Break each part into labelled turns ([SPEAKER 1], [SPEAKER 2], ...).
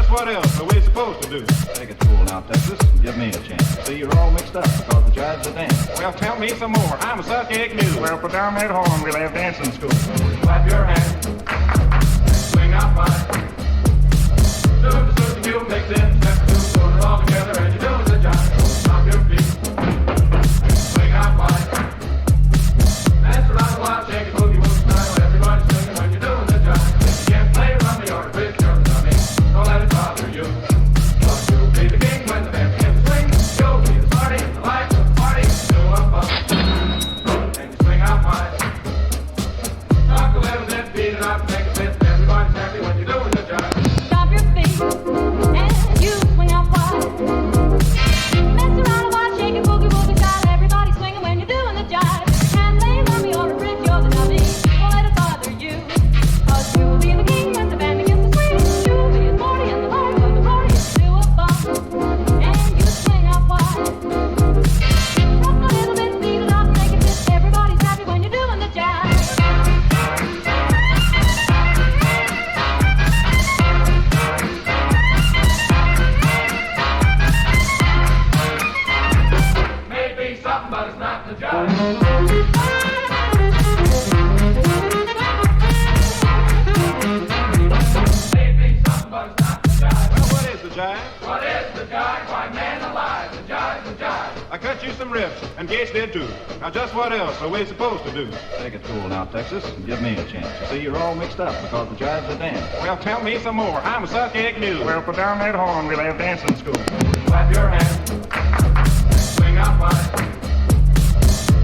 [SPEAKER 1] just what else are we supposed to do?
[SPEAKER 2] Take it cool now, Texas, and give me a chance. See, you're all mixed up because the jive's a dance.
[SPEAKER 1] Well, tell me some more. I'm a suck egg noodle.
[SPEAKER 3] Well, put down that horn, we'll have dancing school.
[SPEAKER 1] Clap your hands and swing out fine. Do the suit you mix in, step two, put it all together, and you're doing the jive. Stop your feet and swing out fine. Dance around a while, shake it, boogie woogie style. Everybody's swinging when you're doing the jive. If you can't play rummy or twist your tummy, don't let it bother you. 'Cause you'll be the king when the band begins to swing. You'll be the party, the life of the party. Do a bump and you swing out fine. Talk a little bit, beat it up, make a fist. Everybody's happy when you're doing the jive.
[SPEAKER 4] Stop your feet and you swing out wide. Mess around a while, shake it, boogie woogie style. Everybody swinging when you're doing the jive. Can't lay rummy or a bridge, you're the dummy. Don't let it bother you. 'Cause you will be the king when the band begins to swing. You will be the party and the life of the party. Do a bump and you swing out wide. Rock a little bit, beat it up, make it fit. Everybody's happy when you're doing the jive.
[SPEAKER 1] Maybe something, but it's not the jive. Maybe something, but it's not the jive. Well, what is the jive? What is the jive? Why, man alive, the jive, the jive. I cut you some riffs, and Gates did too. Now, just what else are we supposed to do?
[SPEAKER 2] Take it cool now, Texas, and give me a chance. See, you're all mixed up because the jive's a dance.
[SPEAKER 1] Well, tell me some more. I'm a suck egg noodle.
[SPEAKER 3] Well, put down that horn, we'll have dancing school.
[SPEAKER 1] Clap your hands and swing out fine.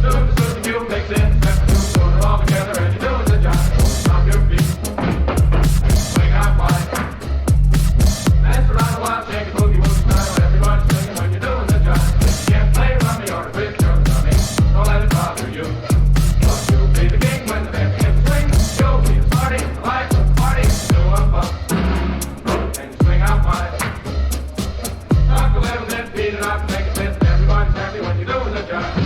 [SPEAKER 1] Do the suit you mix in, step two, put it all together, and you're doing the jive. Stop your feet and swing out fine. Dance around a while, shake it, boogie woogie style. Everybody's swinging when you're doing the jive. If you can't play rummy or a twist your tummy, don't let it bother you. 'Cause you'll be the king when the band begins to swing. You'll be the party, the life of the party. Do a bump and you swing out fine. Talk a little bit, beat it up, make it fit. Everybody's happy when you're doing the jive.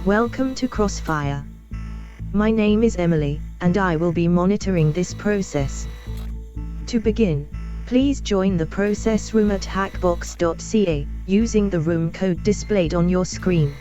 [SPEAKER 5] Welcome to Crossfire. My name is Emily, and I will be monitoring this process. To begin, please join the process room at hackbox.ca, using the room code displayed on your screen.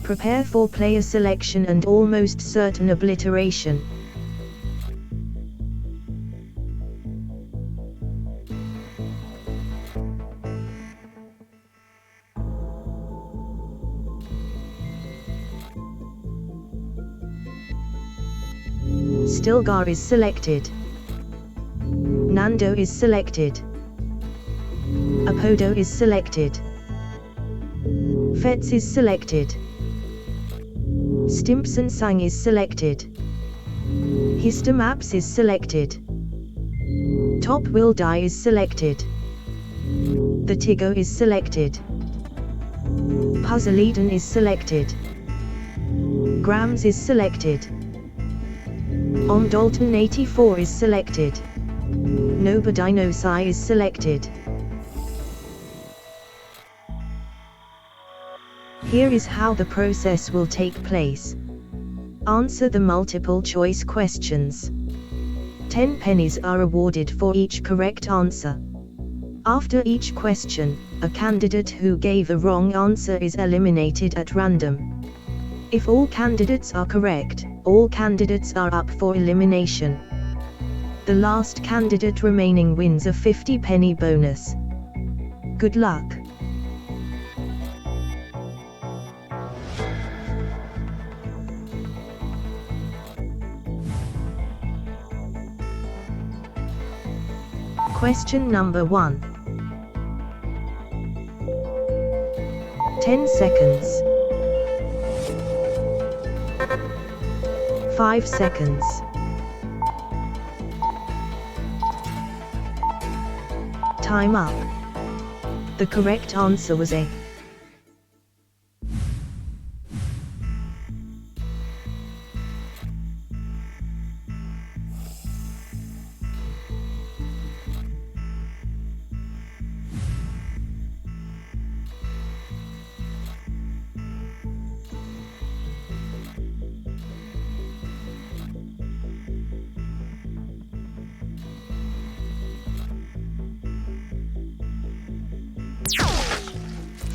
[SPEAKER 5] Prepare for player selection and almost certain obliteration. Stilgar is selected. Nando is selected. Apodo is selected. Fetz is selected. Stimpson Sang is selected. Histomaps is selected. Top Will Die is selected. The Tigo is selected. Puzzle Eden is selected. Grams is selected. Dalton 84 is selected. Nobodinosi is selected. Here is how the process will take place. Answer the multiple choice questions. 10 pennies are awarded for each correct answer. After each question, a candidate who gave a wrong answer is eliminated at random. If all candidates are correct, all candidates are up for elimination. The last candidate remaining wins a 50-penny bonus. Good luck. Question number 1. 10 seconds. 5 seconds. Time up. The correct answer was A.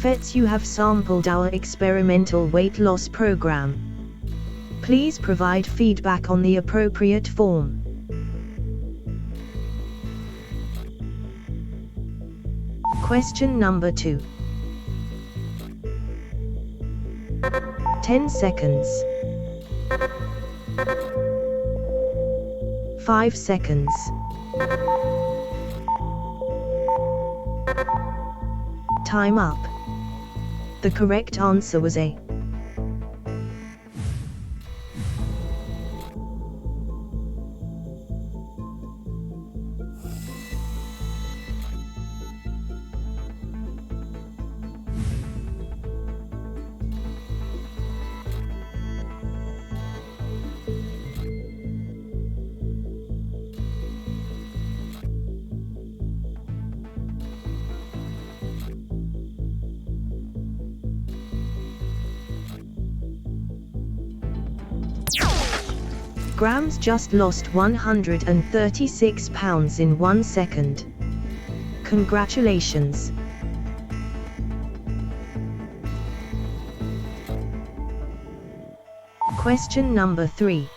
[SPEAKER 5] Vets, you have sampled our experimental weight loss program. Please provide feedback on the appropriate form. Question number 2. 10 seconds. 5 seconds. Time up. The correct answer was A. Grams just lost 136 pounds in 1 second. Congratulations. Question number 3.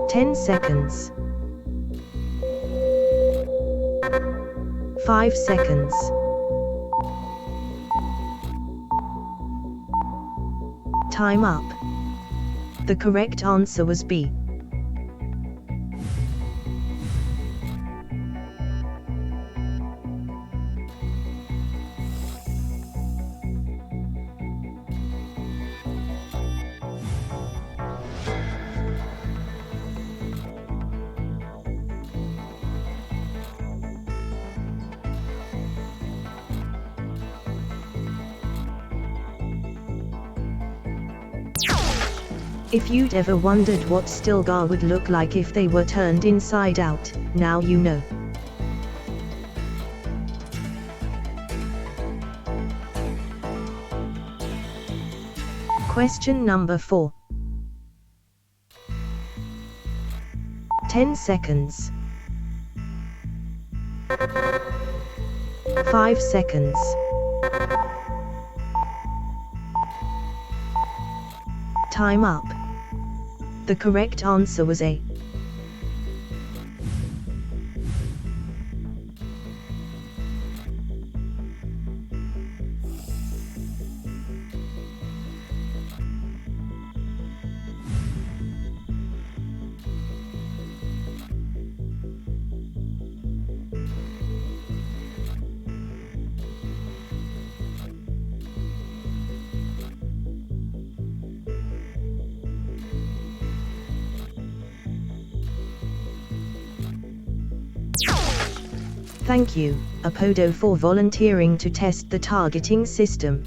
[SPEAKER 5] 10 seconds. 5 seconds. Time up. The correct answer was B. If you'd ever wondered what Stilgar would look like if they were turned inside out, now you know. Question number 4. 10 seconds. 5 seconds. Time up. The correct answer was A. Thank you, Apodo, for volunteering to test the targeting system.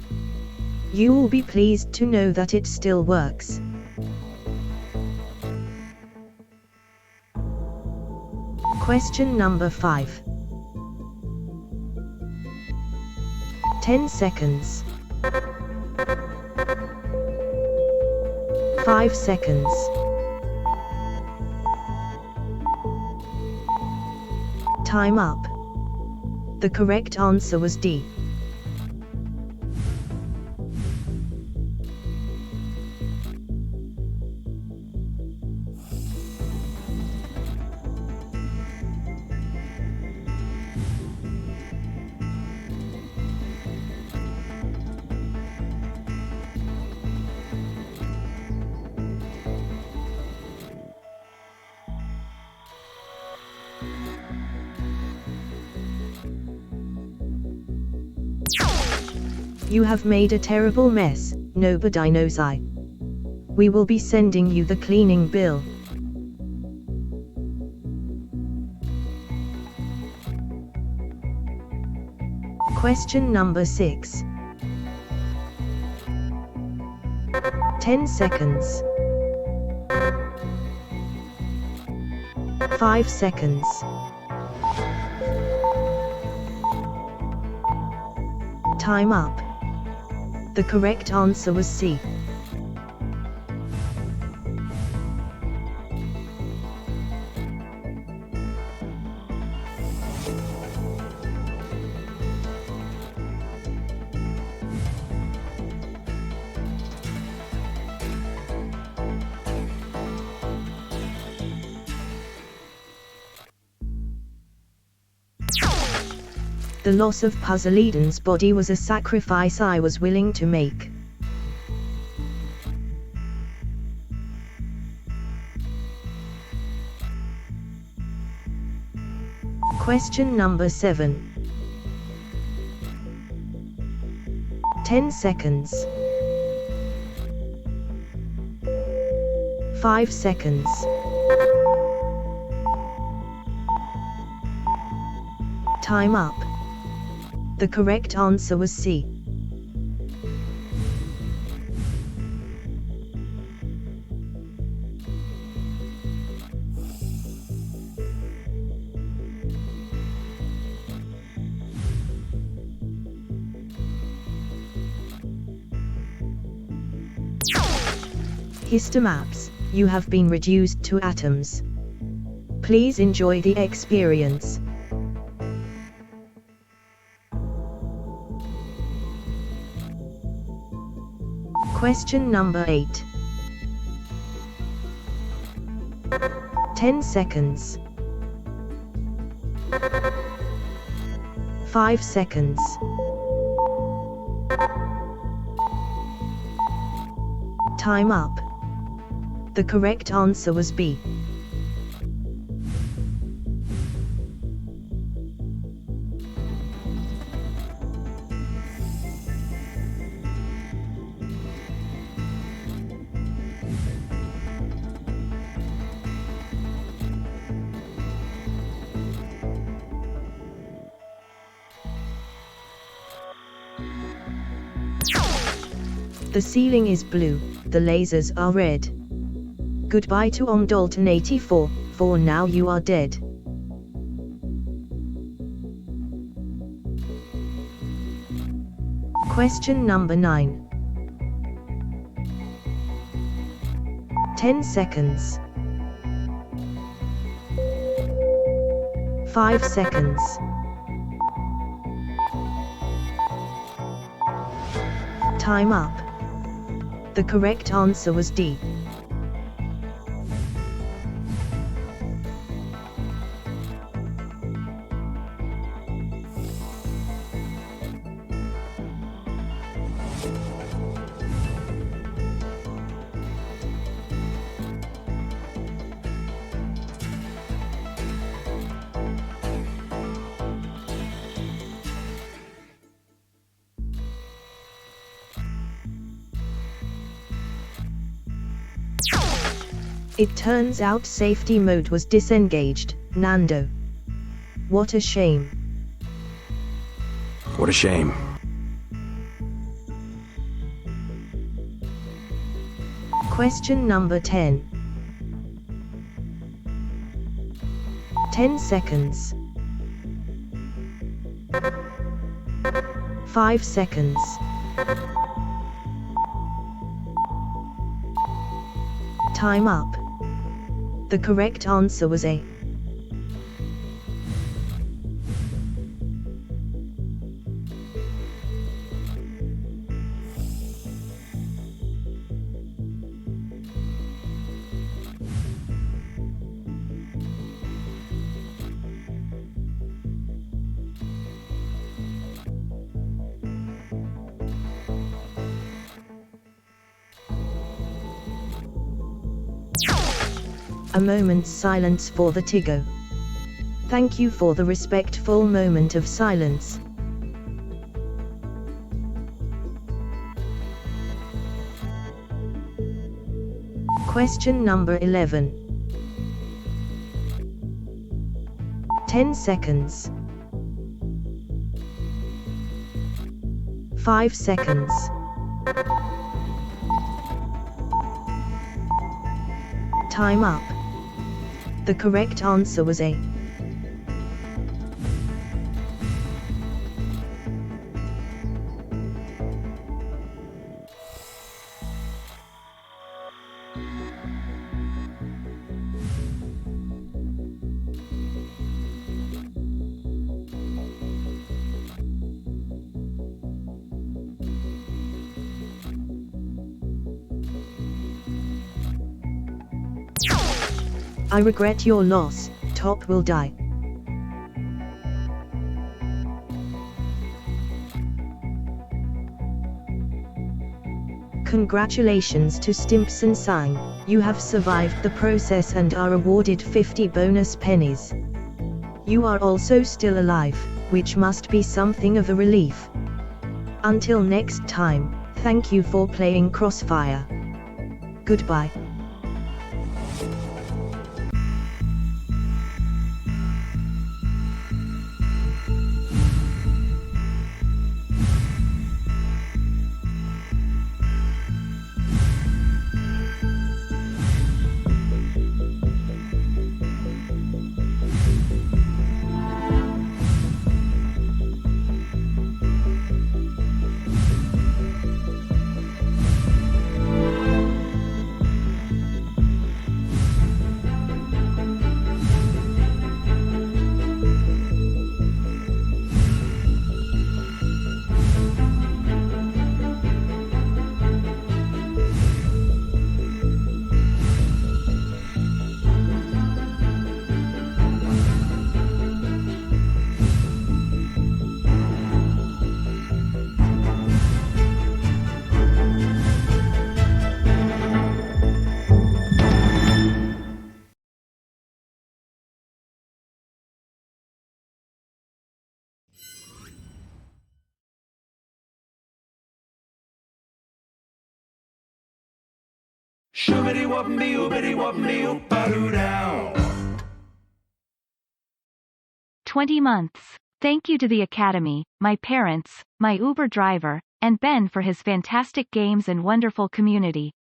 [SPEAKER 5] You will be pleased to know that it still works. Question number 5. 10 seconds. 5 seconds. Time up. The correct answer was D. You have made a terrible mess, nobody knows I. We will be sending you the cleaning bill. Question number 6. 10 seconds. 5 seconds. Time up. The correct answer was C. The loss of Puzzle Eden's body was a sacrifice I was willing to make. Question number 7. 10 seconds. 5 seconds. Time up. The correct answer was C. Histomaps, you have been reduced to atoms. Please enjoy the experience. Question number 8. 10 seconds. 5 seconds. Time up. The correct answer was B. The ceiling is blue, the lasers are red. Goodbye to Dalton 84, for now you are dead. Question number 9. 10 seconds. 5 seconds. Time up. The correct answer was D. It turns out safety mode was disengaged, Nando. What a shame.
[SPEAKER 6] What a shame. Question
[SPEAKER 5] number 10. 10 seconds. 5 seconds. Time up. The correct answer was A. A moment's silence for the Tigo. Thank you for the respectful moment of silence. Question number 11. 10 seconds. 5 seconds. Time up. The correct answer was A. I regret your loss, Top will die. Congratulations to Stimpson Sang, you have survived the process and are awarded 50 bonus pennies. You are also still alive, which must be something of a relief. Until next time, thank you for playing Crossfire. Goodbye.
[SPEAKER 1] Shoobity whoopin' be oobity whoopin' be oop-a-doo down.
[SPEAKER 6] 20 months. Thank you to the Academy, my parents, my Uber driver, and Ben for his fantastic games and wonderful community.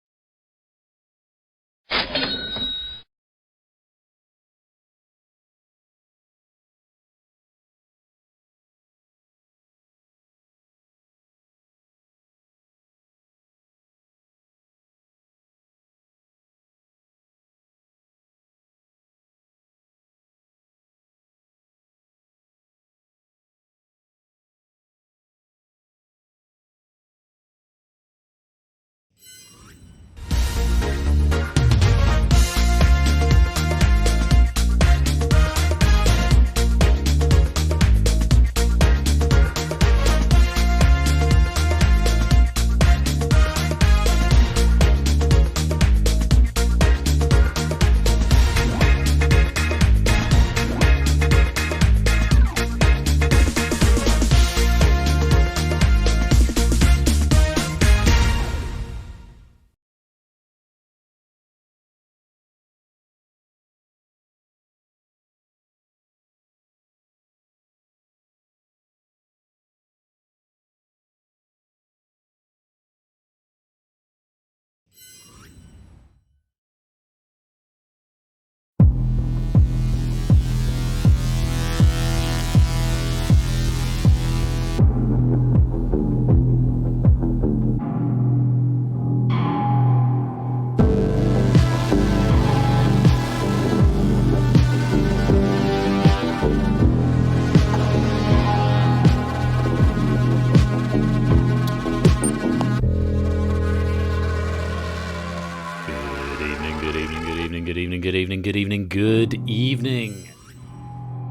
[SPEAKER 7] good evening, good evening, good evening, good evening.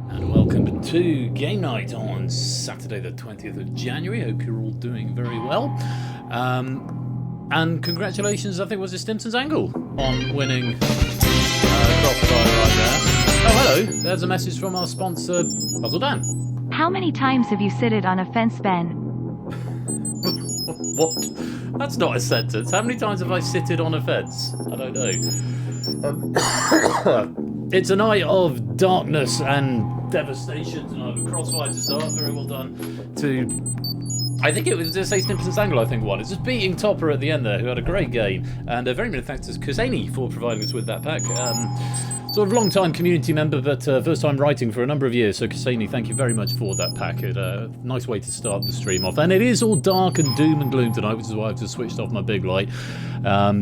[SPEAKER 7] And welcome to Game Night on Saturday the 20th of January. Hope you're all doing very well. And congratulations, I think it was Stimson's Angle on winning Crossfire right there. Oh, hello. There's a message from our sponsor, Puzzle Dan.
[SPEAKER 6] How many times have you sitted on a fence, Ben?
[SPEAKER 7] What? That's not a sentence. How many times have I sitted on a fence? I don't know. It's a night of darkness and devastation tonight with Crossfire to start. Very well done to... I think it was just Stimson's Angle, I think, won. It's just beating Topper at the end there, who had a great game. And a very many thanks to Kuseni for providing us with that pack. Sort of long-time community member, but first time writing for a number of years. So Kuseni, thank you very much for that pack. Nice way to start the stream off. And it is all dark and doom and gloom tonight, which is why I've just switched off my big light.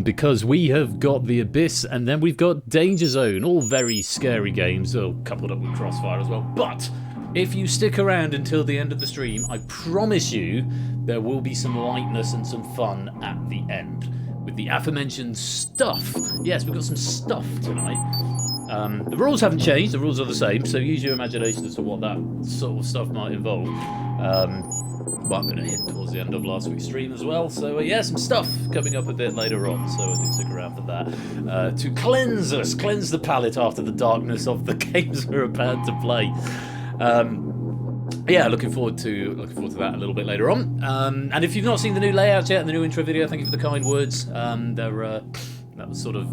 [SPEAKER 7] Because we have got The Abyss, and then we've got DangerZone. All very scary games, coupled up with Crossfire as well. But if you stick around until the end of the stream, I promise you there will be some lightness and some fun at the end. With the aforementioned stuff. Yes, we've got some stuff tonight. The rules haven't changed, the rules are the same, so use your imagination as to what that sort of stuff might involve. But I'm going to hit towards the end of last week's stream as well, so yeah, some stuff coming up a bit later on, so do stick around for that. To cleanse the palate after the darkness of the games we're about to play. Yeah, looking forward to that a little bit later on. And if you've not seen the new layouts yet and the new intro video, thank you for the kind words. That was sort of...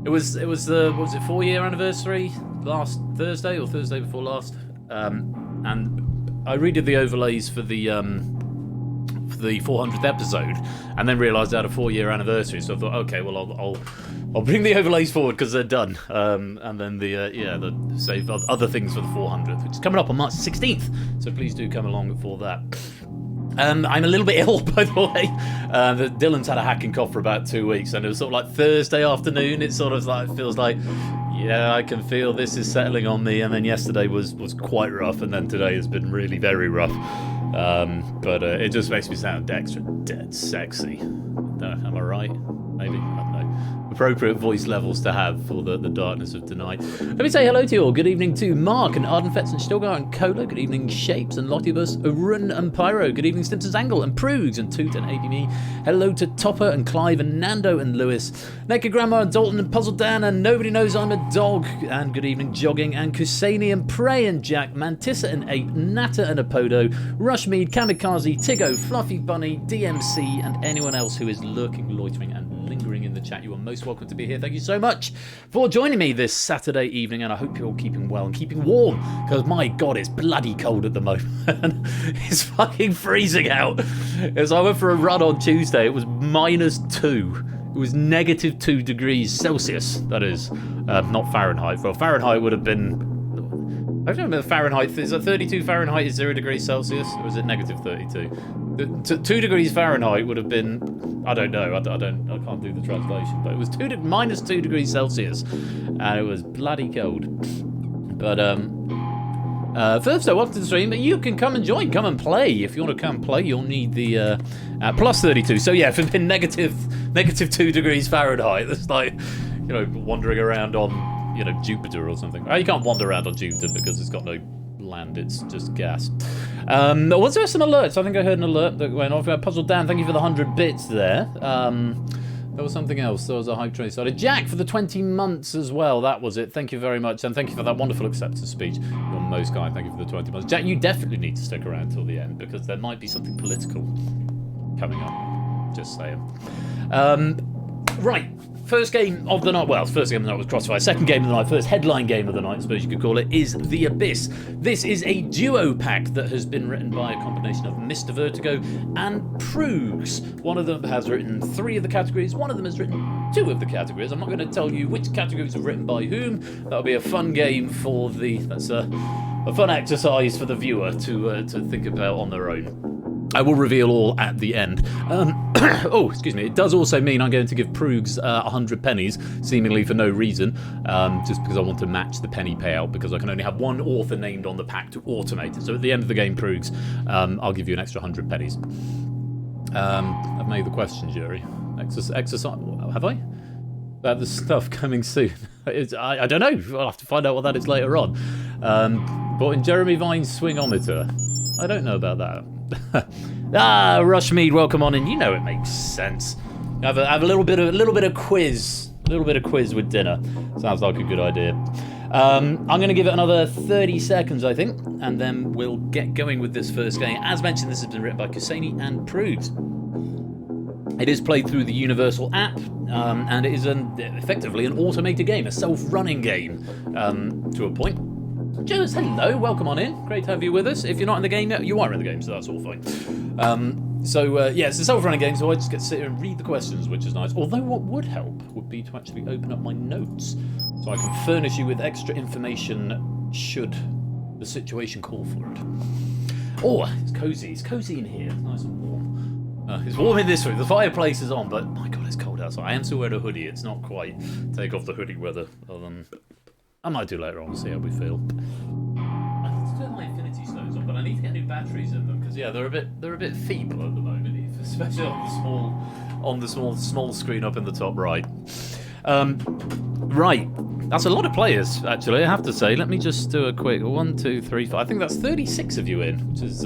[SPEAKER 7] It was the, what was it, 4-year anniversary last Thursday or Thursday before last, and I redid the overlays for the 400th episode, and then realised I had a 4-year anniversary. So I thought, okay, well I'll bring the overlays forward because they're done, and then the save other things for the 400th, which is coming up on March 16th. So please do come along for that. I'm a little bit ill, by the way. Dylan's had a hacking cough for about 2 weeks, and it was sort of like Thursday afternoon. It sort of like feels like, yeah, I can feel this is settling on me. And then yesterday was quite rough, and then today has been really very rough. But it just makes me sound extra dead sexy. Am I right? Maybe, I don't know. Appropriate voice levels to have for the darkness of tonight. Let me say hello to you all. Good evening to Mark and Ardenfetz and Stilgar and Cola. Good evening, Shapes and Lottibus, Run and Pyro. Good evening, Stimson's Angle and Prugs and Toot and ABME. Hello to Topper and Clive and Nando and Lewis. Naked Grandma and Dalton and Puzzle Dan and Nobody Knows I'm a Dog. And good evening, Jogging and Kusani and Prey and Jack, Mantissa and Ape, Natta and Apodo, Rushmead, Kamikaze, Tiggo, Fluffy Bunny, DMC, and anyone else who is lurking, loitering, and lingering in the chat. You are most welcome to be here. Thank you so much for joining me this Saturday evening, and I hope you're all keeping well and keeping warm, because my god, it's bloody cold at the moment. It's fucking freezing out. As I went for a run on Tuesday, it was -2. It was -2 degrees Celsius, that is. Not Fahrenheit. Well, Fahrenheit would have been... I don't remember Fahrenheit. Is it 32 Fahrenheit is 0 degrees Celsius? Or is it -32? 2 degrees Fahrenheit would have been... I don't know. I can't do the translation. But it was -2 degrees Celsius. And it was bloody cold. But, first, welcome to the stream. You can come and join. Come and play. If you want to come play, you'll need the +32. So, yeah, if it's been -2 degrees Fahrenheit, that's like, you know, wandering around on... you know, Jupiter or something. Oh, you can't wander around on Jupiter because it's got no land, it's just gas. Was there some alerts? I think I heard an alert that went off. Puzzle Dan, thank you for the 100 bits there. There was something else. There was a hype train started. Jack for the 20 months as well. That was it. Thank you very much. And thank you for that wonderful acceptance speech. You're most kind. Thank you for the 20 months. Jack, you definitely need to stick around till the end because there might be something political coming up. Just saying. Right. First game of the night, well, first game of the night was Crossfire. Second game of the night, first headline game of the night, I suppose you could call it, is The Abyss. This is a duo pack that has been written by a combination of Mr. Vertigo and Prugs. One of them has written 3 of the categories, one of them has written 2 of the categories. I'm not going to tell you which categories are written by whom. That'll be a fun game for the... That's a fun exercise for the viewer to think about on their own. I will reveal all at the end. Oh, excuse me. It does also mean I'm going to give Prugs 100 pennies, seemingly for no reason, just because I want to match the penny payout, because I can only have one author named on the pack to automate it. So at the end of the game, Prugs, I'll give you an extra 100 pennies. I've made the question, jury. Exercise. Have I? About the stuff coming soon. I don't know. I'll have to find out what that is later on. But in Jeremy Vine's swingometer. I don't know about that. Rushmead, welcome on in. You know it makes sense. Have a little bit of quiz. A little bit of quiz with dinner. Sounds like a good idea. I'm going to give it another 30 seconds, I think, and then we'll get going with this first game. As mentioned, this has been written by Kuseni and Prudes. It is played through the Universal app, and it is effectively an automated game, a self-running game, to a point. Joes, hello, welcome on in. Great to have you with us. If you're not in the game yet, you are in the game, so that's all fine. Yeah, it's a self-running game, so I just get to sit here and read the questions, which is nice. Although what would help would be to actually open up my notes, so I can furnish you with extra information should the situation call for it. Oh, it's cozy. It's cozy in here. It's nice and warm. It's warm in this room. The fireplace is on, but my God, it's cold outside. I am still wearing a hoodie. It's not quite take off the hoodie weather. I might do later on, see how we feel. I need to turn my Infinity Stones on, but I need to get new batteries in them because they're a bit feeble at the moment, especially on the small screen up in the top right. Right, that's a lot of players actually. I have to say. Let me just do a quick 1, 2, 3, 4. I think that's 36 of you in, which is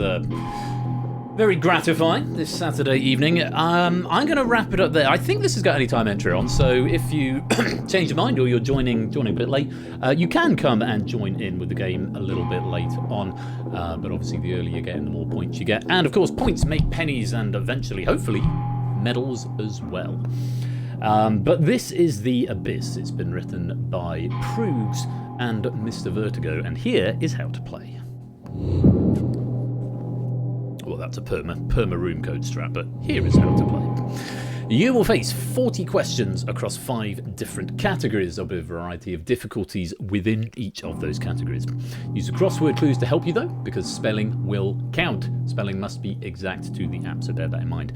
[SPEAKER 7] very gratifying this Saturday evening. I'm going to wrap it up there. I think this has got any time entry on, so if you change your mind or you're joining a bit late, you can come and join in with the game a little bit later on. But obviously the earlier you get in, the more points you get. And of course, points make pennies and eventually, hopefully, medals as well. But this is The Abyss. It's been written by Prudes and Mr. Vertigo, and here is how to play. Well, that's a perma room code strat, but here is how to play. You will face 40 questions across 5 different categories. There'll be a variety of difficulties within each of those categories. Use the crossword clues to help you, though, because spelling will count. Spelling must be exact to the app, so bear that in mind.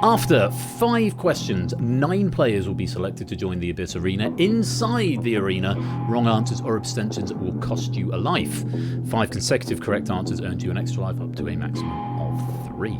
[SPEAKER 7] After 5 questions, 9 players will be selected to join the Abyss Arena. Inside the arena, wrong answers or abstentions will cost you a life. 5 consecutive correct answers earns you an extra life up to a maximum of 3.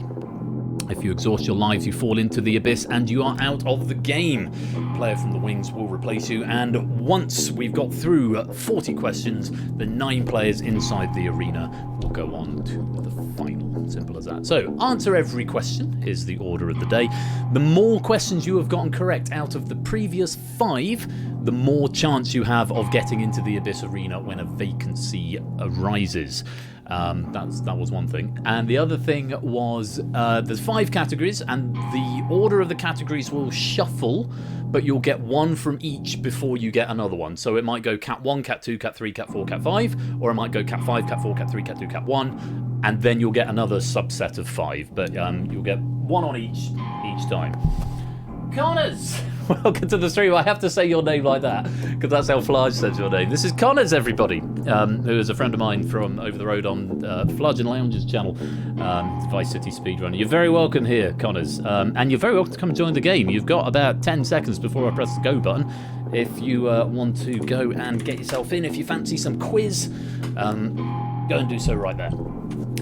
[SPEAKER 7] If you exhaust your lives, you fall into the abyss and you are out of the game. Player from the wings will replace you, and once we've got through 40 questions, the 9 players inside the arena will go on to the final. Simple as that. So, answer every question is the order of the day. The more questions you have gotten correct out of the previous 5, the more chance you have of getting into the Abyss Arena when a vacancy arises. That was one thing. And the other thing was there's 5 categories, and the order of the categories will shuffle, but you'll get one from each before you get another one. So it might go Cat 1, Cat 2, Cat 3, Cat 4, Cat 5, or it might go Cat 5, Cat 4, Cat 3, Cat 2, Cat 1, and then you'll get another subset of 5. But you'll get one on each time. Connors! Welcome to the stream. I have to say your name like that, because that's how Flage says your name. This is Connors, everybody, who is a friend of mine from over the road on Flage and Lounge's channel, Vice City Speedrunner. You're very welcome here, Connors, and you're very welcome to come and join the game. You've got about 10 seconds before I press the go button. If you want to go and get yourself in, if you fancy some quiz, go and do so right there.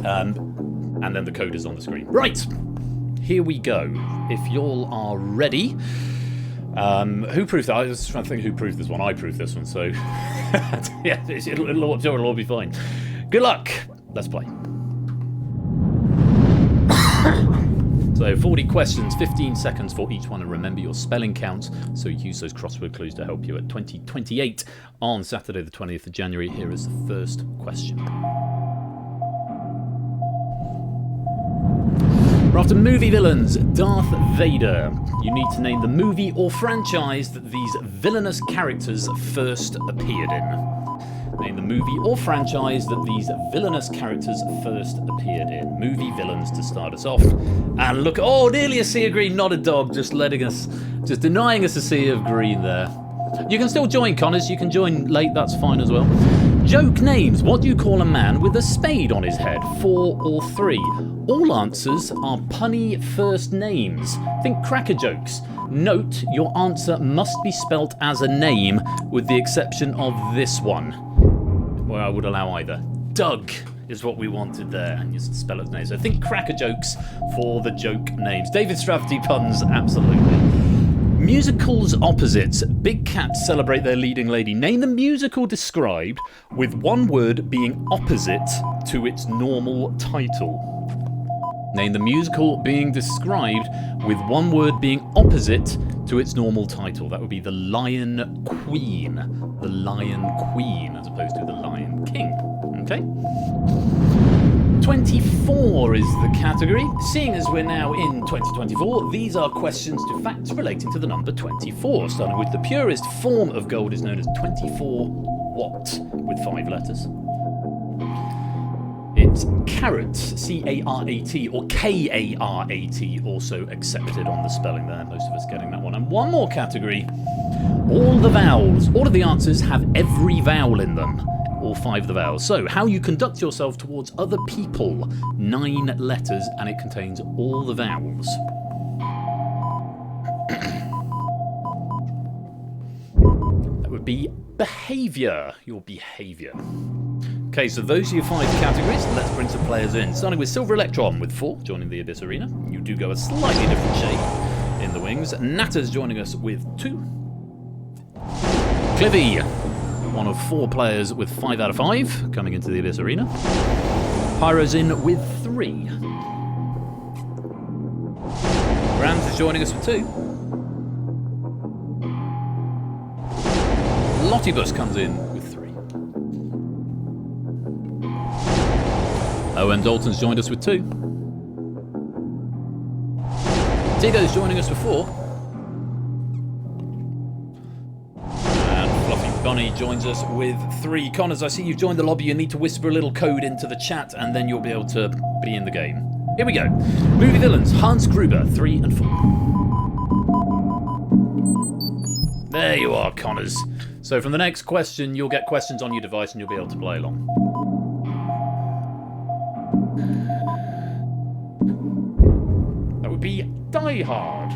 [SPEAKER 7] And then the code is on the screen. Right, here we go. If y'all are ready... who proved that? I was trying to think who proved this one. I proved this one, so yeah, it'll all be fine. Good luck. Let's play. So 40 questions, 15 seconds for each one, and remember your spelling counts, so use those crossword clues to help you at 2028 on Saturday the 20th of January. Here is the first question. We're after movie villains. Darth Vader. You need to name the movie or franchise that these villainous characters first appeared in. Name the movie or franchise that these villainous characters first appeared in. Movie villains to start us off. And look, oh, nearly a sea of green, not a dog, just denying us a sea of green there. You can still join, Connors. You can join late, that's fine as well. Joke names. What do you call a man with a spade on his head? 4 or 3? All answers are punny first names. Think cracker jokes. Note, your answer must be spelt as a name, with the exception of this one, where I would allow either. Doug is what we wanted there, and you spell it as name. So think cracker jokes for the joke names. David Straffty puns, absolutely. Musicals opposites. Big cats celebrate their leading lady. Name the musical described with one word being opposite to its normal title. Name the musical being described with one word being opposite to its normal title. That would be The Lion Queen. The Lion Queen, as opposed to The Lion King. Okay? 24 is the category. Seeing as we're now in 2024, these are questions to facts relating to the number 24. Starting with the purest form of gold is known as 24 what, with 5 letters. It's carat, C-A-R-A-T, or K-A-R-A-T, also accepted on the spelling there. Most of us getting that one. And one more category, all the vowels. All of the answers have every vowel in them. All 5 of the vowels. So, how you conduct yourself towards other people. 9 letters, and it contains all the vowels. That would be behaviour. Your behaviour. Okay, so those are your 5 categories. Let's bring some players in. Starting with Silver Electron with 4, joining the Abyss Arena. You do go a slightly different shape in the wings. Natter's joining us with 2. Clivy, one of 4 players with 5 out of 5, coming into the Abyss Arena. Pyro's in with 3. Grams is joining us with 2. Lottibus comes in with 3. Owen Dalton's joined us with 2. Tito's joining us with 4. Bonnie joins us with 3. Connors, I see you've joined the lobby. You need to whisper a little code into the chat and then you'll be able to be in the game. Here we go. Movie villains, Hans Gruber, 3 and 4. There you are, Connors. So from the next question, you'll get questions on your device and you'll be able to play along. That would be Die Hard.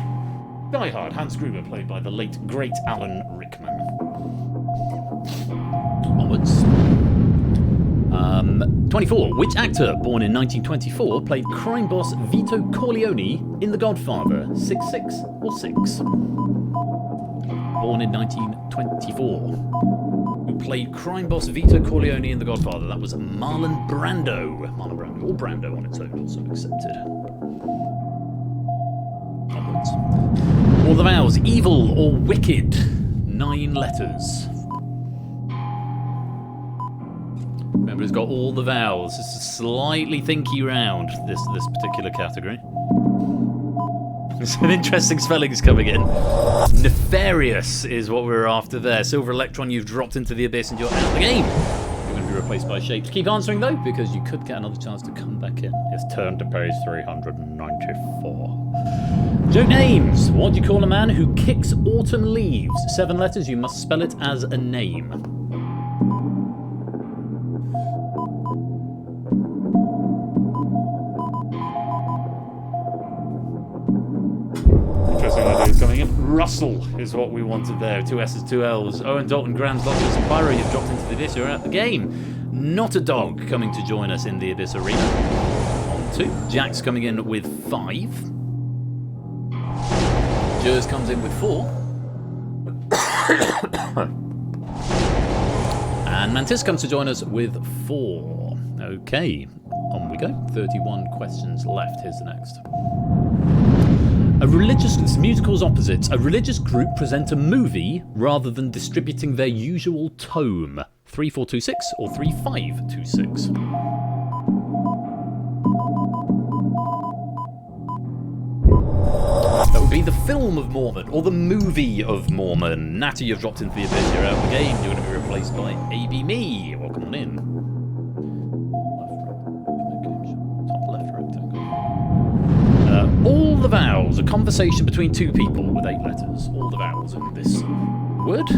[SPEAKER 7] Die Hard, Hans Gruber, played by the late, great Alan Rickman. Onwards. 24. Which actor, born in 1924, played crime boss Vito Corleone in The Godfather? 6 or 6? Born in 1924. Who played crime boss Vito Corleone in The Godfather? That was Marlon Brando. Marlon Brando, or Brando on its own, also accepted. Onwards. All the vowels, evil or wicked? 9 letters. Remember, it's got all the vowels. It's a slightly thinky round, this particular category. Some interesting spellings coming in. Nefarious is what we're after there. Silver Electron, you've dropped into the abyss and you're out of the game. You're going to be replaced by Shapes. Keep answering, though, because you could get another chance to come back in. It's turn to page 394. Joke names. What do you call a man who kicks autumn leaves? 7 letters. You must spell it as a name. Interesting ideas coming in. Russell is what we wanted there. 2 S's, 2 L's. Owen, Dalton, Grams, Lockers, and Pyro, you've dropped into the abyss. You're out the game. Not a dog coming to join us in the abyss arena. On 2. Jack's coming in with 5. Jers comes in with 4. And Mantis comes to join us with 4. Okay, on we go. 31 questions left. Here's the next. Musicals opposites. A religious group present a movie rather than distributing their usual tome. 3426 or 3526. That would be the film of Mormon, or the movie of Mormon. Natty, you've dropped into the abyss, you're out of the game. You're going to be replaced by AB Me. Welcome on in. Top left rectangle. All the vowels, a conversation between 2 people with 8 letters. All the vowels in this word.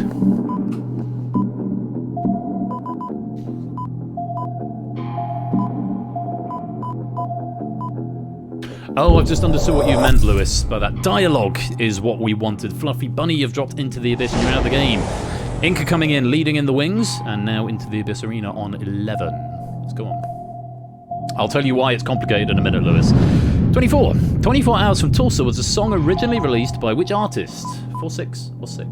[SPEAKER 7] Oh, I've just understood what you meant, Lewis, by that. Dialogue is what we wanted. Fluffy Bunny, you've dropped into the abyss and you're out of the game. Inca coming in, leading in the wings, and now into the abyss arena on 11. Let's go on. I'll tell you why it's complicated in a minute, Lewis. 24. 24 Hours from Tulsa was a song originally released by which artist? 4, 6, or 6?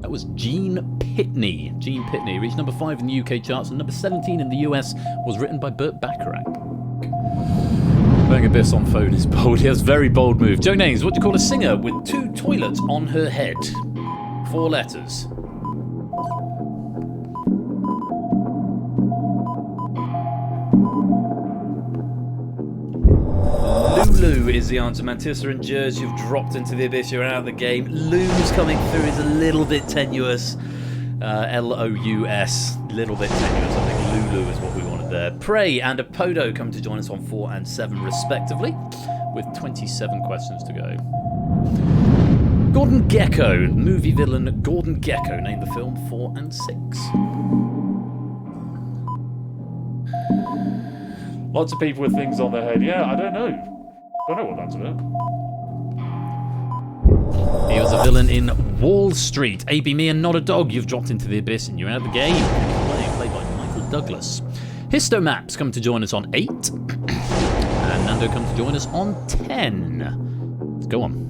[SPEAKER 7] That was Gene Pitney. Gene Pitney reached number 5 in the UK charts and number 17 in the US. Was written by Burt Bacharach. Playing Abyss on phone is bold. He has very bold move. Joe Names, what do you call a singer with 2 toilets on her head? 4 letters. Lulu is the answer. Mantissa and Jers, you've dropped into the abyss. You're out of the game. Lulu's coming through is a little bit tenuous. L-O-U-S. Little bit tenuous. I think Lulu is what we wanted there. Prey and Apodo come to join us on 4 and 7 respectively, with 27 questions to go. Gordon Gekko, movie villain Gordon Gekko, named the film 4 and 6.
[SPEAKER 3] Lots of people with things on their head. Yeah, I don't know. Don't know what that's about.
[SPEAKER 7] He was a villain in Wall Street. A.B. Me and Not a Dog, you've dropped into the abyss and you're out of the game. Played by Michael Douglas. Histomaps come to join us on 8. And Nando comes to join us on 10. Let's go on.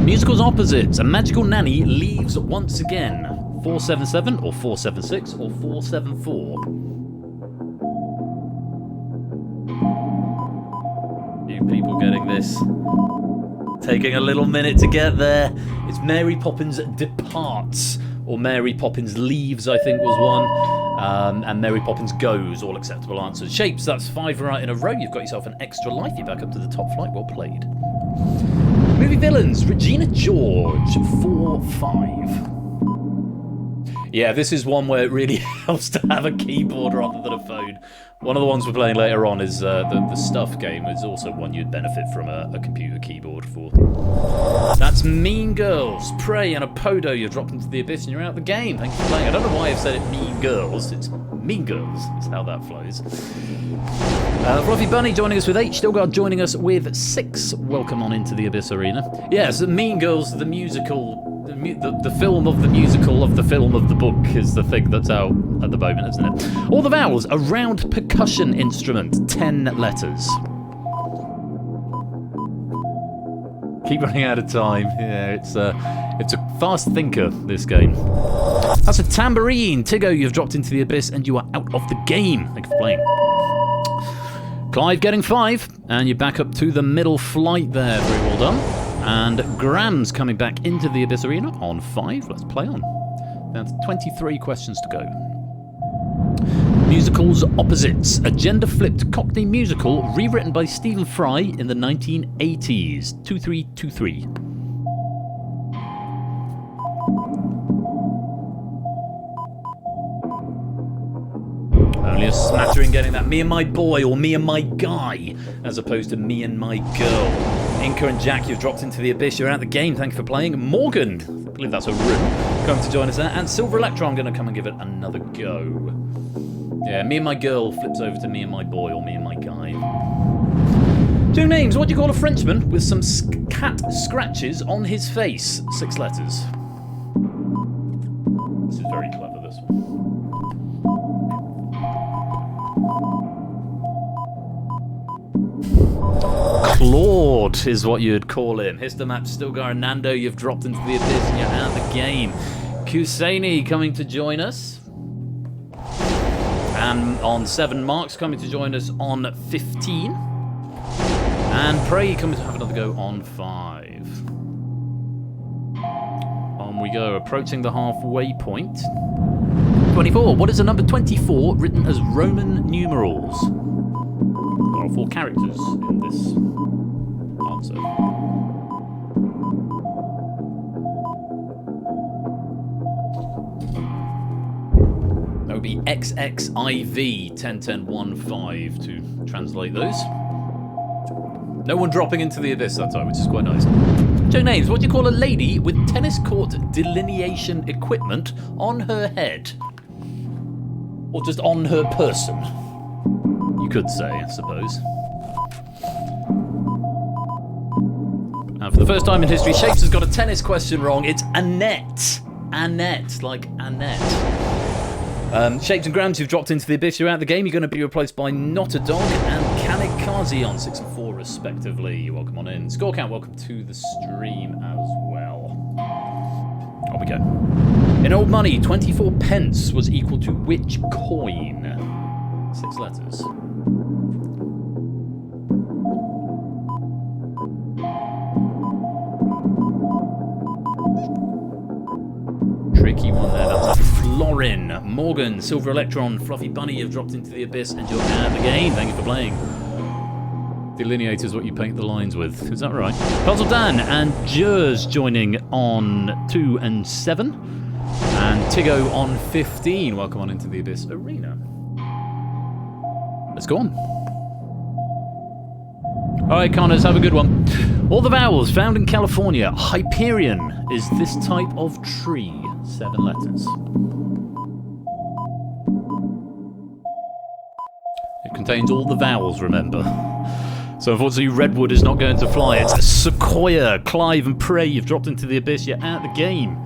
[SPEAKER 7] Musicals opposites. A magical nanny leaves once again. 477 or 476 or 474. You people getting this? Taking a little minute to get there. It's Mary Poppins Departs, or Mary Poppins Leaves, I think was one. And Mary Poppins Goes, all acceptable answers. Shapes, that's 5 right in a row. You've got yourself an extra life. You're back up to the top flight. Well played. Movie villains, Regina George, 4-5. Yeah, this is one where it really helps to have a keyboard rather than a phone. One of the ones we're playing later on is the Stuff game. It's also one you'd benefit from a computer keyboard for. That's Mean Girls, Prey and Apodo. You're dropped into the abyss and you're out of the game. Thank you for playing. I don't know why I've said it Mean Girls. It's Mean Girls. It's how that flows. Fluffy Bunny joining us with 8. Stillguard joining us with 6. Welcome on into the Abyss Arena. Yes, Mean Girls, the musical... The film of the musical of the film of the book is the thing that's out at the moment, isn't it? All the vowels, a round percussion instrument, 10 letters. Keep running out of time. Yeah, it's a fast thinker, this game. That's a tambourine. Tiggo, you've dropped into the abyss and you are out of the game. Thank you for playing. Clive getting 5, and you're back up to the middle flight there. Very well done. And Graham's coming back into the Abyss Arena on 5. Let's play on. That's 23 questions to go. Musicals opposites. A gender-flipped Cockney musical rewritten by Stephen Fry in the 1980s. 2323. Only a smattering getting that. Me and my boy or me and my guy, as opposed to me and my girl. Inca and Jack, you've dropped into the abyss. You're out of the game. Thank you for playing. Morgan, I believe that's a room, coming to join us there. And Silver Electron, going to come and give it another go. Yeah, me and my girl flips over to me and my boy or me and my guy. 2 names. What do you call a Frenchman with some cat scratches on his face? 6 letters. This is very clever, this one. Claude is what you'd call him. Histomap, Stilgar, and Nando, you've dropped into the abyss and you're out of the game. Kusaini coming to join us. And on 7, Mark's coming to join us on 15. And Prey coming to have another go on 5. On we go, approaching the halfway point. 24. What is the number 24 written as Roman numerals? There are 4 characters in this answer. That would be XXIV 101015 to translate those. No one dropping into the abyss that time, which is quite nice. Joe Names, what do you call a lady with tennis court delineation equipment on her head? Or just on her person? You could say, I suppose. Now, for the first time in history, Shapes has got a tennis question wrong. It's Annette. Annette, like Annette. Shapes and Grams, you've dropped into the abyss. You're out of the game. You're going to be replaced by Not a Dog and Kamikaze on 6 and 4 respectively. Welcome on in. Score count, welcome to the stream as well. On we go. In old money, 24 pence was equal to which coin? 6 letters. Tricky one there, that's a Florin. Morgan, Silver Electron, Fluffy Bunny, you've dropped into the abyss and you're out of the game. Thank you for playing. Delineator is what you paint the lines with, is that right? Puzzle Dan and Jers joining on 2 and 7. And Tigo on 15. Welcome on into the Abyss Arena. Let's go on. Alright, Connors, have a good one. All the vowels found in California. Hyperion is this type of tree. 7 letters. It contains all the vowels, remember. So unfortunately, Redwood is not going to fly. It's a Sequoia. Clive and Prey, you've dropped into the abyss. You're out of the game.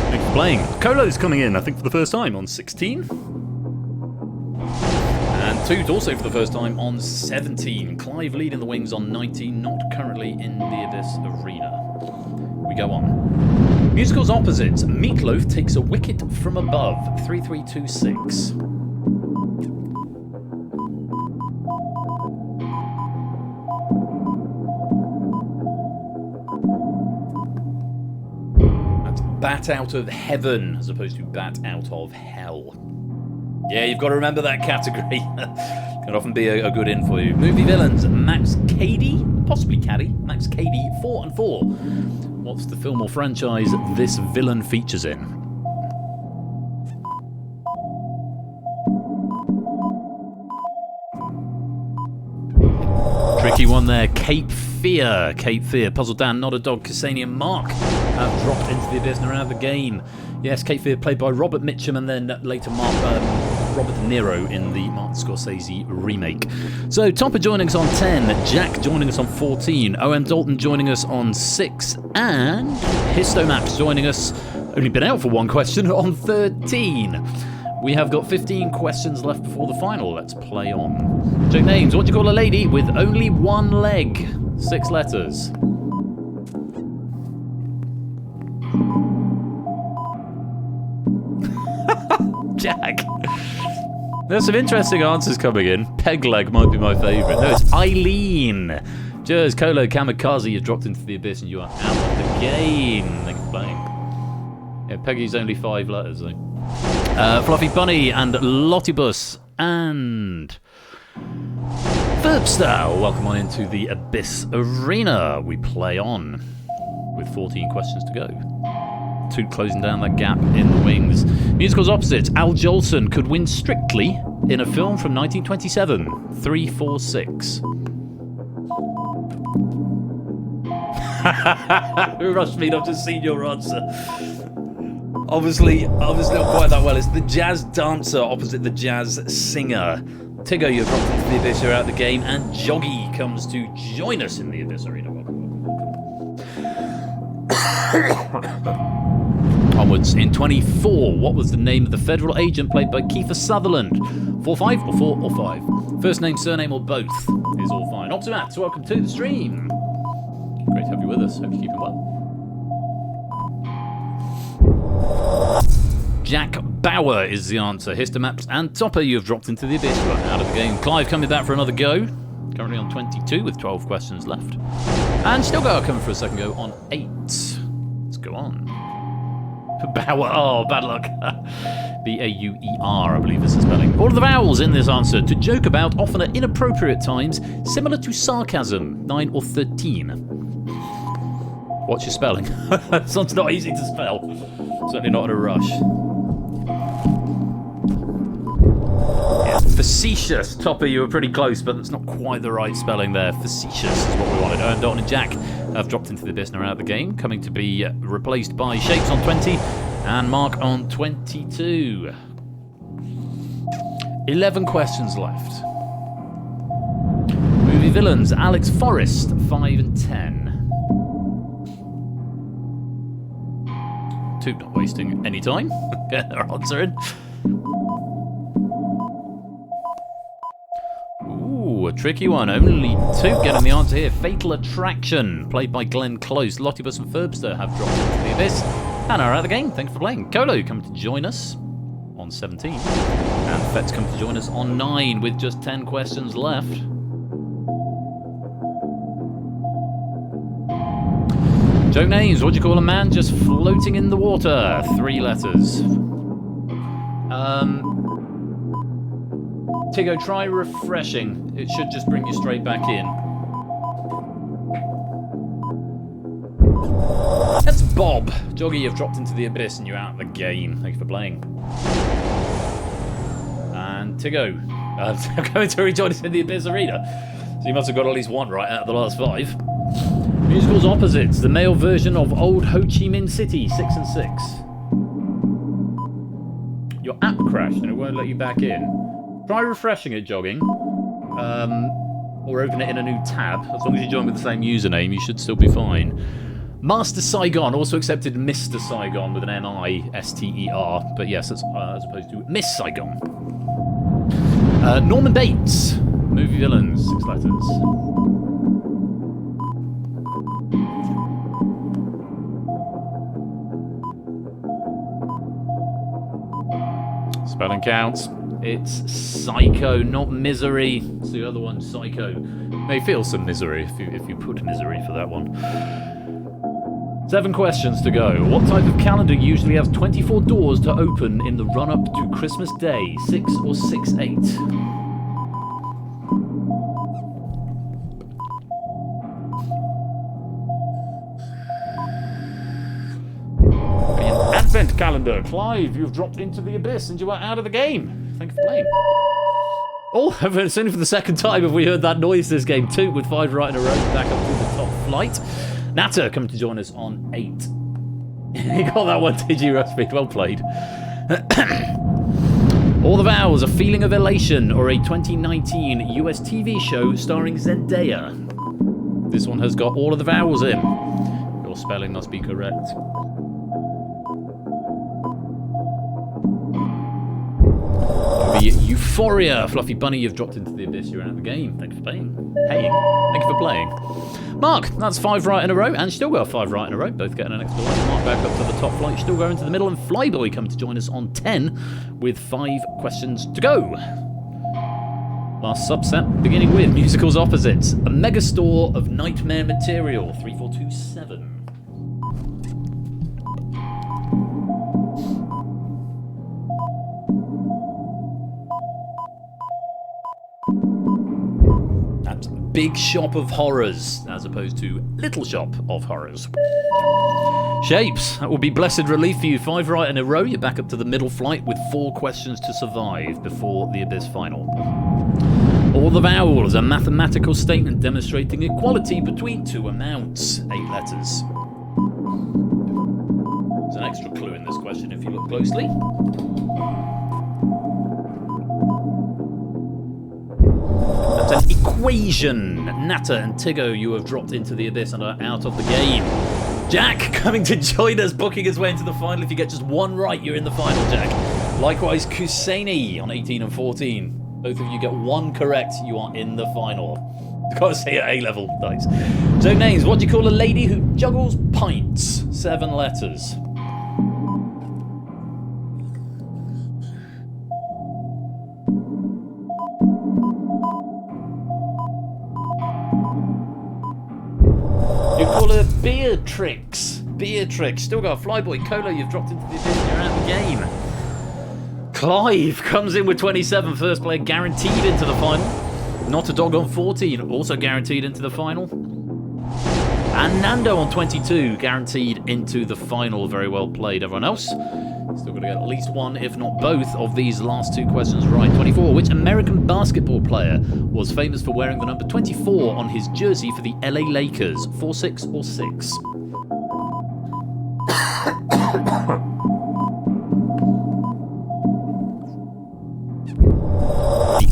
[SPEAKER 7] Thanks for playing. Colo's coming in, I think, for the first time on 16. And Toot also for the first time on 17. Clive leading the wings on 19, not currently in the abyss arena. We go on. Musicals opposites. Meatloaf takes a wicket from above. 3326. Bat out of heaven as opposed to bat out of hell. Yeah, you've got to remember that category. Can often be a good in for you. Movie villains. Max Cady, possibly Caddy. Max Cady, 4 and 4. What's the film or franchise this villain features in? Tricky one there. Cape Fear. Cape Fear. Puzzle Dan, Not a Dog, Cassanian Mark have dropped into the abyss and are out of the game. Yes, Cape Fear played by Robert Mitchum and then later Robert De Niro in the Martin Scorsese remake. So Topper joining us on 10, Jack joining us on 14, OM Dalton joining us on 6, and Histomaps joining us, only been out for one question, on 13. We have got 15 questions left before the final. Let's play on. Check names. What do you call a lady with only one leg? 6 letters. Jack. There's some interesting answers coming in. Peg leg might be my favourite. No, it's Eileen. Jers, Colo, Kamikaze, you've dropped into the abyss and you are out of the game. Thank you for playing. Yeah, Peggy's only 5 letters though. Fluffy Bunny and Lottibus and Verbstyle. Welcome on into the Abyss Arena. We play on with 14 questions to go. Toot closing down that gap in the wings. Musicals opposites. Al Jolson could win strictly in a film from 1927. 346. Rush Mead, I've just seen your answer. Obviously not quite that well. It's the jazz dancer opposite the jazz singer. Tiggo, you're dropped into the abyss, you're out of the game, and Joggy comes to join us in the Abyss Arena. Welcome. Onwards. In 24, what was the name of the federal agent played by Kiefer Sutherland? 4-5 or 4 or 5? First name, surname, or both is all fine. Optimats, welcome to the stream. Great to have you with us. Hope you're keeping well. Jack Bauer is the answer. Histomaps and Topper, you have dropped into the abyss. You are out of the game. Clive coming back for another go. Currently on 22 with 12 questions left. And still coming for a second go on 8. Let's go on. Bauer. Oh, bad luck. B-A-U-E-R, I believe is the spelling. All of the vowels in this answer to joke about, often at inappropriate times, similar to sarcasm. 9 or 13. What's your spelling? This one's not easy to spell. Certainly not in a rush. Yeah, facetious. Topper, you were pretty close, but that's not quite the right spelling there. Facetious is what we wanted. Owen Dalton and Jack have dropped into the abyss and are out of the game, coming to be replaced by Shapes on 20 and Mark on 22. 11 questions left. Movie villains. Alex Forrest, 5 and 10. Toot not wasting any time. Get their answer in. Ooh, a tricky one. Only Toot getting the answer here. Fatal Attraction, played by Glenn Close. Lottibus and Ferbster have dropped into the abyss and are out of the game. Thanks for playing. Kolo coming to join us on 17. And Fet's coming to join us on 9 with just 10 questions left. Joke names. What do you call a man just floating in the water? 3 letters. Tigo, try refreshing. It should just bring you straight back in. That's Bob. Joggy, you've dropped into the abyss and you're out of the game. Thank you for playing. And Tigo, going to rejoin us in the abyss arena. So you must have got at least one right out of the last 5. Musicals opposites. The male version of Old Ho Chi Minh City, 6 and 6. Your app crashed and it won't let you back in. Try refreshing it, Jogging. Or open it in a new tab. As long as you join with the same username, you should still be fine. Master Saigon also accepted Mr. Saigon with an M-I-S-T-E-R. But yes, that's, as opposed to Miss Saigon. Norman Bates. Movie villains, 6 letters. Spelling counts. It's Psycho, not Misery. It's the other one, Psycho. May feel some misery if you put misery for that one. 7 questions to go. What type of calendar usually has 24 doors to open in the run-up to Christmas Day? 6 or 6/8?
[SPEAKER 3] Advent calendar. Clive, you've dropped into the abyss and you are out of the game. Thank you for playing. Oh, it's only for the second time have we heard that noise this game. 2 with 5 right in a row. Back up to the top flight. Natter coming to join us on 8. You got that one, did you, Ruspeed? Well played. All the Vows, A Feeling of Elation, or a 2019 US TV show starring Zendaya. This one has got all of the vowels in. Your spelling must be correct. Euphoria. Fluffy Bunny, you've dropped into the abyss. You're out of the game. Thanks for playing. Thank you for playing. Mark, that's 5 right in a row, and still got 5 right in a row. Both getting an extra one. Mark back up to the top flight. Still going to the middle, and Flyboy coming to join us on 10 with 5 questions to go. Last subset, beginning with Musicals Opposites. A megastore of nightmare material. 3427. Big Shop of Horrors, as opposed to Little Shop of Horrors. Shapes, that will be blessed relief for you. 5 right in a row, you're back up to the middle flight with 4 questions to survive before the Abyss final. All the Vowels, a mathematical statement demonstrating equality between 2 amounts. 8 letters. There's an extra clue in this question if you look closely. That's an equation. Natter and Tigo, you have dropped into the abyss and are out of the game. Jack coming to join us, booking his way into the final. If you get just 1 right, you're in the final, Jack. Likewise, Kuseni on 18 and 14. Both of you get 1 correct, you are in the final. I've got to say at A-level, nice. So names, what do you call a lady who juggles pints? 7 letters. You call her Beatrix. Beatrix. Still got a Flyboy. Colo, you've dropped into the abyss. You're out of the game. Clive comes in with 27. First player guaranteed into the final. Not a Dog on 14. Also guaranteed into the final. And Nando on 22. Guaranteed into the final. Very well played, everyone else. Still got to get at least 1, if not both, of these last 2 questions right. 24. Which American basketball player was famous for wearing the number 24 on his jersey for the LA Lakers? 4, 6, or 6?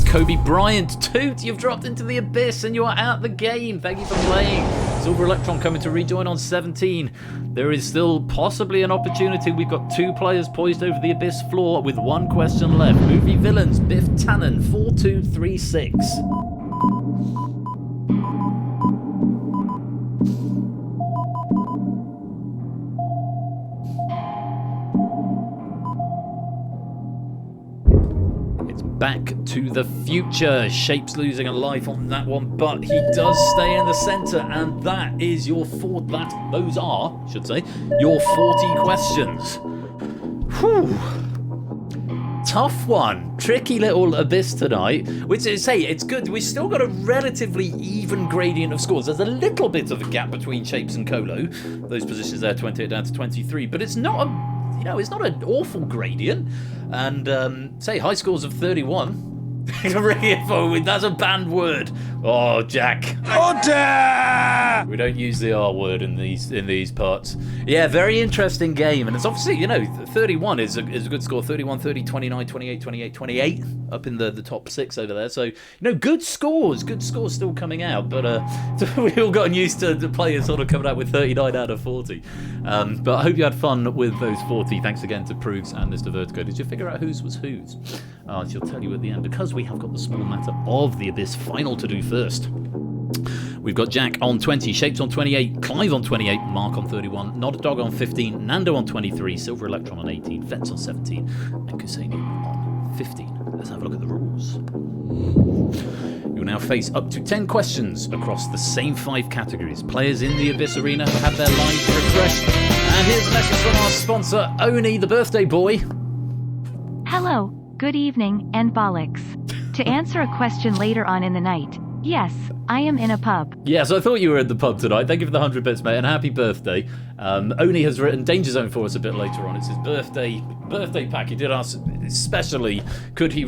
[SPEAKER 3] Kobe Bryant. Toot, you've dropped into the abyss and you are out the game. Thank you for playing. Silver Electron coming to rejoin on 17. There is still possibly an opportunity. We've got 2 players poised over the abyss floor with 1 question left. Movie Villains, Biff Tannen, 4236. Back to the Future. Shapes losing a life on that one, but he does stay in the centre, and that is your those are, I should say, your 40 questions. Whew. Tough one. Tricky little abyss tonight. Which is, hey, it's good. We've still got a relatively even gradient of scores. There's a little bit of a gap between Shapes and Colo. Those positions there, 28 down to 23, but it's not it's not an awful gradient. And say high scores of 31. That's a banned word. Oh, Jack. Order! We don't use the R word in these parts. Yeah, very interesting game, and it's obviously 31 is a good score. 31, 30, 29, 28, 28, 28 up in the top 6 over there. So good scores still coming out. But we've all gotten used to the players sort of coming out with 39 out of 40. But I hope you had fun with those 40. Thanks again to Prugs and Mr. Vertigo. Did you figure out whose was whose? She'll tell you at the end, because we have got the small matter of the Abyss final to do first. We've got Jack on 20, Shapes on 28, Clive on 28, Mark on 31, Not a Dog on 15, Nando on 23, Silver Electron on 18, Vets on 17, and Kusani on 15. Let's have a look at the rules. You'll now face up to 10 questions across the same 5 categories. Players in the Abyss Arena have had their lives refreshed. And here's a message from our sponsor, Oni, the birthday boy.
[SPEAKER 6] Hello, good evening, and bollocks. To answer a question later on in the night, yes, I am in a pub.
[SPEAKER 3] Yes, I thought you were at the pub tonight. Thank you for the 100 bits, mate, and happy birthday. Oni has written DangerZone for us a bit later on. It's his birthday pack. He did ask especially, could he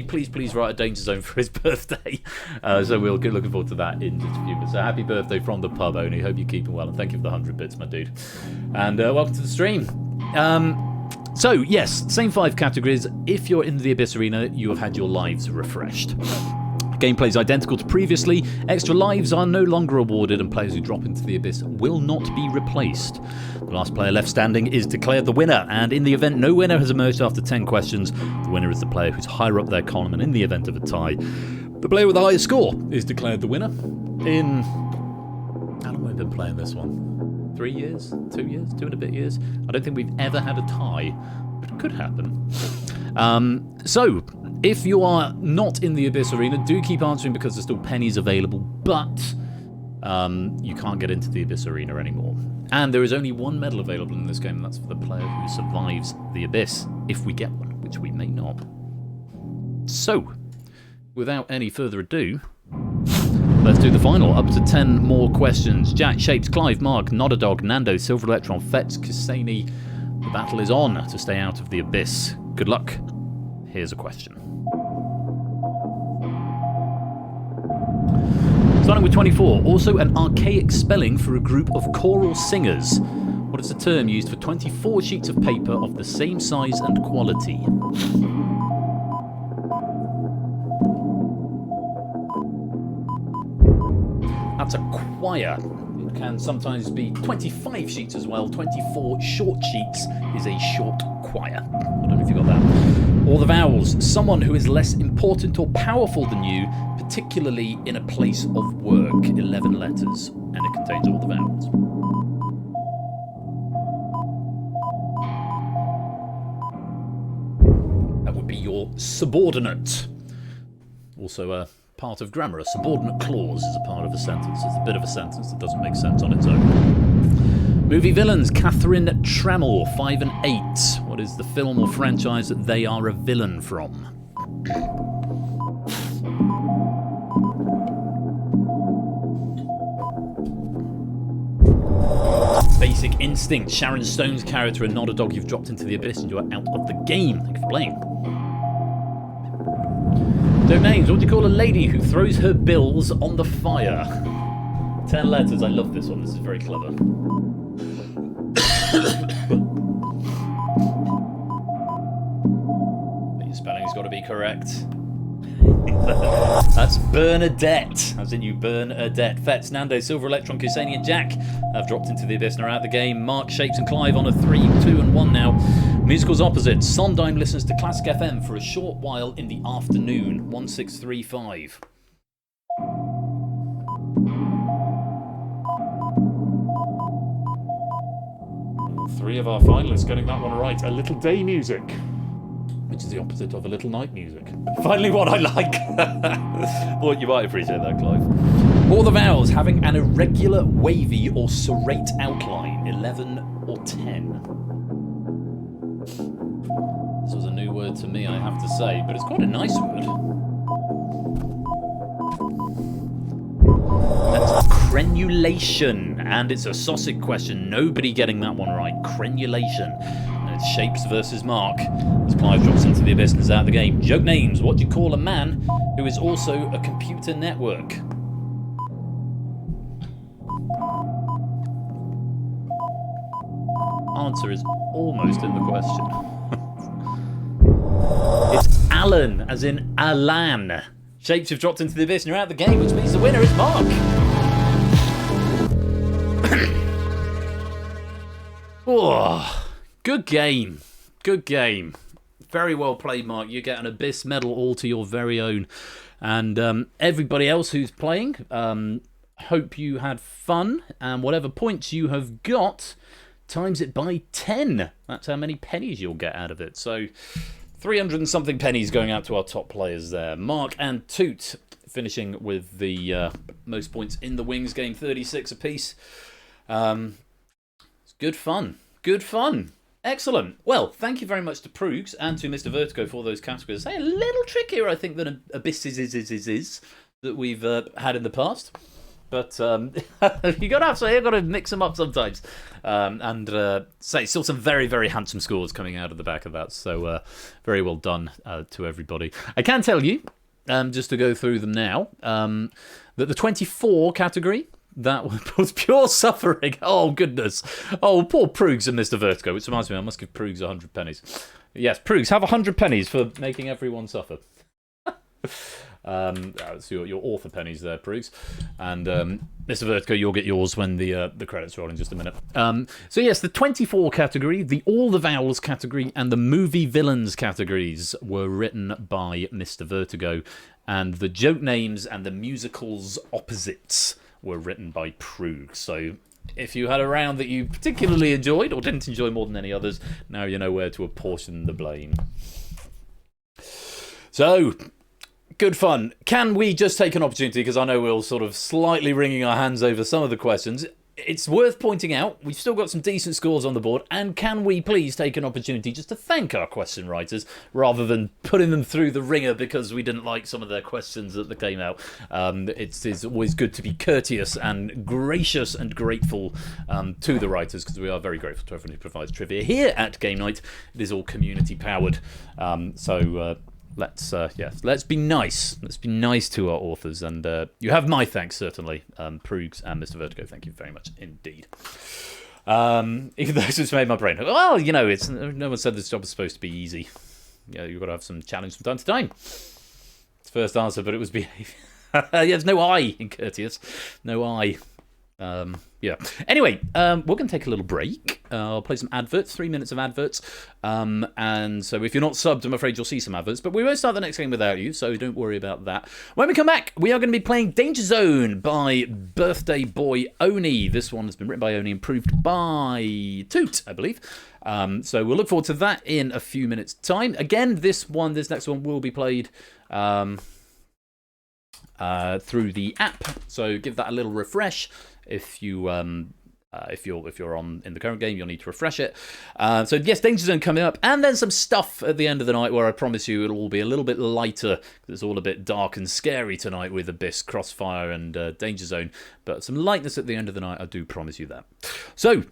[SPEAKER 3] please write a DangerZone for his birthday? So we'll get looking forward to that in just a few minutes. So happy birthday from the pub, Oni. Hope you're keeping well, and thank you for the 100 bits, my dude. And welcome to the stream. So, yes, same 5 categories. If you're in the Abyss Arena, you have had your lives refreshed. Gameplay is identical to previously. Extra lives are no longer awarded, and players who drop into the Abyss will not be replaced. The last player left standing is declared the winner, and in the event no winner has emerged after 10 questions, the winner is the player who's higher up their column, and in the event of a tie, the player with the highest score is declared the winner. How long have we been playing this one? 3 years? 2 years? 2 and a bit years? I don't think we've ever had a tie, but it could happen. So, if you are not in the Abyss Arena, do keep answering because there's still pennies available, but you can't get into the Abyss Arena anymore. And there is only one medal available in this game, and that's for the player who survives the Abyss, if we get one, which we may not. So, without any further ado, let's do the final. Up to 10 more questions. Jack, Shapes, Clive, Mark, Not a Dog, Nando, Silver Electron, Fetz, Kusani. The battle is on to stay out of the Abyss. Good luck. Here's a question. Starting with 24. Also an archaic spelling for a group of choral singers. What is the term used for 24 sheets of paper of the same size and quality? That's a choir. It can sometimes be 25 sheets as well. 24 short sheets is a short choir. I don't know if you got that. Or the vowels. Someone who is less important or powerful than you, particularly in a place of work. 11 letters. And it contains all the vowels. That would be your subordinate. Also a part of grammar. A subordinate clause is a part of a sentence. It's a bit of a sentence that doesn't make sense on its own. Movie villains. Catherine Trammell, 5 and 8. What is the film or franchise that they are a villain from? Basic Instinct. Sharon Stone's character in Not a Dog. You've dropped into the Abyss and you are out of the game. Thank you for playing. Domains. What do you call a lady who throws her bills on the fire? 10 letters. I love this one. This is very clever. Your spelling's got to be correct.
[SPEAKER 7] That's Bernadette, as in you Bernadette. Fetz, Nando, Silver Electron, Kusani and Jack have dropped into the abyss and are out the game. Mark, Shapes and Clive on a 3, 2 and 1 now. Musicals opposite. Sondheim listens to Classic FM for a short while in the afternoon. 1635.
[SPEAKER 3] Three of our finalists getting that one right. A little day music, which is the opposite of a little night music. Finally one I like. Thought you might appreciate that, Clive. All the vowels having an irregular, wavy or serrate outline. 11 or 10. This was a new word to me, I have to say, but it's quite a nice word. That's crenulation, and it's a Saucic question. Nobody getting that one right. Crenulation. And it's Shapes versus Mark. As Clive drops into the abyss and is out of the game. Joke names. What do you call a man who is also a computer network? Answer is almost in the question. It's Alan, as in Alan. Shapes have dropped into the abyss and you're out of the game, which means the winner is Mark. Oh, good game. Good game. Very well played, Mark. You get an Abyss medal all to your very own. And everybody else who's playing, hope you had fun. And whatever points you have got, times it by 10. That's how many pennies you'll get out of it. So 300 and something pennies going out to our top players there. Mark and Toot finishing with the most points in the Wings game, 36 apiece. It's good fun. Good fun. Excellent. Well, thank you very much to Proogs and to Mr. Vertigo for those categories. Hey, a little trickier, I think, than Abyss is that we've had in the past. But you got to mix them up sometimes. Say still some very, very handsome scores coming out of the back of that. So very well done to everybody. I can tell you, just to go through them now, that the 24 category, that was pure suffering. Oh, goodness. Oh, poor Proogs and Mr. Vertigo, which reminds me, I must give Proogs 100 pennies. Yes, Proogs, have 100 pennies for making everyone suffer. So your author pennies there, Proogs. And Mr. Vertigo, you'll get yours when the credits roll in just a minute. So yes, the 24 category, the All the Vowels category, and the Movie Villains categories were written by Mr. Vertigo. And the joke names and the musicals opposites were written by Proogs. So if you had a round that you particularly enjoyed or didn't enjoy more than any others, now you know where to apportion the blame. So, good fun. Can we just take an opportunity, because I know we're all sort of slightly wringing our hands over some of the questions. It's worth pointing out, we've still got some decent scores on the board, and can we please take an opportunity just to thank our question writers, rather than putting them through the ringer because we didn't like some of their questions that came out. It's always good to be courteous and gracious and grateful to the writers, because we are very grateful to everyone who provides trivia here at Game Night. It is all community powered. Let's be nice. Let's be nice to our authors, and you have my thanks, certainly, Proogs and Mr. Vertigo. Thank you very much indeed. Even though it's made my brain. Well, you know, no one said this job is supposed to be easy. Yeah, you've got to have some challenge from time to time. It's the first answer, but it was behaviour. There's no I in courteous. No I. Yeah. Anyway, we're going to take a little break. I'll play some adverts, 3 minutes of adverts. And so if you're not subbed, I'm afraid you'll see some adverts. But we won't start the next game without you, so don't worry about that. When we come back, we are going to be playing DangerZone by Birthday Boy Oni. This one has been written by Oni, improved by Toot, I believe. So we'll look forward to that in a few minutes' time. Again, this next one will be played through the app. So give that a little refresh. If you're on in the current game, you'll need to refresh it. So yes, DangerZone coming up, and then some stuff at the end of the night where I promise you it'll all be a little bit lighter. It's all a bit dark and scary tonight with Abyss, Crossfire, and DangerZone. But some lightness at the end of the night, I do promise you that. So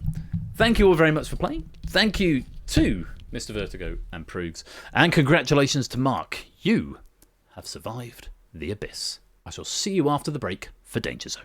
[SPEAKER 3] thank you all very much for playing. Thank you to Mr. Vertigo and Proogs, and congratulations to Mark. You have survived the Abyss. I shall see you after the break for DangerZone.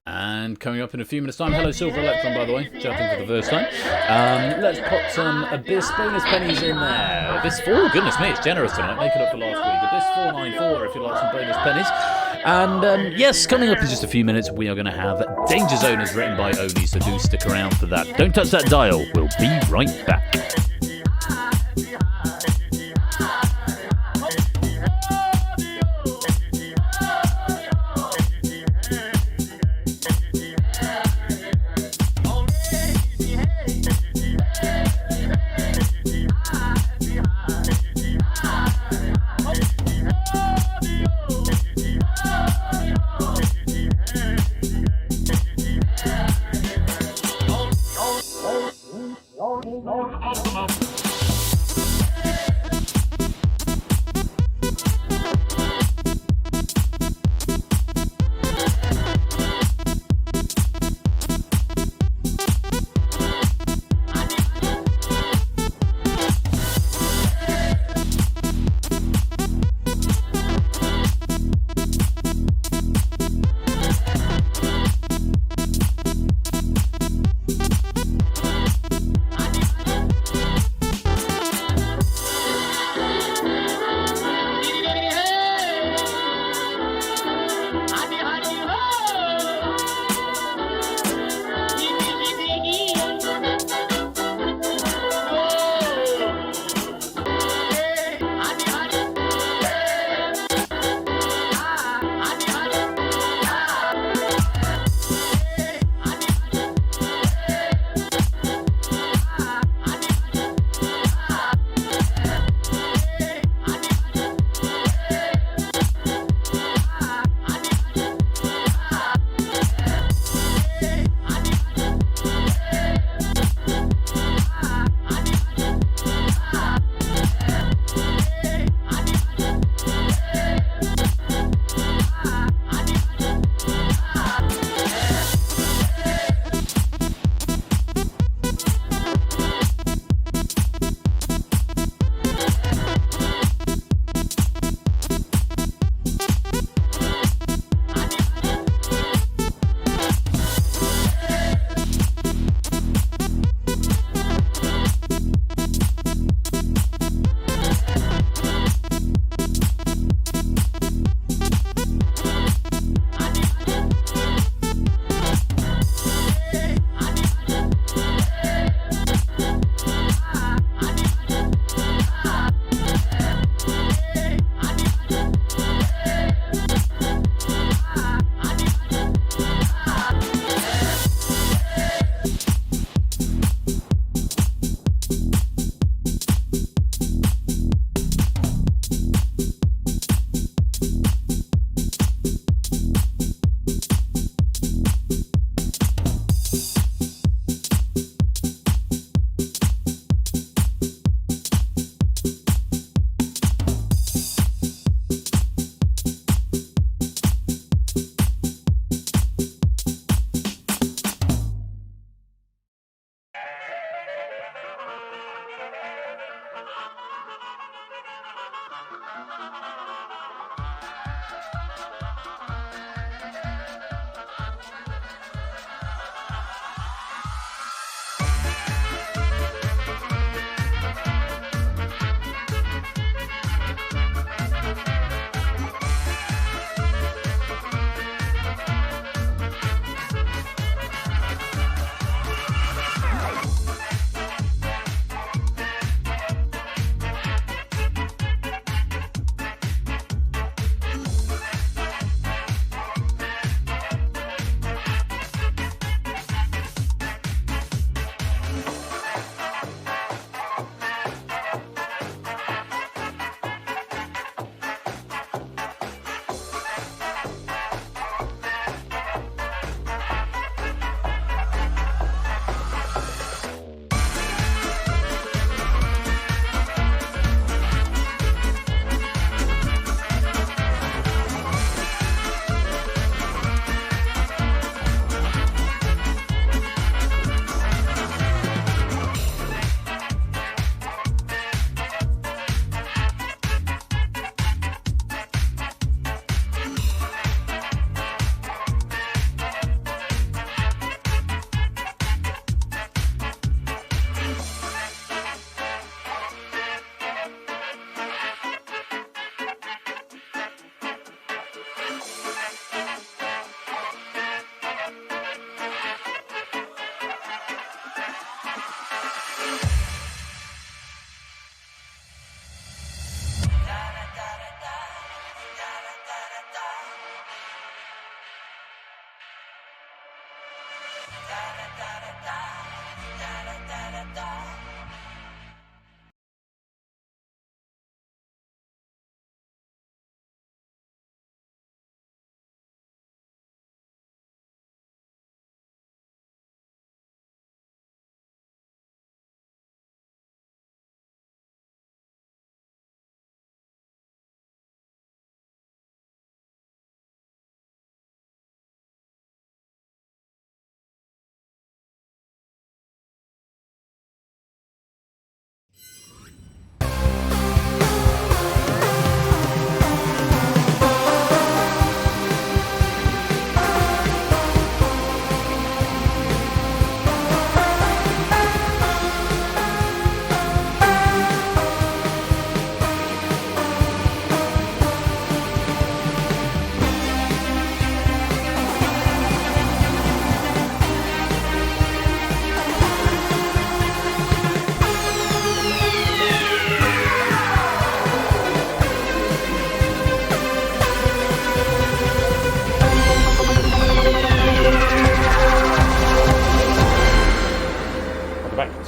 [SPEAKER 7] And coming up in a few minutes' time, hello Silver Electron, by the way, jumping for the first time. Let's put some Abyss bonus pennies in there. Abyss 4, goodness me, it's generous tonight, make it up for last week. Abyss 494 if you like some bonus pennies. And yes, coming up in just a few minutes, we are going to have DangerZone as written by Oni, so do stick around for that. Don't touch that dial, we'll be right back.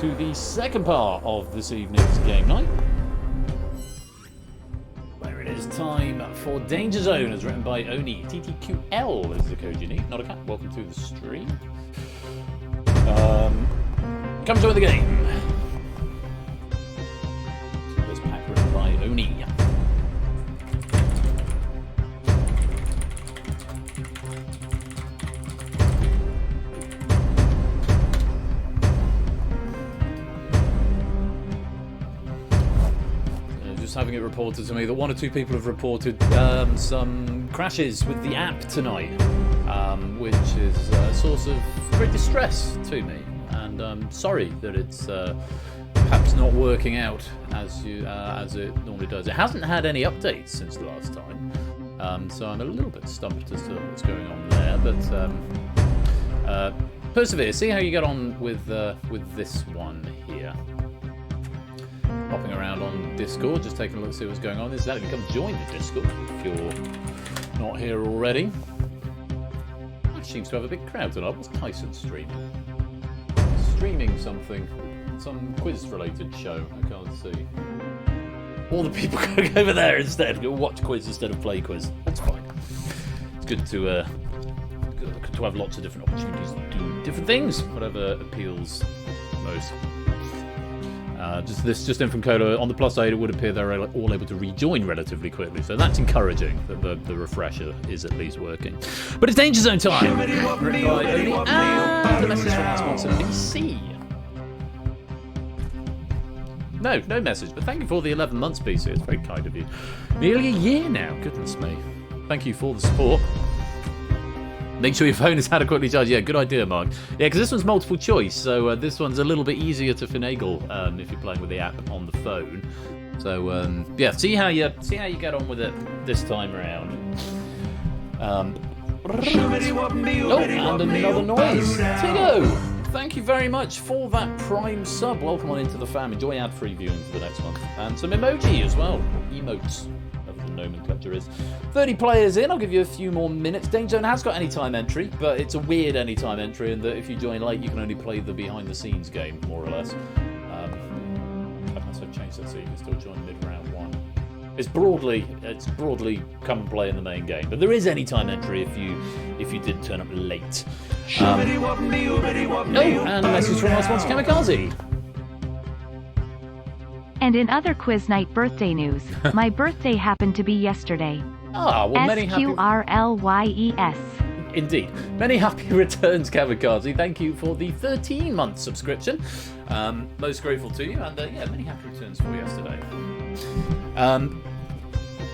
[SPEAKER 3] to the second part of this evening's game night. Where it is time for Danger Zone, as written by Oni. TTQL is the code you need, not a cat. Welcome to the stream. Come join the game. This pack written by Oni. Having it reported to me that one or two people have reported some crashes with the app tonight, which is a source of great distress to me, and I'm sorry that it's perhaps not working out as it normally does. It hasn't had any updates since the last time, so I'm a little bit stumped as to what's going on there, but persevere, see how you get on with this one here. Popping around on Discord, just taking a look to see what's going on. Is that you come join the Discord if you're not here already. That seems to have a big crowd tonight. What's Tyson streaming? Streaming something, some quiz-related show. I can't see. All the people going over there instead. Go watch quiz instead of play quiz. That's fine. It's good to have lots of different opportunities to do different things, whatever appeals most. Just in from Kodo. On the plus side, it would appear they're all able to rejoin relatively quickly, so that's encouraging that the refresher is at least working. But it's Danger Zone time! And the message from our sponsor, BC. No message, but thank you for the 11 months, BC. It's very kind of you. Nearly a year now, goodness me. Thank you for the support. Make sure your phone is adequately charged. Yeah, good idea, Mark. Yeah, because this one's multiple choice, so this one's a little bit easier to finagle if you're playing with the app on the phone. So yeah, see how you get on with it this time around. Oh, and another noise. Tigo, thank you very much for that Prime sub. Welcome on into the fam. Enjoy ad-free viewing for the next month, and some emoji as well, emotes. Nomenclature is 30 players in. I'll give you a few more minutes. Danger Zone has got anytime entry, but it's a weird anytime entry in that if you join late, you can only play the behind the scenes game, more or less. I must have changed that so you can still join mid-round one. It's broadly come and play in the main game, but there is anytime entry if you did turn up late. Oh, and a message from our sponsor Kamikaze.
[SPEAKER 6] And in other quiz night birthday news, my birthday happened to be yesterday.
[SPEAKER 3] Ah, well, many happy...
[SPEAKER 6] SQRLYES.
[SPEAKER 3] Indeed. Many happy returns, Kamikaze. Thank you for the 13-month subscription. Most grateful to you, and yeah, many happy returns for yesterday.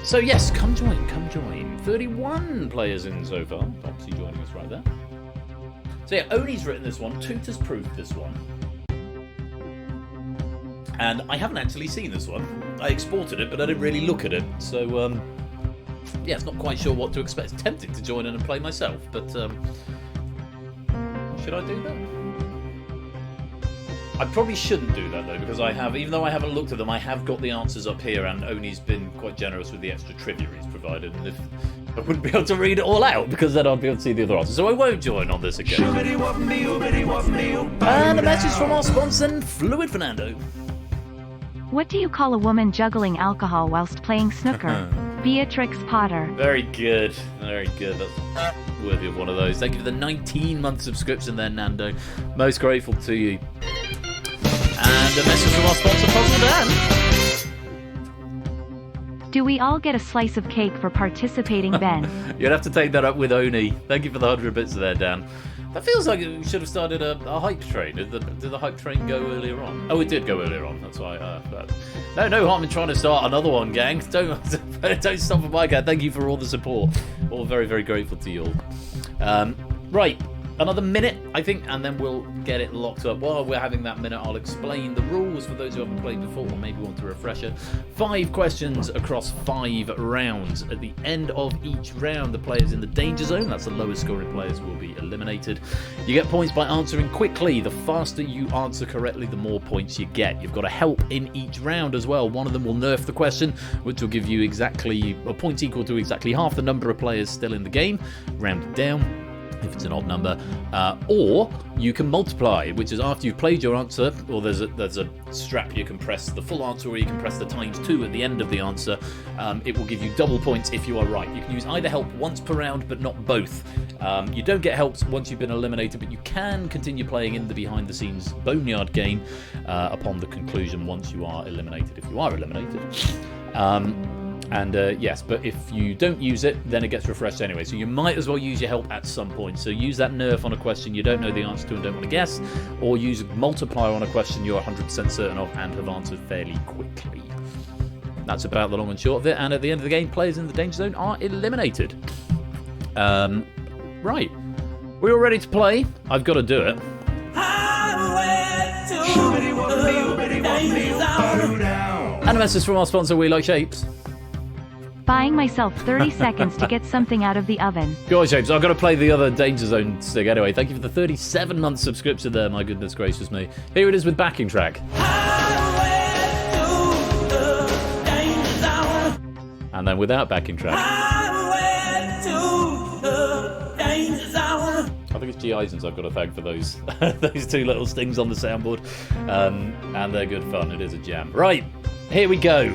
[SPEAKER 3] So yes, come join. 31 players in so far. Obviously joining us right there. So yeah, Oni's written this one. Toot has proved this one. And I haven't actually seen this one. I exported it, but I didn't really look at it. So, yeah, it's not quite sure what to expect. It's tempting to join in and play myself, but should I do that? I probably shouldn't do that, though, because even though I haven't looked at them, I have got the answers up here, and Oni's been quite generous with the extra trivia he's provided, and if I wouldn't be able to read it all out, because then I'd be able to see the other answers, so I won't join on this occasion. And a message from our sponsor, Fluid Fernando.
[SPEAKER 6] What do you call a woman juggling alcohol whilst playing snooker? Beatrix Potter.
[SPEAKER 3] Very good. Very good. That's worthy of one of those. Thank you for the 19-month subscription there, Nando. Most grateful to you. And a message from our sponsor, Puzzle Dan.
[SPEAKER 6] Do we all get a slice of cake for participating, Ben?
[SPEAKER 3] You'd have to take that up with Oni. Thank you for the 100 bits there, Dan. That feels like we should have started a hype train. Did the hype train go earlier on? Oh, it did go earlier on. That's why. No harm in trying to start another one, gang. Don't stop at my gang. Thank you for all the support. All very, very grateful to you all. Right. Another minute, I think, and then we'll get it locked up. While we're having that minute, I'll explain the rules for those who haven't played before or maybe want a refresher. 5 questions across 5 rounds. At the end of each round, the players in the danger zone, that's the lowest scoring players, will be eliminated. You get points by answering quickly. The faster you answer correctly, the more points you get. You've got a help in each round as well. One of them will nerf the question, which will give you exactly a point equal to exactly half the number of players still in the game. Round it down.
[SPEAKER 7] if it's an odd number, or you can multiply, which is after you've played your answer, or there's a strap you can press the full answer, or you can press the ×2 at the end of the answer. It will give you double points if you are right. You can use either help once per round, but not both. You don't get helps once you've been eliminated, but you can continue playing in the behind-the-scenes Boneyard game upon the conclusion once you are eliminated, if you are eliminated. Yes, but if you don't use it, then it gets refreshed anyway. So you might as well use your help at some point. So use that nerf on a question you don't know the answer to and don't want to guess, or use multiplier on a question you're 100% certain of and have answered fairly quickly. That's about the long and short of it. And at the end of the game, players in the danger zone are eliminated. Right. We're all ready to play. I've got to do it. And a message from our sponsor, We Like Shapes.
[SPEAKER 6] Buying myself 30 seconds to get something out of the oven.
[SPEAKER 7] Go on, Shapes. I've got to play the other Danger Zone stick anyway. Thank you for the 37-month subscription there. My goodness gracious me. Here it is with backing track. And then without backing track. I think it's G. Eisens I've got to thank for those those two little stings on the soundboard. And they're good fun. It is a jam. Right, here we go.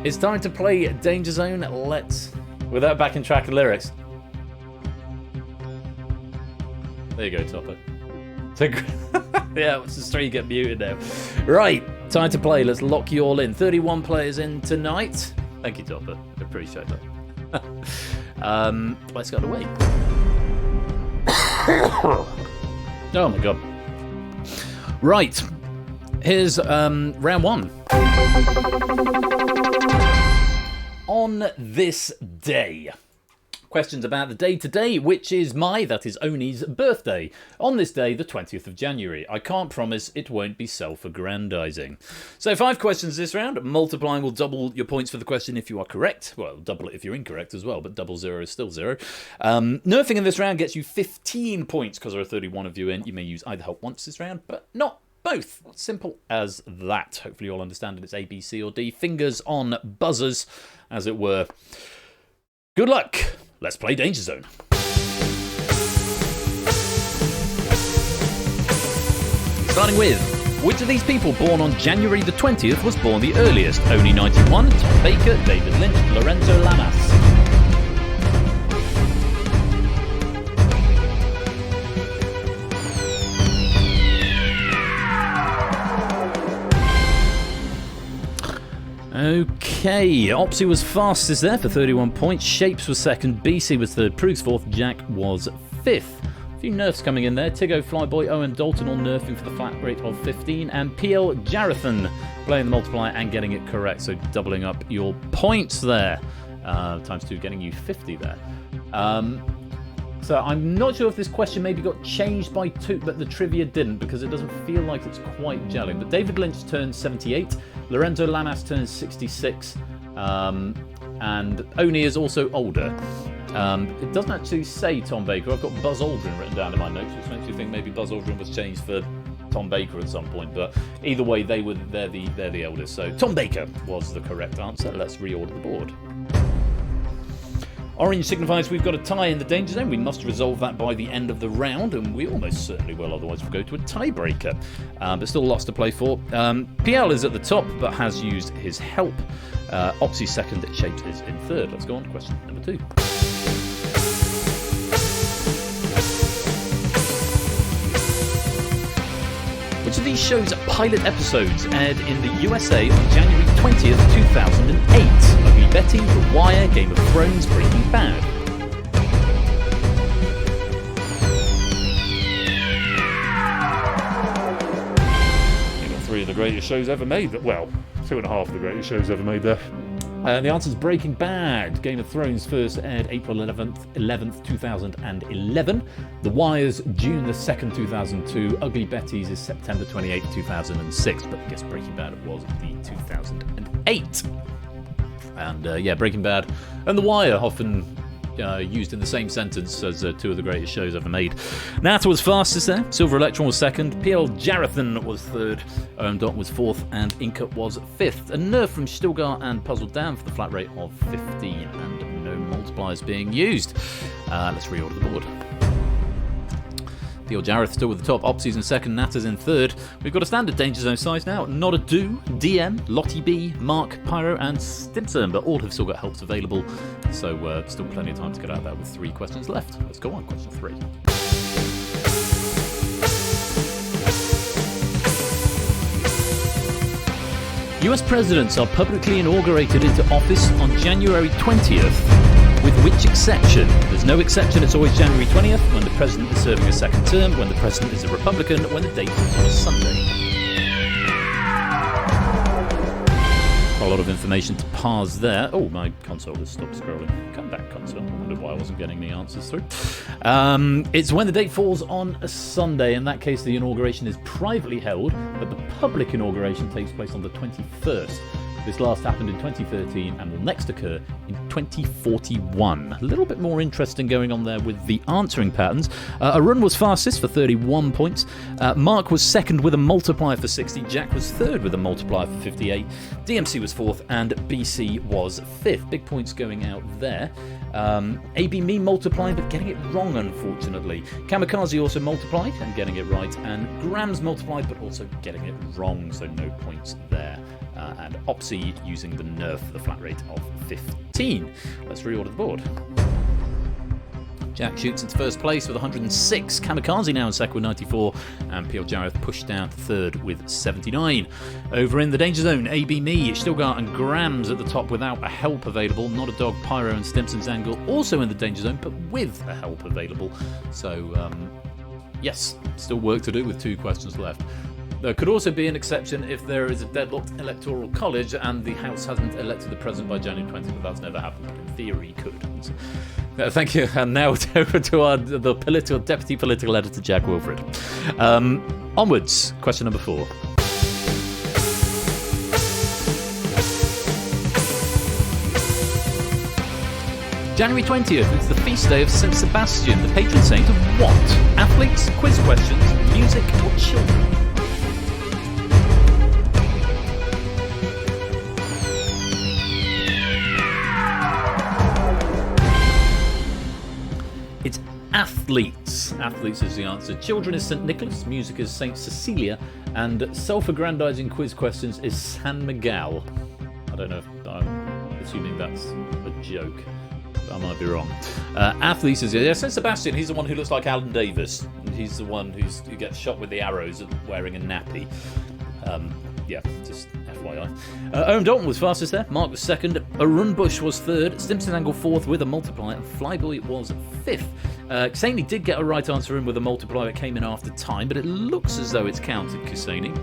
[SPEAKER 7] It's time to play Danger Zone. Let's... Without backing track and lyrics. There you go, Topper. Yeah, what's the story? You get muted now. Right, time to play. Let's lock you all in. 31 players in tonight. Thank you, Topper. Appreciate that. Let's get away. Oh my god. Right. Here's round one. On this day. Questions about the day today, which is that is Oni's birthday. On this day, the 20th of January. I can't promise it won't be self-aggrandizing. So 5 questions this round. Multiplying will double your points for the question if you are correct. Well, double it if you're incorrect as well, but double 0 is still 0. Nerfing in this round gets you 15 points because there are 31 of you in. You may use either help once this round, but not both. Simple as that. Hopefully you all understand that it's A, B, C, or D. Fingers on buzzers, as it were. Good luck. Let's play Danger Zone. Starting with, which of these people born on January the 20th was born the earliest? Oni 91, Tom Baker, David Lynch, Lorenzo Lamas. Okay, Opsy was fastest there for 31 points, Shapes was second, BC was third, Prugs fourth, Jack was fifth. A few nerfs coming in there, Tiggo, Flyboy, Owen Dalton all nerfing for the flat rate of 15, and PL Jarathan playing the multiplier and getting it correct, so doubling up your points there. Times 2 getting you 50 there. So I'm not sure if this question maybe got changed by 2, but the trivia didn't because it doesn't feel like it's quite gelling. But David Lynch turns 78, Lorenzo Lamas turns 66, and Oni is also older. It doesn't actually say Tom Baker. I've got Buzz Aldrin written down in my notes, which makes me think maybe Buzz Aldrin was changed for Tom Baker at some point. But either way, they're the eldest. So Tom Baker was the correct answer. Let's reorder the board. Orange signifies we've got a tie in the danger zone. We must resolve that by the end of the round, and we almost certainly will, otherwise we'll go to a tiebreaker. But still lots to play for. PL is at the top, but has used his help. Opsy second, Shapes is in third. Let's go on to question number 2. Which of these shows' pilot episodes aired in the USA on January 20th, 2008? Ugly Betty, The Wire, Game of Thrones, Breaking Bad. You got 3 of the greatest shows ever made. Well, 2.5 of the greatest shows ever made there. The answer is Breaking Bad. Game of Thrones first aired April 11th, 2011. The Wire's June the 2nd, 2002. Ugly Betty's is September 28th, 2006. But I guess Breaking Bad was the 2008. And Breaking Bad and The Wire often used in the same sentence as 2 of the greatest shows ever made. Nata was fastest there, Silver Electron was second, PL Jarathan was third, Dot was fourth, and Inca was fifth. A nerf from Stilgar and Puzzled Down for the flat rate of 15, and no multipliers being used. Let's reorder the board. Peel Jareth still with the top. Opsies in second. Natters in third. We've got a standard Danger Zone size now. Not a Do, DM, Lottie B, Mark, Pyro, and Stimson, but all have still got helps available. So still plenty of time to get out there with 3 questions left. Let's go on. Question 3. US presidents are publicly inaugurated into office on January 20th, with which exception? There's no exception, it's always January 20th, when the president is serving a second term, when the president is a Republican, when the date is on a Sunday. A lot of information to parse there. Oh, my console has stopped scrolling. Come back, console. I wonder why I wasn't getting the answers through. It's when the date falls on a Sunday. In that case, the inauguration is privately held, but the public inauguration takes place on the 21st. This last happened in 2013 and will next occur in 2041. A little bit more interesting going on there with the answering patterns. Arun was fastest for 31 points. Mark was second with a multiplier for 60. Jack was third with a multiplier for 58. DMC was fourth and BC was fifth. Big points going out there. AB Me multiplying but getting it wrong, unfortunately. Kamikaze also multiplied and getting it right. And Grams multiplied but also getting it wrong, so no points there. And Opsy using the nerf for the flat rate of 15. Let's reorder the board. Jack shoots into first place with 106. Kamikaze now in second with 94. And Peel Jareth pushed down to third with 79. Over in the Danger Zone, AB Me, Stilgar and Grams at the top without a help available. Not a Dog, Pyro and Stimson's Angle also in the Danger Zone, but with a help available. So, yes, still work to do with 2 questions left. There could also be an exception if there is a deadlocked electoral college and the House hasn't elected the president by January 20th, but that's never happened, but in theory could. Thank you, and now over to the deputy political editor, Jack Wilfred. Onwards, question number 4. January 20th, it's the feast day of St. Sebastian, the patron saint of what? Athletes, quiz questions, music, or children? It's athletes. Athletes is the answer. Children is St. Nicholas, music is St. Cecilia, and self-aggrandizing quiz questions is San Miguel. I don't know if I'm assuming that's a joke. I might be wrong. Athletes is St. Sebastian. He's the one who looks like Alan Davis. And he's the one who gets shot with the arrows and wearing a nappy. Yeah, just FYI. Owen Dalton was fastest there. Mark was second. Arun Bush was third. Stimson Angle fourth with a multiplier. And Flyboy was fifth. Kusani did get a right answer in with a multiplier. It came in after time, but it looks as though it's counted, Kusani.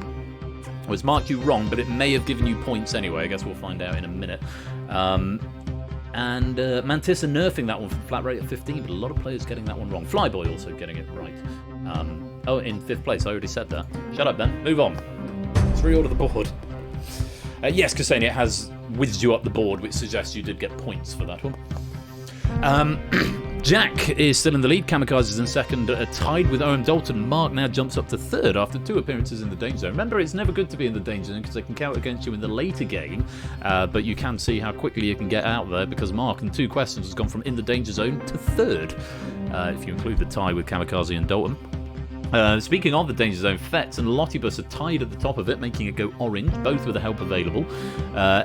[SPEAKER 7] Well, it's marked you wrong, but it may have given you points anyway. I guess we'll find out in a minute. And Mantissa nerfing that one for the flat rate of 15, but a lot of players getting that one wrong. Flyboy also getting it right. Oh, in 5th place. I already said that. Shut up, then. Move on. Let's reorder the board. Yes, Kusani, it has whizzed you up the board, which suggests you did get points for that one. Jack is still in the lead. Kamikaze is in second, tied with Owen Dalton. Mark now jumps up to third after 2 appearances in the Danger Zone. Remember, it's never good to be in the Danger Zone because they can count against you in the later game, but you can see how quickly you can get out there because Mark, in 2 questions, has gone from in the Danger Zone to third, if you include the tie with Kamikaze and Dalton. Speaking of the Danger Zone, Fetz and Lottibus are tied at the top of it, making it go orange, both with the help available.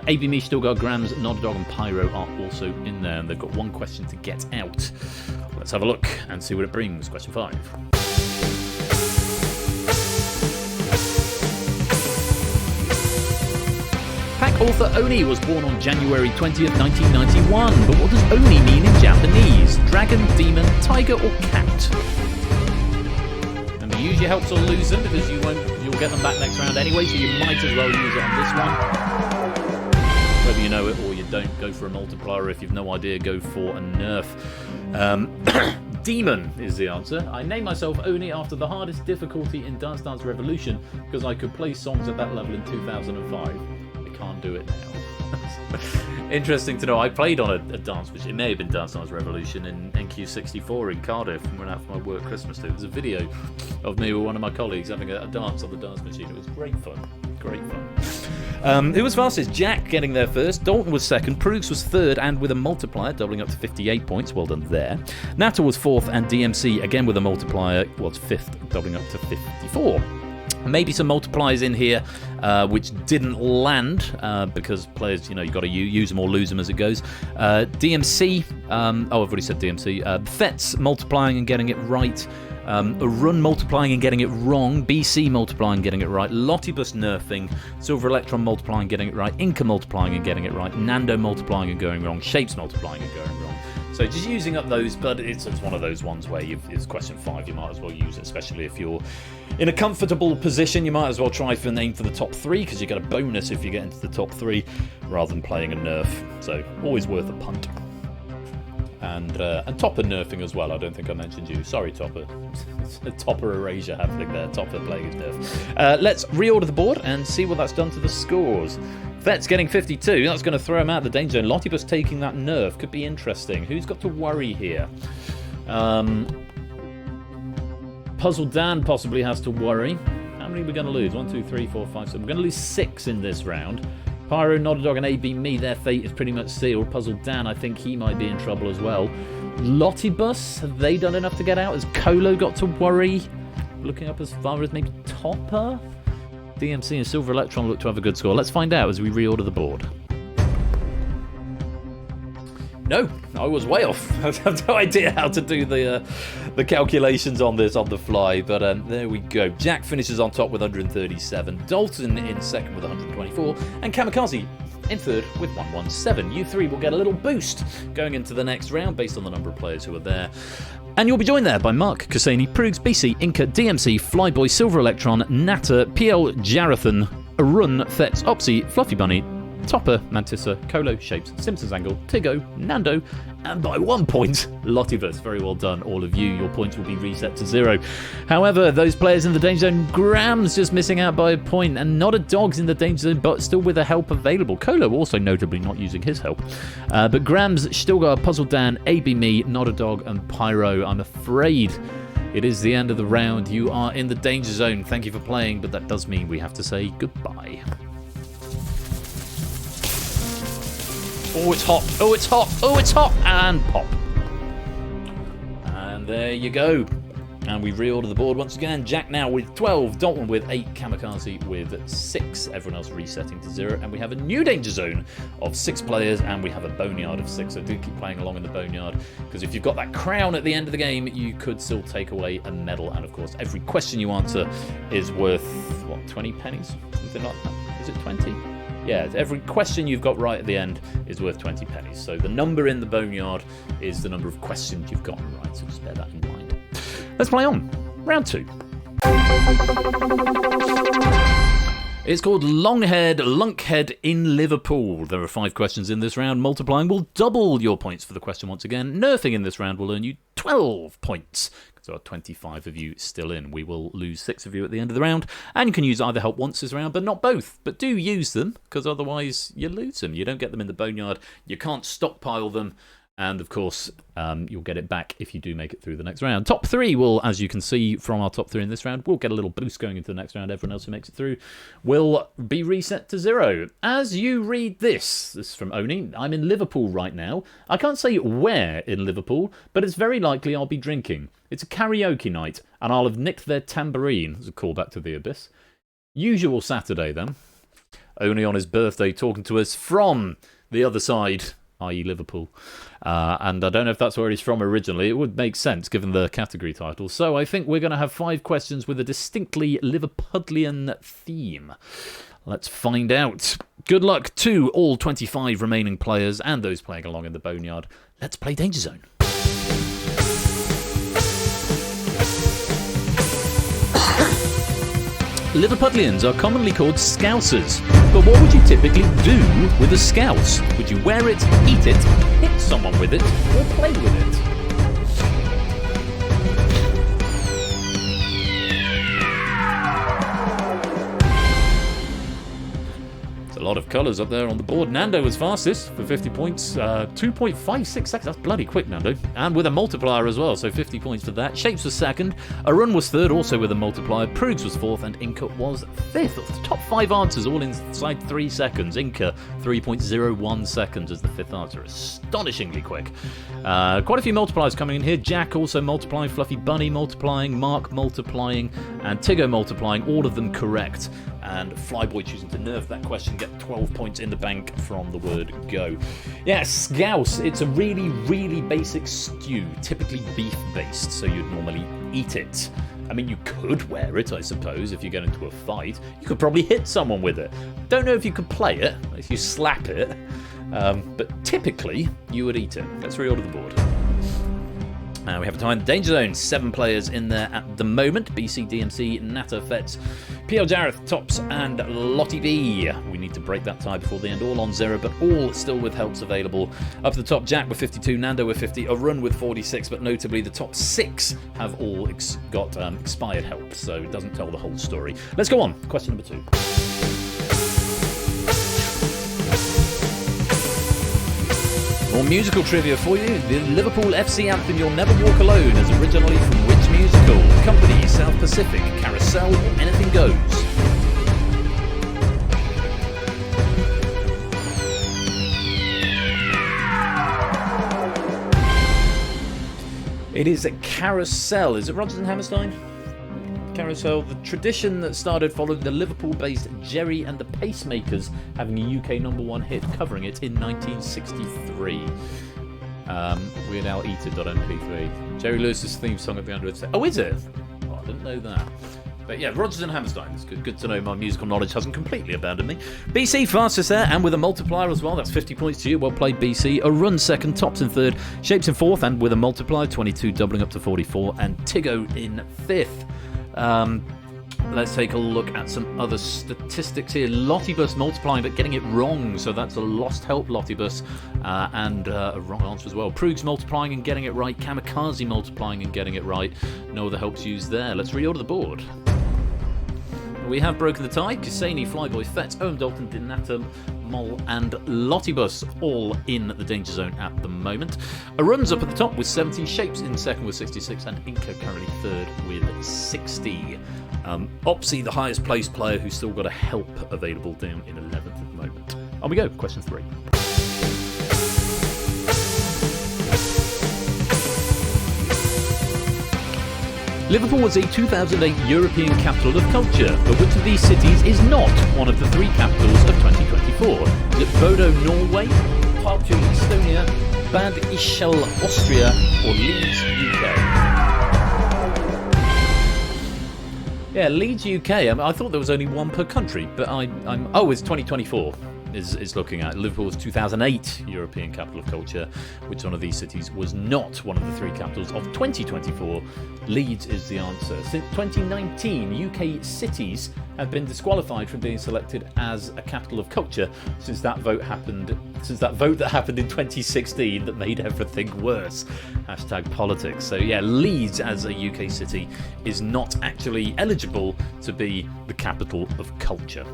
[SPEAKER 7] AB Me, Still Got Grams, Nodadog and Pyro are also in there, and they've got 1 question to get out. Let's have a look and see what it brings. Question 5. Pack author Oni was born on January 20th, 1991, but what does Oni mean in Japanese? Dragon, demon, tiger or cat? Use your helps or lose them because you'll get them back next round anyway, so you might as well use it on this one. Whether you know it or you don't, go for a multiplier. If you've no idea, go for a nerf. Demon is the answer. I named myself Oni after the hardest difficulty in Dance Dance Revolution because I could play songs at that level in 2005. I can't do it now. Interesting to know. I played on a dance machine. It may have been Dance Dance Revolution in NQ64 in Cardiff and went out for my work Christmas do. There's a video of me with one of my colleagues having a dance on the dance machine. It was great fun. Great fun.
[SPEAKER 3] Who was fastest? Jack getting there first. Dalton was second. Proogs was third and with a multiplier, doubling up to 58 points. Well done there. Nata was fourth, and DMC, again with a multiplier, was fifth, doubling up to 54. Maybe some multipliers in here which didn't land because players, you've got to use them or lose them as it goes. DMC, I've already said DMC. Fets multiplying and getting it right. A run multiplying and getting it wrong. BC multiplying and getting it right. Lottibus nerfing. Silver Electron multiplying and getting it right. Inca multiplying and getting it right. Nando multiplying and going wrong. Shapes multiplying and going wrong. So just using up those, but it's one of those ones where it's question 5, you might as well use it, especially if you're in a comfortable position. You might as well try for aim for the top 3 because you get a bonus if you get into the top 3 rather than playing a nerf. So always worth a punt. And Topper nerfing as well. I don't think I mentioned you. Sorry, Topper. Topper erasure happening there. Topper playing his nerf. Let's reorder the board and see what that's done to the scores. Vet's getting 52. That's going to throw him out of the danger zone. Lottibus taking that nerf. Could be interesting. Who's got to worry here? Puzzle Dan possibly has to worry. How many are we going to lose? 1, 2, 3, 4, 5, 6. We're going to lose 6 in this round. Pyro, Not a Dog, and AB Me, their fate is pretty much sealed. Puzzle Dan, I think he might be in trouble as well. Lottibus, have they done enough to get out? Has Colo got to worry? Looking up as far as maybe Topper? DMC and Silver Electron look to have a good score. Let's find out as we reorder the board. No, I was way off. I have no idea how to do the calculations on this on the fly, but there we go. Jack finishes on top with 137, Dalton in second with 124, and Kamikaze in third with 117. You three will get a little boost going into the next round based on the number of players who are there. And you'll be joined there by Mark, Cassini, Proogs, BC, Inca, DMC, Flyboy, Silver Electron, Natter, PL, Jarathan, Arun, Fetz, Opsy, Fluffy Bunny, Topper, Mantissa, Colo, Shapes, Simpsons Angle, Tigo, Nando, and by 1 point, Lottibus. Very well done, all of you. Your points will be reset to 0. However, those players in the danger zone, Graham's just missing out by a point, and Not a Dog's in the danger zone, but still with a help available. Colo also notably not using his help. But Graham's still got Puzzle Dan, AB Me, Not a Dog, and Pyro. I'm afraid it is the end of the round. You are in the danger zone. Thank you for playing, but that does mean we have to say goodbye. Oh, it's hot. Oh, it's hot. Oh, it's hot. And pop. And there you go. And we reorder the board once again. Jack now with 12. Dalton with 8. Kamikaze with 6. Everyone else resetting to 0. And we have a new danger zone of 6 players. And we have a boneyard of 6. So do keep playing along in the boneyard. Because if you've got that crown at the end of the game, you could still take away a medal. And of course, every question you answer is worth, what, 20 pennies? Something like that. Is it 20? Yeah, every question you've got right at the end is worth 20 pennies. So the number in the boneyard is the number of questions you've gotten right. So just bear that in mind. Let's play on. Round 2. It's called Longhead Lunkhead in Liverpool. There are 5 questions in this round. Multiplying will double your points for the question once again. Nerfing in this round will earn you 12 points. There are 25 of you still in. We will lose 6 of you at the end of the round. And you can use either help once this round, but not both. But do use them, because otherwise you lose them. You don't get them in the boneyard. You can't stockpile them. And, of course, you'll get it back if you do make it through the next round. Top 3 will, as you can see from our top 3 in this round, will get a little boost going into the next round. Everyone else who makes it through will be reset to 0. As you read this is from Oni. I'm in Liverpool right now. I can't say where in Liverpool, but it's very likely I'll be drinking. It's a karaoke night, and I'll have nicked their tambourine. It's a callback to The Abyss. Usual Saturday, then. Oni on his birthday talking to us from the other side, i.e. Liverpool. And I don't know if that's where he's from originally. It would make sense given the category title. So I think we're going to have 5 questions with a distinctly Liverpudlian theme. Let's find out. Good luck to all 25 remaining players and those playing along in the boneyard. Let's play Danger Zone. Liverpudlians are commonly called scousers, but what would you typically do with a scouse? Would you wear it, eat it, hit someone with it, or play with it? It's a
[SPEAKER 7] lot of colours up there on the board. Nando was fastest for 50 points, 2.56 seconds. That's bloody quick, Nando. And with a multiplier as well, so 50 points for that. Shapes was second. Arun was third, also with a multiplier. Prugs was fourth, and Inca was fifth. The top 5 answers, all inside 3 seconds. Inca, 3.01 seconds as the fifth answer. Astonishingly quick. Quite a few multipliers coming in here. Jack also multiplying, Fluffy Bunny multiplying, Mark multiplying, and Tiggo multiplying, all of them correct. And Flyboy choosing to nerf that question, get 12 points in the bank from the word go. Yeah, scouse. It's a really, really basic stew, typically beef-based, so you'd normally eat it. I mean, you could wear it, I suppose, if you get into a fight. You could probably hit someone with it. Don't know if you could play it, if you slap it, but typically you would eat it. Let's reorder the board. We have a tie in the Danger Zone. 7 players in there at the moment. BC, DMC, Natter, Fetz, PL Jareth, Tops, and Lottie V. We need to break that tie before the end. All on 0, but all still with helps available. Up at the top, Jack with 52, Nando with 50, Arun with 46, but notably the top 6 have all got expired help, so it doesn't tell the whole story. Let's go on. Question number 2. More musical trivia for you. The Liverpool FC anthem You'll Never Walk Alone is originally from which musical? Company, South Pacific, Carousel, or Anything Goes? It is a Carousel. Is it Rodgers and Hammerstein? Carousel, the tradition that started following the Liverpool-based Jerry and the Pacemakers having a UK #1 hit covering it in 1963. Weird Al Eater.mp3. Jerry Lewis's theme song at the end of it. Oh, is it? Oh, I didn't know that. But yeah, Rodgers and Hammerstein. It's good to know my musical knowledge hasn't completely abandoned me. BC fastest there, and with a multiplier as well. That's 50 points to you. Well played, BC. Arun second, Tops in third, Shapes in fourth, and with a multiplier, 22 doubling up to 44, and Tiggo in fifth. Let's take a look at some other statistics here. Lottibus multiplying but getting it wrong, so that's a lost help Lottibus, and a wrong answer as well. Prugs multiplying and getting it right. Kamikaze multiplying and getting it right. No other helps used there. Let's reorder the board. We have broken the tie. Kisani, Flyboy, Fetz, Owen Dalton, Dinata, Mol, and Lottibus all in the Danger Zone at the moment. Arun's up at the top with 70, Shapes in second with 66, and Inca currently third with 60. Opsy, the highest placed player, who's still got a help available, down in 11th at the moment. On we go, question 3. Liverpool was a 2008 European Capital of Culture, but which of these cities is not one of the 3 capitals of 2024? Is it Bodo, Norway, Tartu, Estonia, Bad Ischl, Austria, or Leeds, UK? Yeah, Leeds, UK. I thought there was only one per country, but it's 2024. Is looking at Liverpool's 2008 European Capital of Culture. Which one of these cities was not one of the 3 capitals of 2024? Leeds is the answer. Since 2019, UK cities have been disqualified from being selected as a capital of culture since that vote that happened in 2016 that made everything worse. #politics. So yeah, Leeds as a UK city is not actually eligible to be the capital of culture.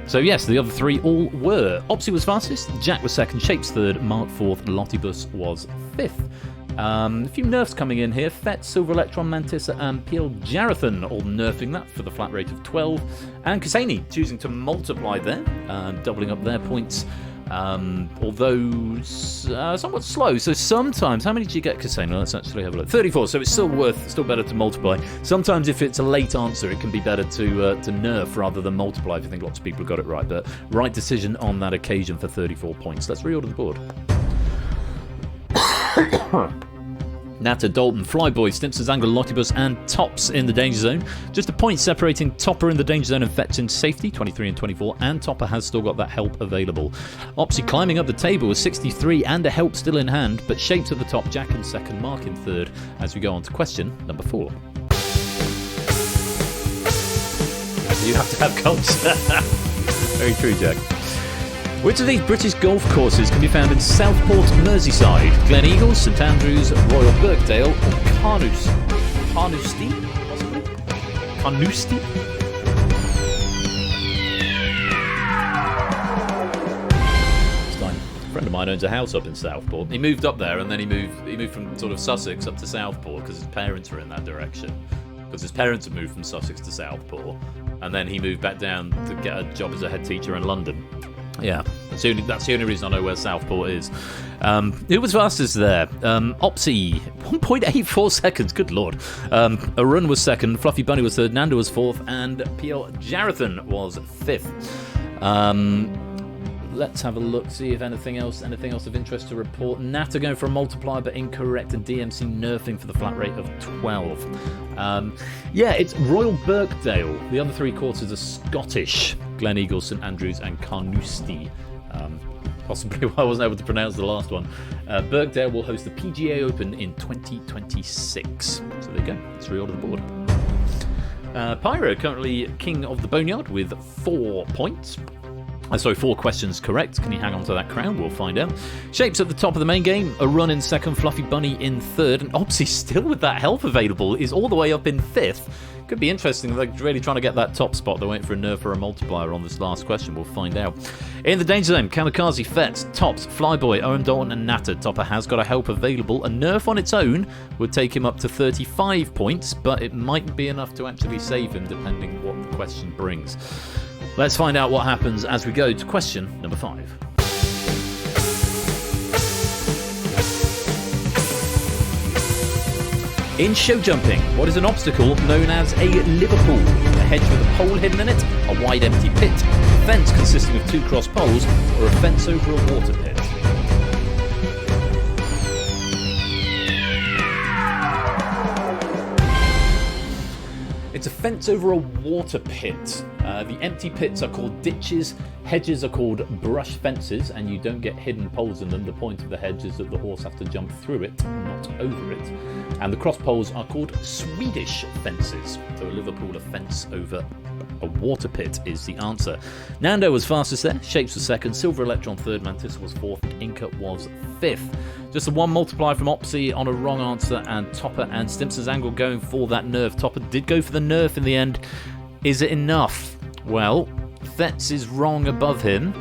[SPEAKER 7] So yes, the other 3 all were. Opsy was fastest, Jack was second, Shapes third, Mark fourth, Lottibus was fifth. A few nerfs coming in here. Fett, Silver Electron, Mantissa, and PL Jarathan all nerfing that for the flat rate of 12. And Kasani choosing to multiply there, doubling up their points. Although somewhat slow. So sometimes, how many did you get, Kasani? Let's actually have a look. 34. So it's still better to multiply. Sometimes if it's a late answer, it can be better to nerf rather than multiply. If you think lots of people got it right, but right decision on that occasion for 34 points. Let's reorder the board. Natter, Dalton, Flyboy, Stimpsons, Angler, Lottibus, and Tops in the Danger Zone. Just a point separating Topper in the Danger Zone and Fetz in safety, 23 and 24, and Topper has still got that help available. Opsy climbing up the table with 63 and a help still in hand, but Shapes at the top, Jack in second, Mark in third, as we go on to question number 4. You have to have culture. Very true, Jack. Which of these British golf courses can be found in Southport, Merseyside? Glen Eagles, St Andrews, Royal Birkdale, or Carnoustie? Possibly? Carnoustie? of mine owns a house up in Southport. He moved up there, and then he moved from sort of Sussex up to Southport because his parents were in that direction. Because his parents had moved from Sussex to Southport, and then he moved back down to get a job as a head teacher in London. Yeah, that's the only reason I know where Southport is. Who was fastest there? Opsy, 1.84 seconds, good lord. Arun was second, Fluffy Bunny was third, Nando was fourth, and PL Jarathan was fifth. Let's have a look, see if anything else of interest to report. Natter going for a multiplier, but incorrect, and DMC nerfing for the flat rate of 12. Yeah, it's Royal Birkdale. The other three courses are Scottish. Glen Eagles, St Andrews, and Carnoustie. Possibly why I wasn't able to pronounce the last one. Birkdale will host the PGA Open in 2026. So there you go. Let's reorder the board. Pyro currently king of the Boneyard with 4 points. 4 questions correct. Can he hang on to that crown? We'll find out. Shapes at the top of the main game. A run in second. Fluffy Bunny in third. And Opsy, still with that health available, is all the way up in fifth. Could be interesting. They're really trying to get that top spot. They're waiting for a nerf or a multiplier on this last question. We'll find out. In the danger zone, Kamikaze, Fetz, Tops, Flyboy, Owen Dalton, and Natter. Topper has got a help available. A nerf on its own would take him up to 35 points, but it might be enough to actually save him depending what the question brings. Let's find out what happens as we go to question number 5. In show jumping, what is an obstacle known as a Liverpool? A hedge with a pole hidden in it, a wide empty pit, a fence consisting of 2 cross poles, or a fence over a water pit? It's a fence over a water pit. The empty pits are called ditches, hedges are called brush fences, and you don't get hidden poles in them. The point of the hedge is that the horse has to jump through it, not over it. And the cross poles are called Swedish fences. So a Liverpool, a fence over a water pit is the answer. Nando was fastest there, Shapes was second, Silver Electron third, Mantis was fourth, Inca was fifth. Just a 1 multiplier from Opsy on a wrong answer, and Topper and Stimpson's Angle going for that nerf. Topper did go for the nerf in the end. Is it enough? Well, Fetz is wrong above him,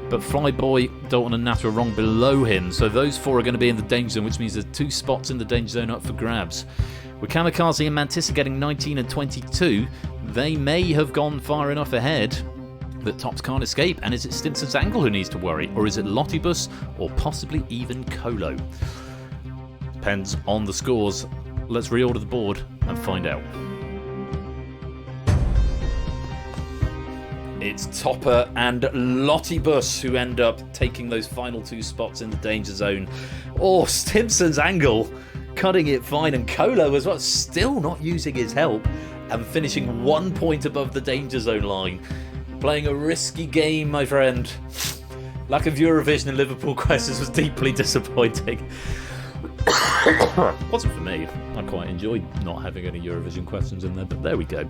[SPEAKER 7] but Flyboy, Dalton and Natter are wrong below him, so those 4 are going to be in the danger zone, which means there's 2 spots in the danger zone up for grabs. With Kamikaze and Mantis getting 19 and 22, they may have gone far enough ahead that Tops can't escape. And is it Stimpson's Angle who needs to worry, or is it Lottibus, or possibly even Colo? Depends on the scores. Let's reorder the board and find out. It's Topper and Lottibus who end up taking those final 2 spots in the danger zone. Oh, Stimpson's Angle cutting it fine, and Colo as well, still not using his help and finishing 1 point above the danger zone line. Playing a risky game, my friend. Lack of Eurovision in Liverpool questions was deeply disappointing. Wasn't for me. I quite enjoyed not having any Eurovision questions in there, but there we go.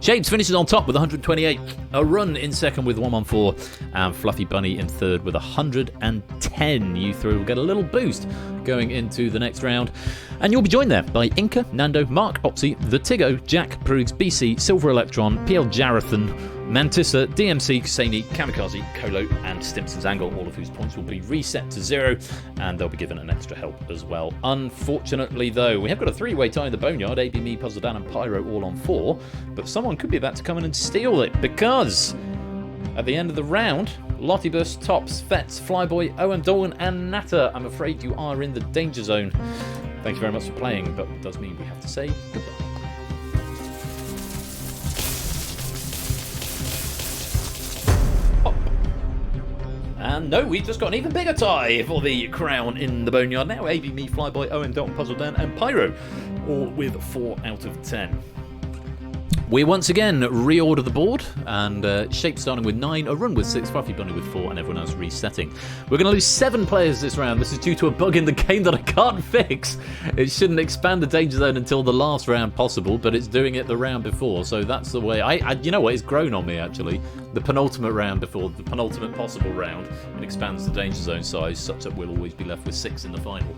[SPEAKER 7] Shapes finishes on top with 128. A run in second with 114. And Fluffy Bunny in third with 110. You three will get a little boost going into the next round. And you'll be joined there by Inca, Nando, Mark, Opsy, The Tigo, Jack, Prugs, BC, Silver Electron, PL Jarathan, Mantissa, DMC, Ksani, Kamikaze, Colo, and Stimpson's Angle, all of whose points will be reset to 0, and they'll be given an extra help as well. Unfortunately, though, we have got a 3-way tie in the Boneyard, AB, me, Puzzle Dan, and Pyro all on 4, but someone could be about to come in and steal it, because at the end of the round, Lottibus, Tops, Fetz, Flyboy, Owen Dolan, and Natter, I'm afraid you are in the danger zone. Thank you very much for playing, but it does mean we have to say goodbye. And no, we've just got an even bigger tie for the crown in the Boneyard now. AB, me, Flyboy, Owen, Dalton, Puzzle Dan, and Pyro, all with 4 out of 10. We once again reorder the board, and Shape starting with 9, a run with 6, Fluffy Bunny with 4, and everyone else resetting. We're going to lose 7 players this round. This is due to a bug in the game that I can't fix. It shouldn't expand the danger zone until the last round possible, but it's doing it the round before, so that's the way. You know what, it's grown on me actually. The penultimate round before, the penultimate possible round, it expands the danger zone size such that we'll always be left with 6 in the final.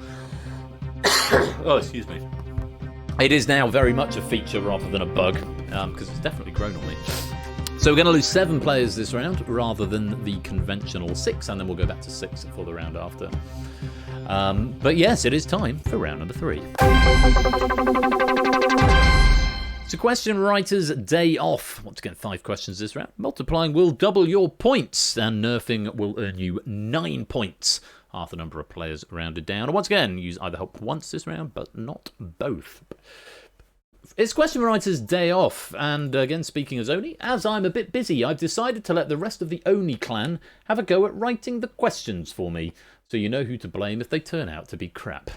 [SPEAKER 7] Oh, excuse me. It is now very much a feature rather than a bug, because it's definitely grown on me.
[SPEAKER 3] So we're going to lose 7 players this round rather than the conventional 6, and then we'll go back to 6 for the round after. But yes, it is time for round number 3. It's a question writer's day off. Once again, 5 questions this round. Multiplying will double your points, and nerfing will earn you 9 points. Half the number of players rounded down. And once again, use either help once this round, but not both. It's question writer's day off, and again, speaking as Oni, as I'm a bit busy, I've decided to let the rest of the Oni clan have a go at writing the questions for me, so you know who to blame if they turn out to be crap.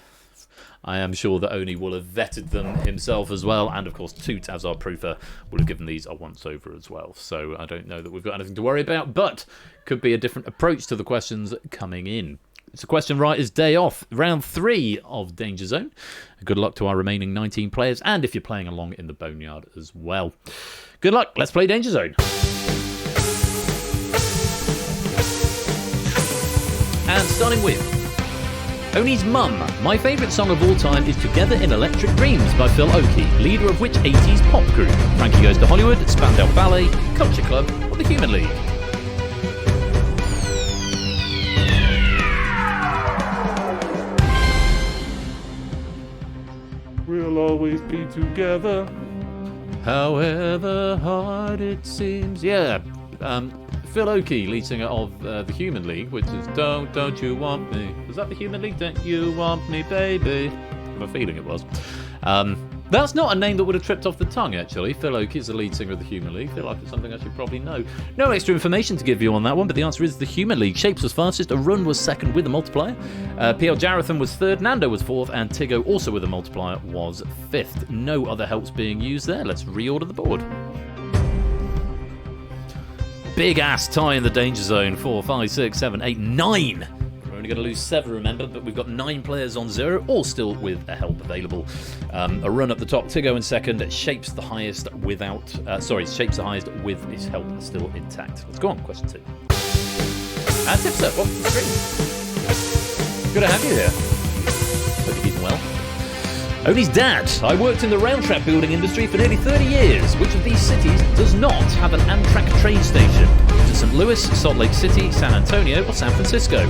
[SPEAKER 3] I am sure that Oni will have vetted them himself as well, and of course Toot, as our proofer, will have given these a once-over as well. So I don't know that we've got anything to worry about, but could be a different approach to the questions coming in. It's a question writer's day off, round 3 of DangerZone. Good luck to our remaining 19 players, and if you're playing along in the Boneyard as well. Good luck, let's play DangerZone. And starting with Oni's Mum. My favourite song of all time is Together in Electric Dreams by Phil Oakey, leader of which 80s pop group? Frankie Goes to Hollywood, Spandau Ballet, Culture Club, or The Human League?
[SPEAKER 8] We'll always be together,
[SPEAKER 3] however hard it seems. Yeah, Phil Oakey, lead singer of The Human League, which is Don't You Want Me? Was that The Human League? Don't You Want Me, Baby? I have a feeling it was. That's not a name that would have tripped off the tongue, actually. Phil Oakey is the lead singer of The Human League. I feel like it's something I should probably know. No extra information to give you on that one, but the answer is The Human League. Shapes was fastest, a run was second with a multiplier. PL Jarathan was third, Nando was fourth, and Tiggo, also with a multiplier, was fifth. No other helps being used there. Let's reorder the board. Big ass tie in the danger zone. 4, 5, 6, 7, 8, 9. We're only going to lose 7, remember, but we've got 9 players on 0, all still with a help available. A run up the top. Tiggo in second. Shapes the highest without. Shapes the highest with his help still intact. Let's go on. Question 2. And Tipster, welcome to the stream. Good to have you here. Hope you're keeping well. Oni's dad. I worked in the round-trap building industry for nearly 30 years. Which of these cities does not have an Amtrak train station? Is it St. Louis, Salt Lake City, San Antonio, or San Francisco?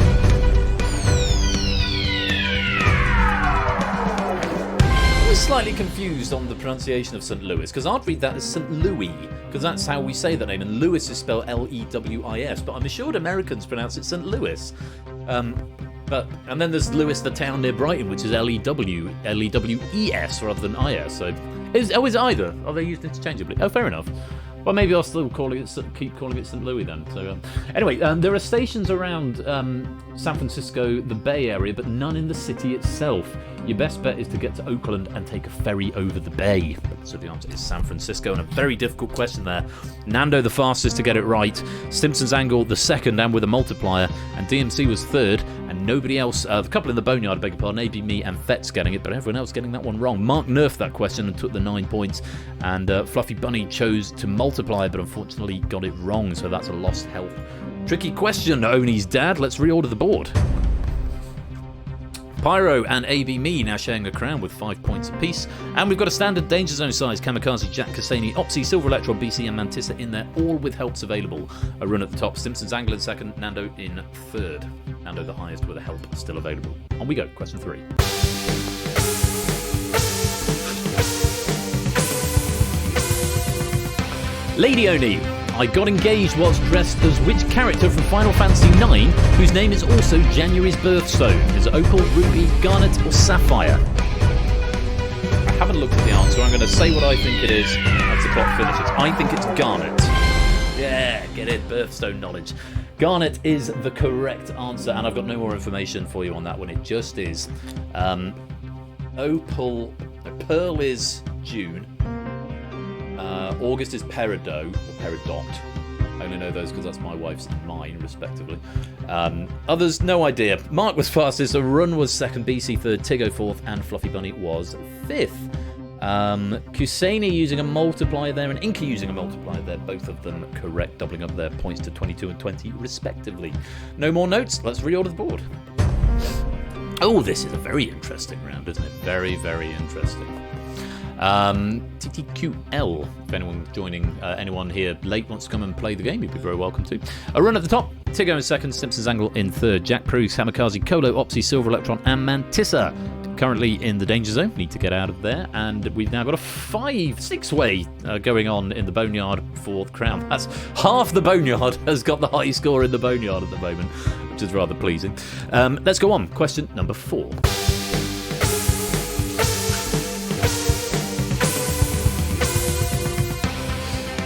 [SPEAKER 3] I was slightly confused on the pronunciation of St. Louis, because I'd read that as St. Louis, because that's how we say that name, and Lewis is spelled Lewis, but I'm assured Americans pronounce it St. Louis. And then there's Lewis, the town near Brighton, which is Lewes rather than IS. So, is it either? Are they used interchangeably? Oh, fair enough. Well, maybe I'll still keep calling it St. Louis then. So, anyway, there are stations around San Francisco, the Bay Area, but none in the city itself. Your best bet is to get to Oakland and take a ferry over the bay. So the answer is San Francisco, and a very difficult question there. Nando the fastest to get it right, Stimson's Angle the second and with a multiplier, and DMC was third, and nobody else, the couple in the Boneyard, beg your pardon, AB, me and Fet's getting it, but everyone else getting that one wrong. Mark nerfed that question and took the 9 points, and Fluffy Bunny chose to multiply, but unfortunately got it wrong, so that's a lost health. Tricky question, Oni's dad. Let's reorder the board. Pyro and AB Me now sharing the crown with 5 points apiece. And we've got a standard Danger Zone size Kamikaze, Jack Cassini, Opsy, Silver Electron, BC and Mantissa in there, all with helps available. A run at the top, Stimson's Angle in second, Nando in third. Nando the highest with a help still available. On we go, question 3. Lady Oni. I got engaged whilst dressed as which character from Final Fantasy IX, whose name is also January's birthstone? Is it Opal, Ruby, Garnet, or Sapphire? I haven't looked at the answer. I'm going to say what I think it is as the clock finishes. I think it's Garnet. Yeah, get it, birthstone knowledge. Garnet is the correct answer, and I've got no more information for you on that one. It just is. Pearl is June. August is Peridot, or Peridot. I only know those because that's my wife's and mine, respectively. Others, no idea. Mark was fastest, a run was second, BC third, Tiggo fourth, and Fluffy Bunny was fifth. Kusani using a multiplier there, and Inky using a multiplier there, both of them correct, doubling up their points to 22 and 20, respectively. No more notes, let's reorder the board. Oh, this is a very interesting round, isn't it? Very, very interesting. TTQL, if anyone joining, anyone here late wants to come and play the game, you'd be very welcome to. A run at the top, Tiggo in second, Simpsons Angle in third, Jack Pruggs, Kamikaze, Colo, Opsy, Silver Electron, and Mantissa currently in the danger zone. Need to get out of there, and we've now got a 5-6-way going on in the Boneyard for the crown. That's half the Boneyard has got the high score in the Boneyard at the moment, which is rather pleasing. Let's go on. Question number 4.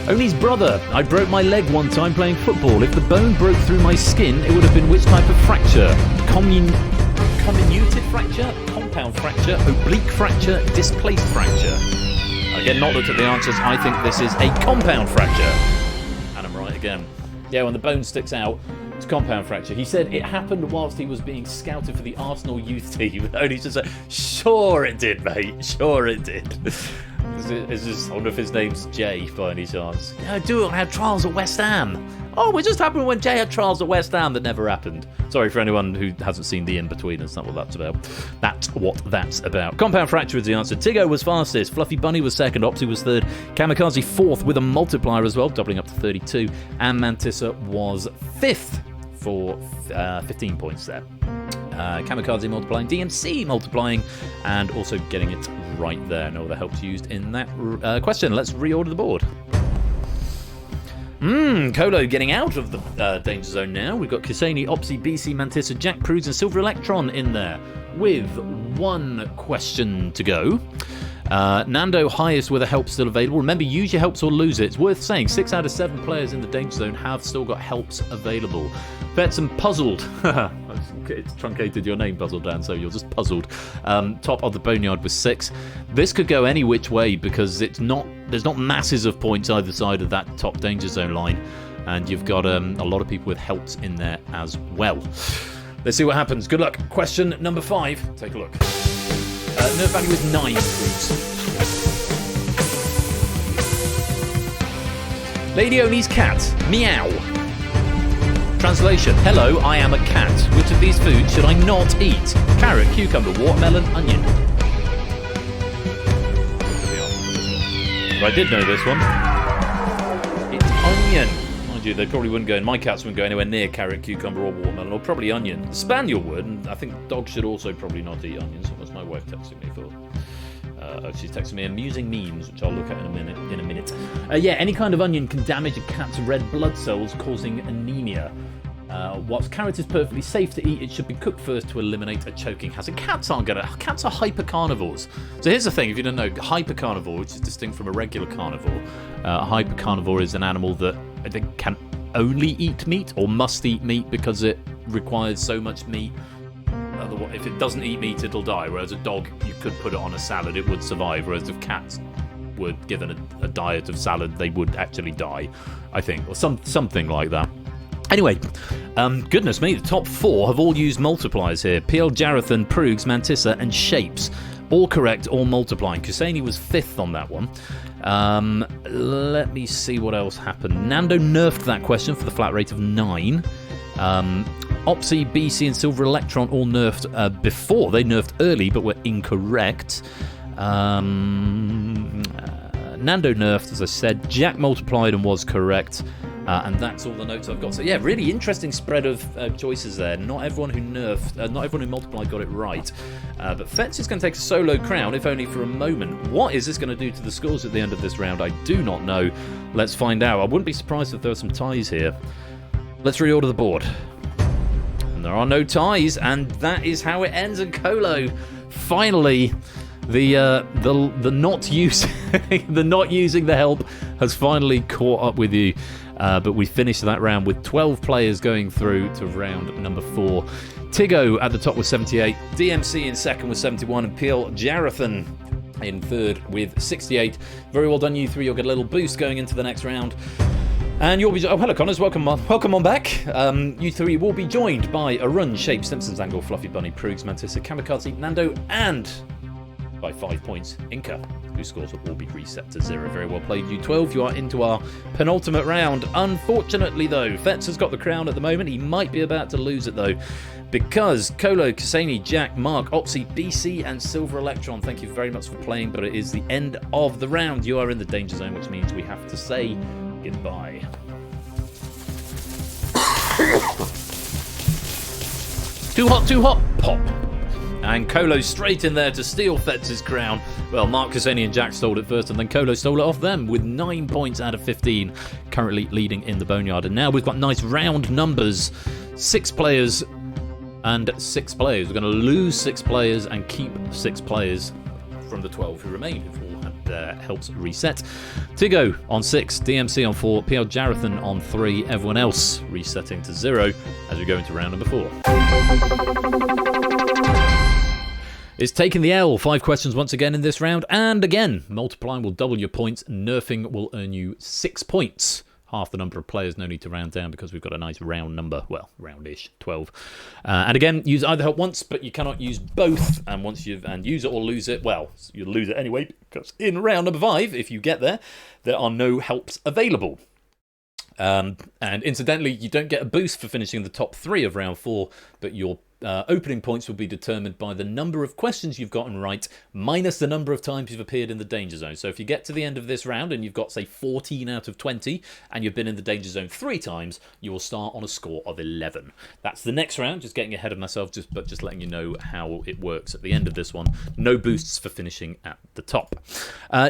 [SPEAKER 3] Only's brother. I broke my leg one time playing football. If the bone broke through my skin, it would have been which type of fracture? Comminuted fracture? Compound fracture? Oblique fracture? Displaced fracture? Again, not looked at the answers. I think this is a compound fracture. And I'm right again. Yeah, when the bone sticks out, it's compound fracture. He said it happened whilst he was being scouted for the Arsenal youth team. Only just said, sure it did, mate. Sure it did. Is this, I wonder if his name's Jay by any chance. No, dude, I had trials at West Ham. Oh, it just happened when Jay had trials at West Ham. That never happened. Sorry for anyone who hasn't seen the in-between. That's not what that's about. That's what that's about. Compound fracture is the answer. Tiggo was fastest. Fluffy Bunny was second. Opsy was third. Kamikaze fourth with a multiplier as well, doubling up to 32. And Mantissa was fifth for 15 points there. Kamikaze multiplying, DMC multiplying, and also getting it right there. No other helps used in that question. Let's reorder the board. Colo getting out of the danger zone now. We've got Kisani, Opsy, BC, Mantissa, Jack Pruggs, and Silver Electron in there with one question to go. Nando highest with a help still available. Remember, use your helps or lose it. It's worth saying 6 out of 7 players in the danger zone have still got helps available. Betson puzzled. It's truncated your name, Puzzled Dan, so you're just puzzled. Top of the Boneyard with 6. This could go any which way because there's not masses of points either side of that top danger zone line, and you've got a lot of people with helps in there as well. Let's see what happens. Good luck. Question number 5. Take a look. Nerf value is 9 fruits. Lady Oni's cat. Meow. Translation. Hello, I am a cat. Which of these foods should I not eat? Carrot, cucumber, watermelon, onion. I did know this one. It's onion. Mind you, they probably wouldn't go, my cats wouldn't go anywhere near carrot, cucumber, or watermelon, or probably onion. The spaniel would, and I think dogs should also probably not eat onions. What's my wife texting me for? She's texting me amusing memes, which I'll look at in a minute. Yeah, any kind of onion can damage a cat's red blood cells, causing anemia. Whilst carrot is perfectly safe to eat, it should be cooked first to eliminate a choking hazard. Cats are hypercarnivores. So here's the thing, if you don't know, hypercarnivore, which is distinct from a regular carnivore, a hypercarnivore is an animal that I think can only eat meat or must eat meat because it requires so much meat. Otherwise, if it doesn't eat meat, it'll die. Whereas a dog, you could put it on a salad, it would survive. Whereas if cats were given a diet of salad, they would actually die, I think, or something like that. Anyway, goodness me, the top 4 have all used multipliers here. PL, Jarathan, Pruggs, Mantissa, and Shapes. All correct, all multiplying. Kusani was 5th on that one. Let me see what else happened. Nando nerfed that question for the flat rate of 9. Opsy, BC, and Silver Electron all nerfed before. They nerfed early, but were incorrect. Nando nerfed, as I said. Jack multiplied and was correct. And that's all the notes I've got. So yeah, really interesting spread of choices there. Not everyone who multiplied got it right. But Fetz is going to take a solo crown, if only for a moment. What is this going to do to the scores at the end of this round? I do not know. Let's find out. I wouldn't be surprised if there were some ties here. Let's reorder the board. And there are no ties, and that is how it ends. And Colo, finally, the not using the help has finally caught up with you. But we finished that round with 12 players going through to round number 4. Tiggo at the top with 78, DMC in second with 71, and PL Jarathan in third with 68. Very well done, you 3. You'll get a little boost going into the next round. And you'll be... Oh, hello, Connors. Welcome on back. You 3 will be joined by Arun, Shape, Simpsons Angle, Fluffy Bunny, Pruggs, Mantissa, Kamikaze, Nando, and by 5 points, Inca. whose scores will all be reset to 0. Very well played, you 12. You are into our penultimate round. Unfortunately, though, Fetz has got the crown at the moment. He might be about to lose it, though, because Kolo, Kasani, Jack, Mark, Opsy, BC, and Silver Electron, thank you very much for playing, but it is the end of the round. You are in the danger zone, which means we have to say goodbye. Too hot, pop. And Kolo straight in there to steal Fetz's crown. Well, Mark, Kasani, and Jack stole it first, and then Kolo stole it off them with 9 points out of 15, currently leading in the Boneyard. And now we've got nice round numbers. 6 players and 6 players. We're going to lose 6 players and keep 6 players from the 12 who remain, who've all had helps reset. Tigo on 6, DMC on 4, PL Jarathan on 3, everyone else resetting to 0 as we go into round number 4. It's taking the L. 5 questions once again in this round, and again, multiplying will double your points, nerfing will earn you 6 points. Half the number of players, no need to round down because we've got a nice round number. Well, roundish, 12. And again, use either help once, but you cannot use both. And once use it or lose it, well, you'll lose it anyway, because in round number 5, if you get there are no helps available. And incidentally, you don't get a boost for finishing the top 3 of round 4, but your opening points will be determined by the number of questions you've gotten right minus the number of times you've appeared in the danger zone. So if you get to the end of this round and you've got, say, 14 out of 20 and you've been in the danger zone 3 times, you will start on a score of 11. That's the next round. Just getting ahead of myself, but just letting you know how it works at the end of this one. No boosts for finishing at the top.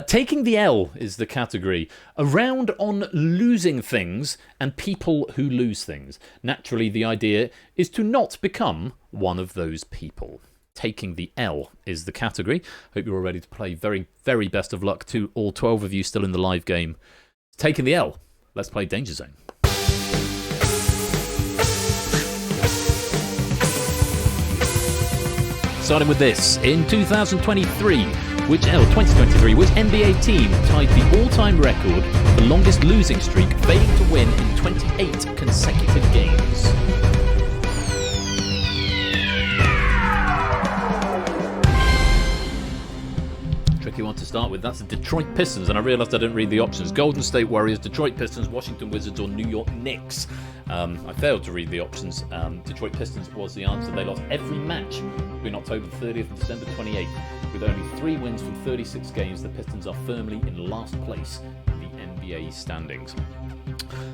[SPEAKER 3] Taking the L is the category. A round on losing things and people who lose things. Naturally, the idea is to not become one of those people. Taking the L is the category. Hope you're all ready to play. Very, very best of luck to all 12 of you still in the live game. Taking the L. Let's play Danger Zone. Starting with this. In 2023, which NBA team tied the all-time record for longest losing streak, failing to win in 28 consecutive games? Tricky one to start with. That's the Detroit Pistons, and I realised I didn't read the options. Golden State Warriors, Detroit Pistons, Washington Wizards, or New York Knicks. I failed to read the options. Detroit Pistons was the answer. They lost every match between October 30th and December 28th. With only 3 wins from 36 games, the Pistons are firmly in last place in the NBA standings.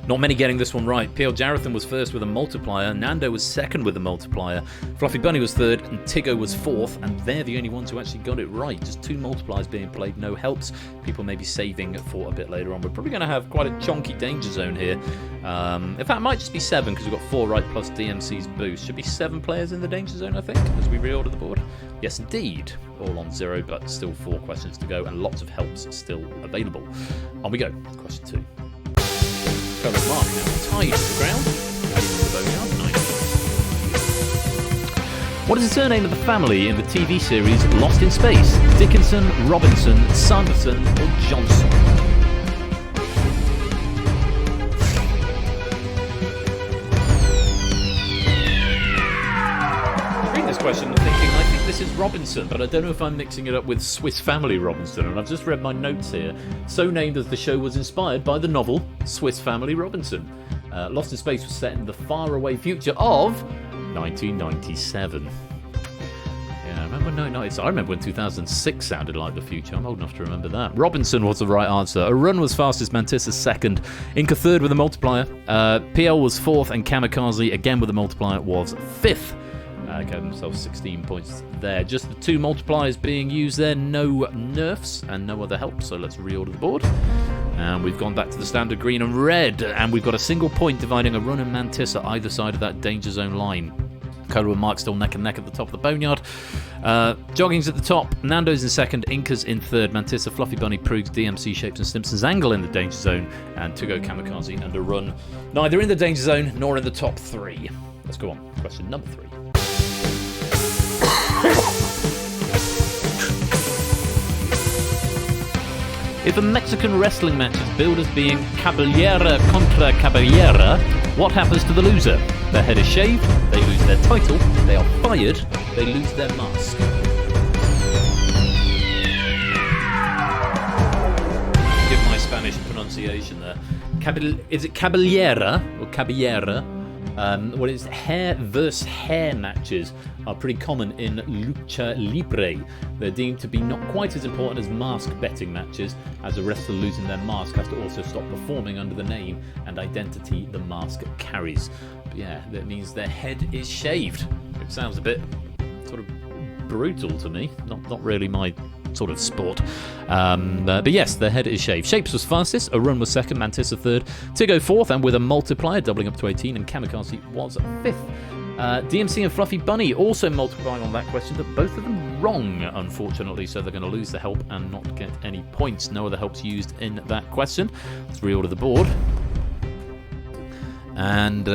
[SPEAKER 3] Not many getting this one right. PL Jarathan was first with a multiplier, Nando was second with a multiplier, Fluffy Bunny was third, and Tigo was fourth, and they're the only ones who actually got it right. Just 2 multipliers being played, no helps. People may be saving for a bit later on. We're probably going to have quite a chonky danger zone here. In fact, it might just be 7 because we've got 4 right plus DMC's boost. Should be 7 players in the danger zone, I think, as we reorder the board. Yes, indeed. All on 0, but still 4 questions to go, and lots of helps still available. On we go. Question 2. Mark now tied to the ground in the Boneyard. 9 points. What is the surname of the family in the TV series Lost in Space? Dickinson, Robinson, Sanderson, or Johnson? Reading this question and thinking, I think this is Robinson, but I don't know if I'm mixing it up with Swiss Family Robinson, and I've just read my notes here. So named as the show was inspired by the novel Swiss Family Robinson. Lost in Space was set in the faraway future of 1997. Yeah, I remember when 2006 sounded like the future. I'm old enough to remember that. Robinson was the right answer. Arun was fastest, Mantis second, Inca third with a multiplier, PL was fourth, and Kamikaze, again with a multiplier, was fifth. Gave themselves 16 points there. Just the 2 multipliers being used there, no nerfs and no other help, so let's reorder the board. And we've gone back to the standard green and red, and we've got a single point dividing Arun and Mantis at either side of that danger zone line. Kolo and Mark still neck and neck at the top of the Boneyard. Jogging's at the top, Nando's in second, Inca's in third, Mantissa, Fluffy Bunny, Proogs, DMC, Shapes and Stimson's Angle in the danger zone, and Tugo, Kamikaze and Arun neither in the danger zone nor in the top 3. Let's go on. Question number 3. If a Mexican wrestling match is billed as being cabellera contra cabellera, what happens to the loser? Their head is shaved, they lose their title, they are fired, they lose their mask. Spanish pronunciation there. Is it cabellera or cabellera? Well, it's hair versus hair matches are pretty common in lucha libre. They're deemed to be not quite as important as mask betting matches, as a wrestler losing their mask has to also stop performing under the name and identity the mask carries. But yeah, that means their head is shaved. It sounds a bit sort of brutal to me. Not really my sort of sport. But yes, their head is shaved. Shapes was fastest, Arun was second, Mantissa third, Tigo fourth, and with a multiplier doubling up to 18, and Kamikaze was fifth. DMC and Fluffy Bunny also multiplying on that question, but both of them wrong, unfortunately, so they're going to lose the help and not get any points. No other helps used in that question. Let's reorder the board. And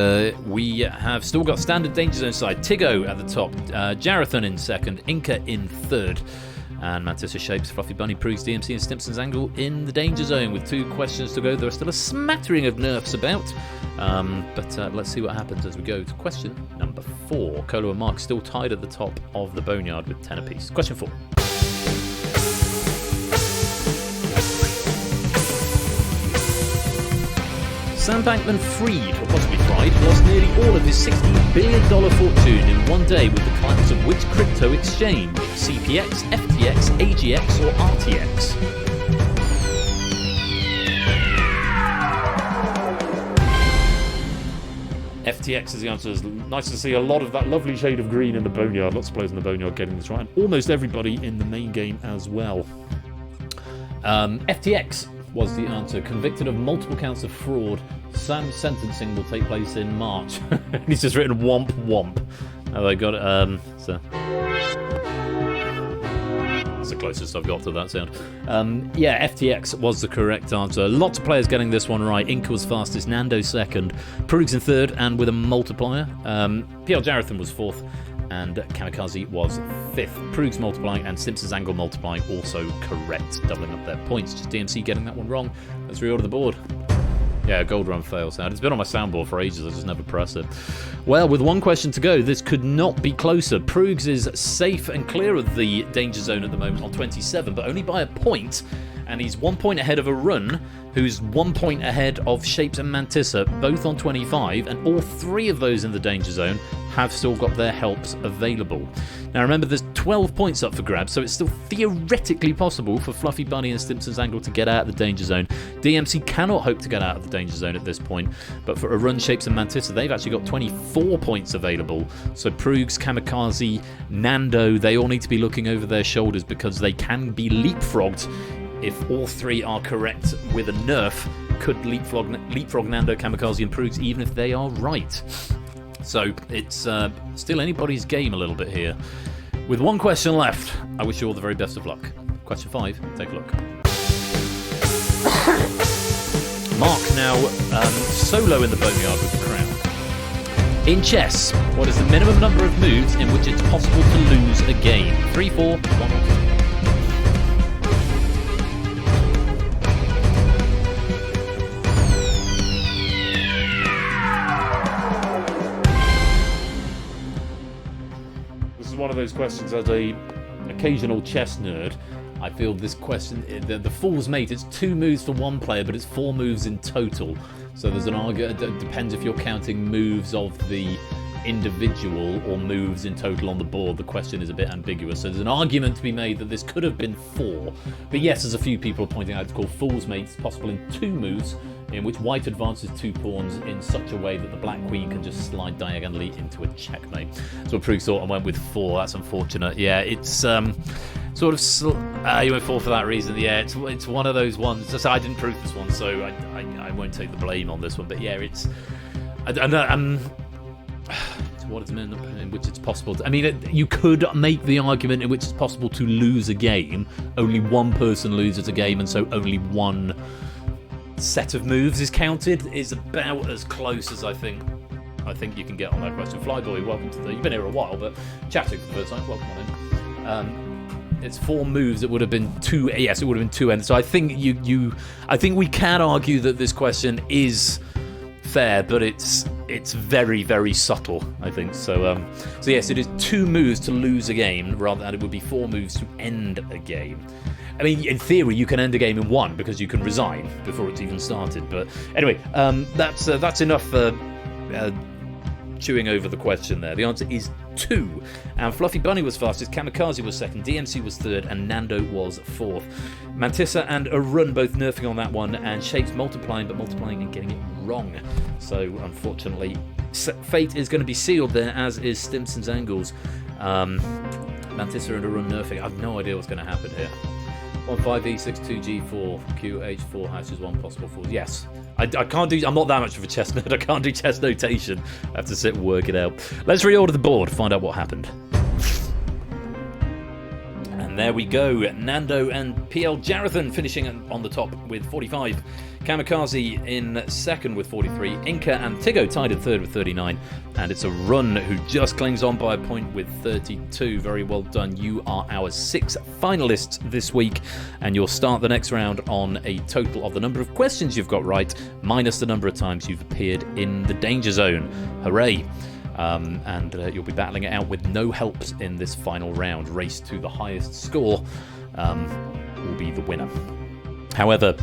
[SPEAKER 3] we have still got standard Danger Zone side. Tigo at the top, Jarathan in second, Inca in third. And Mantissa Shapes, Fluffy Bunny, Proogs, DMC and Stimpson's Angle in the Danger Zone with 2 questions to go. There are still a smattering of nerfs about, but let's see what happens as we go to question number 4. Colo and Mark still tied at the top of the Boneyard with 10 apiece. Question 4. Sam Bankman-Fried, or possibly Fried, lost nearly all of his $16 billion fortune in one day with the collapse of which crypto exchange? CPX, FTX, AGX, or RTX?
[SPEAKER 8] FTX is the answer. It's nice to see a lot of that lovely shade of green in the Boneyard. Lots of players in the Boneyard getting this right. And almost everybody in the main game as well.
[SPEAKER 3] FTX was the answer. Convicted of multiple counts of fraud, Sam's sentencing will take place in March. He's just written womp womp. Oh, I got it. So that's the closest I've got to that sound. Yeah, FTX was the correct answer. Lots of players getting this one right. Inca was fastest, Nando second, Proogs in third, and with a multiplier. PL Jarathan was fourth, and Kamikaze was 5th. Proogs multiplying and Simpsons Angle multiplying also correct, doubling up their points. Just DMC getting that one wrong. Let's reorder the board. Yeah, gold run fail sound. It's been on my soundboard for ages, I just never press it. Well, with one question to go, this could not be closer. Proogs is safe and clear of the danger zone at the moment on 27, but only by a point. And he's 1 point ahead of Arun, who's 1 point ahead of Shapes and Mantissa, both on 25, and all 3 of those in the danger zone have still got their helps available. Now remember, there's 12 points up for grabs, so it's still theoretically possible for Fluffy Bunny and Stimpson's Angle to get out of the danger zone. DMC cannot hope to get out of the danger zone at this point, but for Arun, Shapes and Mantissa, they've actually got 24 points available. So Proogs, Kamikaze, Nando, they all need to be looking over their shoulders because they can be leapfrogged. If all 3 are correct with a nerf, could leapfrog Nando, Kamikaze and Proogs, even if they are right. So it's still anybody's game a little bit here. With one question left, I wish you all the very best of luck. Question 5, take a look. Mark now solo in the boneyard with the crown. In chess, what is the minimum number of moves in which it's possible to lose a game? 3, 4, 1, 2.
[SPEAKER 8] One of those questions as a occasional chess nerd. I feel this question, the Fool's Mate, it's 2 moves for one player, but it's 4 moves in total. So there's an argument, it depends if you're counting moves of the individual or moves in total on the board. The question is a bit ambiguous. So there's an argument to be made that this could have been 4. But yes, as a few people are pointing out, it's called Fool's Mate. It's possible in 2 moves, in which white advances 2 pawns in such a way that the black queen can just slide diagonally into a checkmate. So Proogs thought and went with 4. That's unfortunate. Yeah, it's sort of you went 4 for that reason. Yeah, it's one of those ones. Just I didn't proof this one, so I won't take the blame on this one. But yeah, it's what is the minimum in which it's possible to, I mean, you could make the argument in which it's possible to lose a game. Only one person loses a game, and so only one set of moves is counted. Is about as close as I think you can get on that question. Flyboy, welcome to you've been here a while, but chatting for the first time, welcome on in. It's 4 moves. It would have been 2. Yes, it would have been 2 ends. So I think I think we can argue that this question is
[SPEAKER 7] fair, but it's very, very subtle, I think. So yes, it is 2 moves to lose a game, rather than it would be 4 moves to end a game. I mean, in theory, you can end a game in 1 because you can resign before it's even started. But anyway, that's enough chewing over the question there. The answer is 2. And Fluffy Bunny was fastest, Kamikaze was second, DMC was third, and Nando was fourth. Mantissa and Arun both nerfing on that one, and Shapes multiplying, but multiplying and getting it wrong. So, unfortunately, fate is going to be sealed there, as is Stimson's Angles. Mantissa and Arun nerfing. I have no idea what's going to happen here. 15E62G4 QH4 hashes 1 possible 4. Yes, I can't do. I'm not that much of a chess nerd. I can't do chess notation. I have to sit and work it out. Let's reorder the board. Find out what happened. And there we go. Nando and PL Jarathan finishing on the top with 45. Kamikaze in second with 43. Inca and Tigo tied in third with 39. And it's Arun who just clings on by a point with 32. Very well done. You are our 6 finalists this week. And you'll start the next round on a total of the number of questions you've got right, minus the number of times you've appeared in the Danger Zone. Hooray. And you'll be battling it out with no helps in this final round. Race to the highest score will be the winner. However,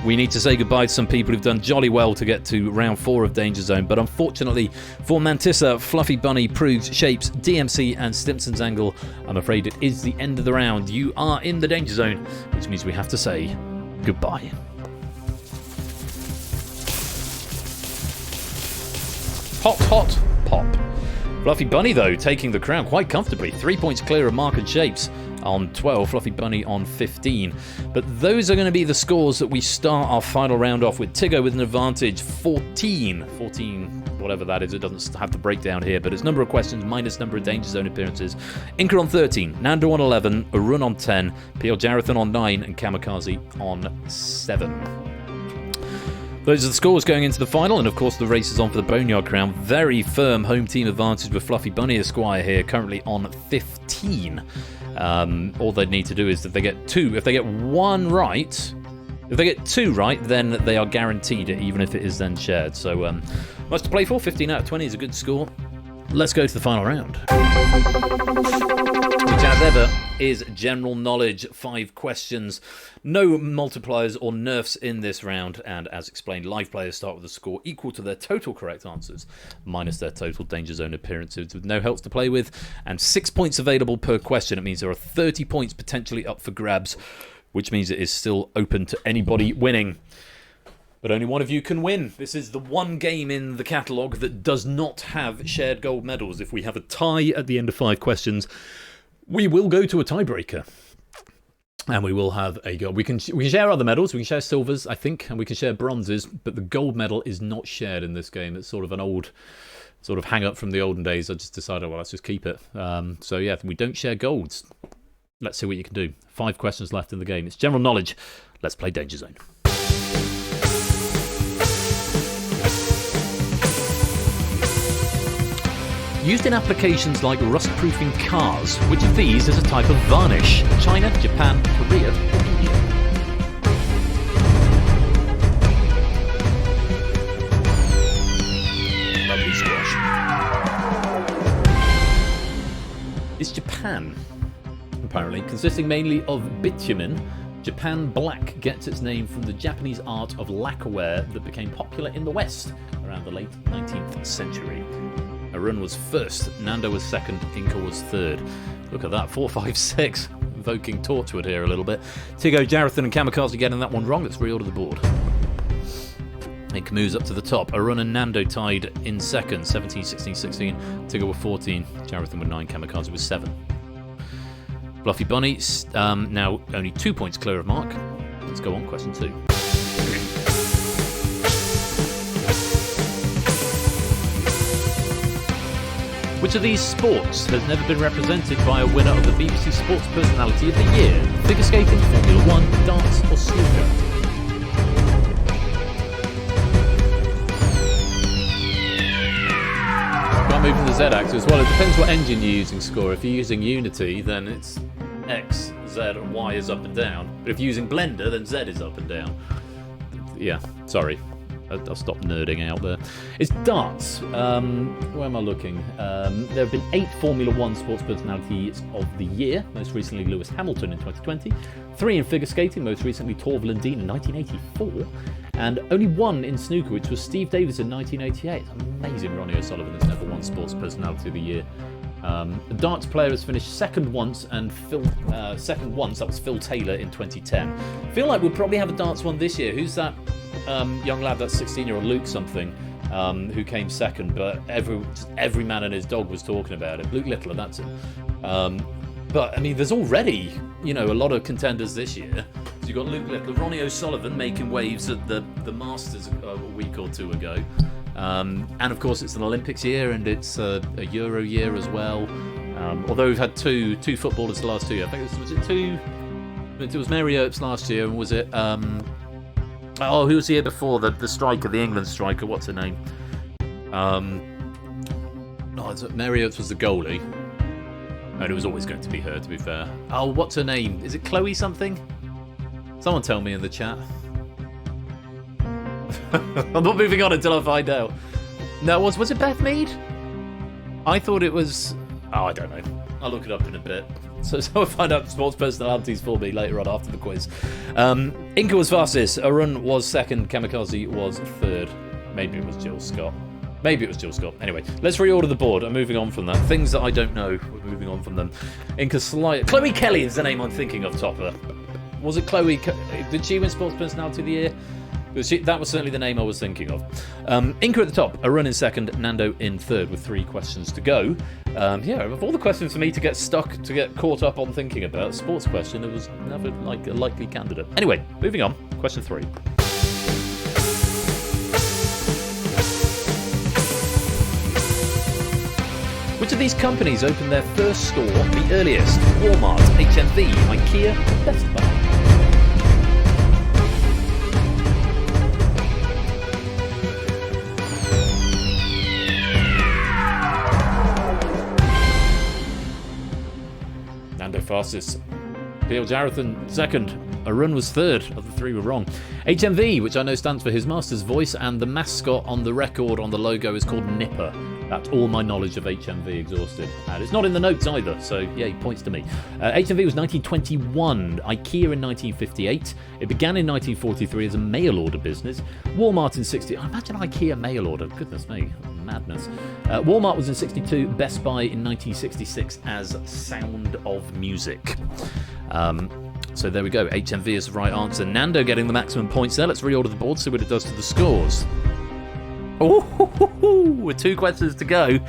[SPEAKER 7] we need to say goodbye to some people who've done jolly well to get to round 4 of Danger Zone, but unfortunately for Mantissa, Fluffy Bunny, Proves, Shapes, DMC and Stimson's Angle, I'm afraid it is the end of the round. You are in the Danger Zone, which means we have to say goodbye. Hot, hot, pop. Fluffy Bunny, though, taking the crown quite comfortably. 3 points clear of Mark and Shapes on 12, Fluffy Bunny on 15. But those are going to be the scores that we start our final round off with. Tigo with an advantage, 14, whatever that is. It doesn't have the breakdown here, but it's number of questions minus number of Danger Zone appearances. Inca on 13, Nando on 11, Arun on 10, PL Jarathan on 9, and Kamikaze on 7. Those are the scores going into the final, and of course the race is on for the Boneyard Crown. Very firm home team advantage with Fluffy Bunny Esquire here, currently on 15. All they need to do is if they get 2 right, then they are guaranteed it, even if it is then shared. So much to play for. 15 out of 20 is a good score. Let's go to the final round, which as ever is general knowledge. 5 questions, no multipliers or nerfs in this round, and as explained, live players start with a score equal to their total correct answers minus their total Danger Zone appearances, with no helps to play with, and 6 points available per question. It means there are 30 points potentially up for grabs, which means it is still open to anybody winning. But only one of you can win. This is the one game in the catalogue that does not have shared gold medals. If we have a tie at the end of 5 questions, we will go to a tiebreaker. And we will have a gold. We can share other medals. We can share silvers, I think, and we can share bronzes. But the gold medal is not shared in this game. It's sort of an old hang-up from the olden days. I just decided, well, let's just keep it. So yeah, we don't share golds. Let's see what you can do. 5 questions left in the game. It's general knowledge. Let's play Danger Zone. Used in applications like rust-proofing cars, which of these is a type of varnish? China, Japan, Korea, or India? Lovely squash. It's Japan, apparently, consisting mainly of bitumen. Japan Black gets its name from the Japanese art of lacquerware that became popular in the West around the late 19th century. Arun was first, Nando was second, Inca was third. Look at that, 4, 5, 6. Invoking Torchwood here a little bit. Tigo, Jarathan and Kamikaze getting that one wrong. Let's reorder the board. Inca moves up to the top. Arun and Nando tied in second, 17, 16, 16. Tigo with 14, Jarathan with 9, Kamikaze with 7. Fluffy Bunny, now only 2 points clear of Mark. Let's go on, question 2. Which of these sports has never been represented by a winner of the BBC Sports Personality of the Year? Figure skating, Formula 1, darts or snooker? Can't move from the Z-axis. Well, it depends what engine you're using, Score. If you're using Unity, then it's X, Z and Y is up and down. But if you're using Blender, then Z is up and down. Yeah, sorry.
[SPEAKER 8] I'll stop nerding out there. It's darts. Where am I looking? There have been 8 Formula 1 sports personalities of the year, most recently Lewis Hamilton in 2020, 3 in figure skating, most recently Torv Lundin in 1984, and only 1 in snooker, which was Steve Davis in 1988. It's amazing Ronnie O'Sullivan has never won sports personality of the year. A darts player has finished second once, and second once, that was Phil Taylor in 2010. I feel like we'll probably have a darts one this year. Who's that young lad, that 16-year-old Luke something, who came second, but every man and his dog was talking about it. Luke Littler, that's him. But, I mean, there's already, a lot of contenders this year. So you've got Luke Littler, Ronnie O'Sullivan making waves at the Masters a week or two ago. And of course it's an Olympics year, and it's a Euro year as well. Although we've had two footballers the last 2 years. I think was it two? It was Mary Earps last year, and was it? Who was the year before? The striker, the England striker. What's her name? Mary Earps was the goalie, and it was always going to be her. To be fair. Oh, what's her name? Is it Chloe something? Someone tell me in the chat. I'm not moving on until I find out. No, was it Beth Mead? I thought it was... Oh, I don't know. I'll look it up in a bit. So I'll find out sports personalities for me later on after the quiz. Inca was fastest. Arun was second. Kamikaze was third. Maybe it was Jill Scott. Anyway, let's reorder the board. I'm moving on from that. Things that I don't know, we're moving on from them. Inca Chloe Kelly is the name I'm thinking of, Topper. Was it Chloe? Did she win sports personality of the year? That was certainly the name I was thinking of. Inca at the top, Arun in second, Nando in third with 3 questions to go. Of all the questions for me to get caught up on thinking about, sports question, it was never like a likely candidate. Anyway, moving on. Question 3. Which of these companies opened their first store the earliest? Walmart, HMV, IKEA, Best Buy. Nando fastest. Peel Jarathan second. Arun was third. Of the 3 were wrong. HMV, which I know stands for His Master's Voice, and the mascot on the record on the logo is called Nipper. That's all my knowledge of HMV exhausted. And it's not in the notes either, so yeah, he points to me. HMV was 1921, IKEA in 1958. It began in 1943 as a mail order business. Walmart in 60. I imagine IKEA mail order. Goodness me, madness. Walmart was in 62. Best Buy in 1966 as Sound of Music. So there we go. HMV is the right answer. Nando getting the maximum points there. Let's reorder the board, see what it does to the scores. Oh, with 2 questions to go.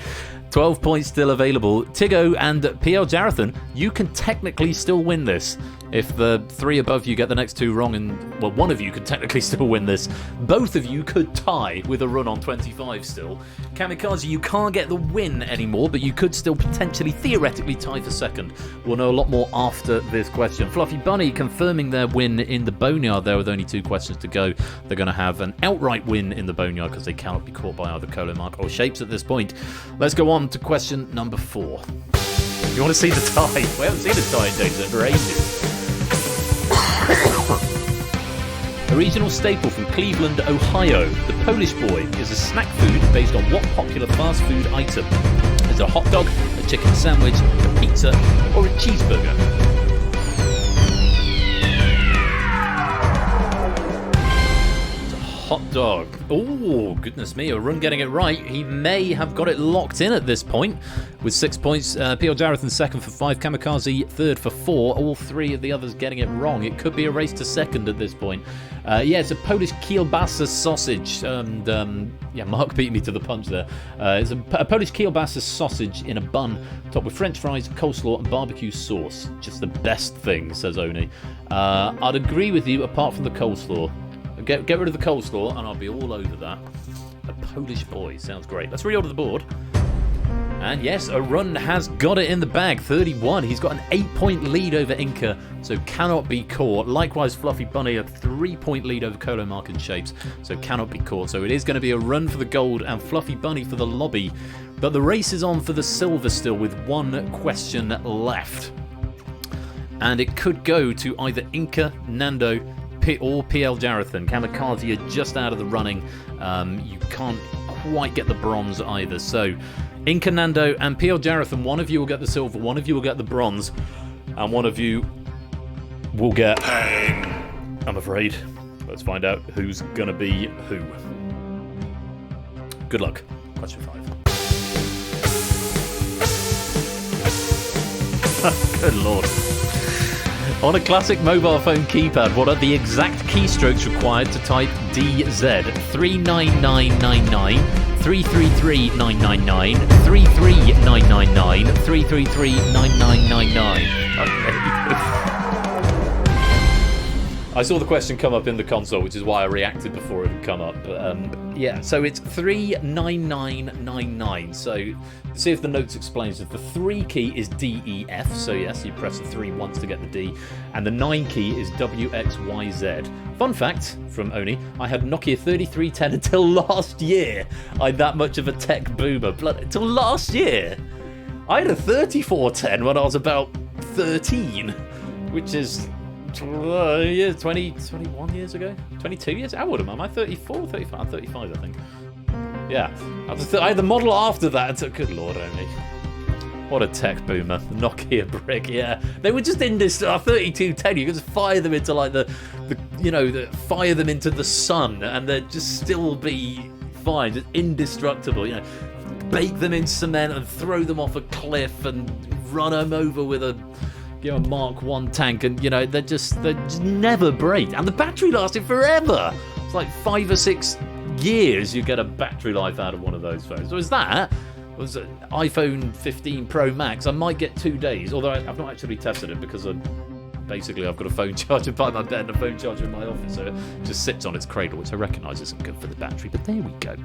[SPEAKER 8] 12 points still available. Tiggo and PL Jarathan, you can technically still win this. If the 3 above you get the next 2 wrong, and well, one of you could technically still win this. Both of you could tie with a run on 25 still. Kamikaze, you can't get the win anymore, but you could still potentially, theoretically, tie for second. We'll know a lot more after this question. Fluffy Bunny confirming their win in the Boneyard there with only 2 questions to go. They're going to have an outright win in the Boneyard because they cannot be caught by either Colo Mark or Shapes at this point. Let's go on to question number 4. You want to see the tie? We haven't seen a tie in DangerZone for ages. A regional staple from Cleveland, Ohio, the Polish boy is a snack food based on what popular fast food item? Is it a hot dog, a chicken sandwich, a pizza, or a cheeseburger? It's a hot dog. Oh, goodness me, Arun getting it right. He may have got it locked in at this point with 6 points. P.O. Jarathan second for 5, Kamikaze third for 4. All 3 of the others getting it wrong. It could be a race to second at this point. It's a Polish kielbasa sausage. And Mark beat me to the punch there. It's a Polish kielbasa sausage in a bun, topped with French fries, coleslaw, and barbecue sauce. Just the best thing, says Oni. I'd agree with you, apart from the coleslaw. Get rid of the coleslaw, and I'll be all over that. A Polish boy. Sounds great. Let's reorder the board. And yes, Arun has got it in the bag. 31. He's got an 8-point lead over Inca, so cannot be caught. Likewise, Fluffy Bunny, a 3-point lead over Colo Mark and Shapes, so cannot be caught. So it is going to be a run for the gold and Fluffy Bunny for the lobby. But the race is on for the silver still with 1 question left. And it could go to either Inca, Nando,
[SPEAKER 3] or PL Jarathan. Kamikaze, you're just out of the running. You can't quite get the bronze either. So, Incanando and PL Jarathan, one of you will get the silver, one of you will get the bronze, and one of you will get pain, I'm afraid. Let's find out who's going to be who. Good luck. Question 5. Good lord. On a classic mobile phone keypad, what are the exact keystrokes required to type DZ? 39999, 333999, 33999, 3339999. Okay. I saw the question come up in the console, which is why I reacted before it had come up. But, yeah, so it's 39999. So, see if the notes explains it. The 3 key is DEF, so yes, you press the 3 once to get the D. And the 9 key is WXYZ. Fun fact from Oni, I had Nokia 3310 until last year. I'm that much of a tech boomer. Until last year. I had a 3410 when I was about 13, which is... 21 years ago? 22 years? How old am I? 34? 35? I'm 35, I think. Yeah. I had the model after that. Good lord, only. What a tech boomer. Nokia brick, yeah. They were just in this 3210. You could just fire them into like fire them into the sun and they'd just still be fine. Just indestructible, you know. Bake them in cement and throw them off a cliff and run them over with a Mark 1 tank, and they just never break, and the battery lasted forever. It's like 5 or 6 years you get a battery life out of one of those phones. So was an iPhone 15 Pro Max. I might get 2 days, although I've not actually tested it because I've got a phone charger by my bed and a phone charger in my office, so it just sits on its cradle, which I recognise isn't good for the battery, but there we go.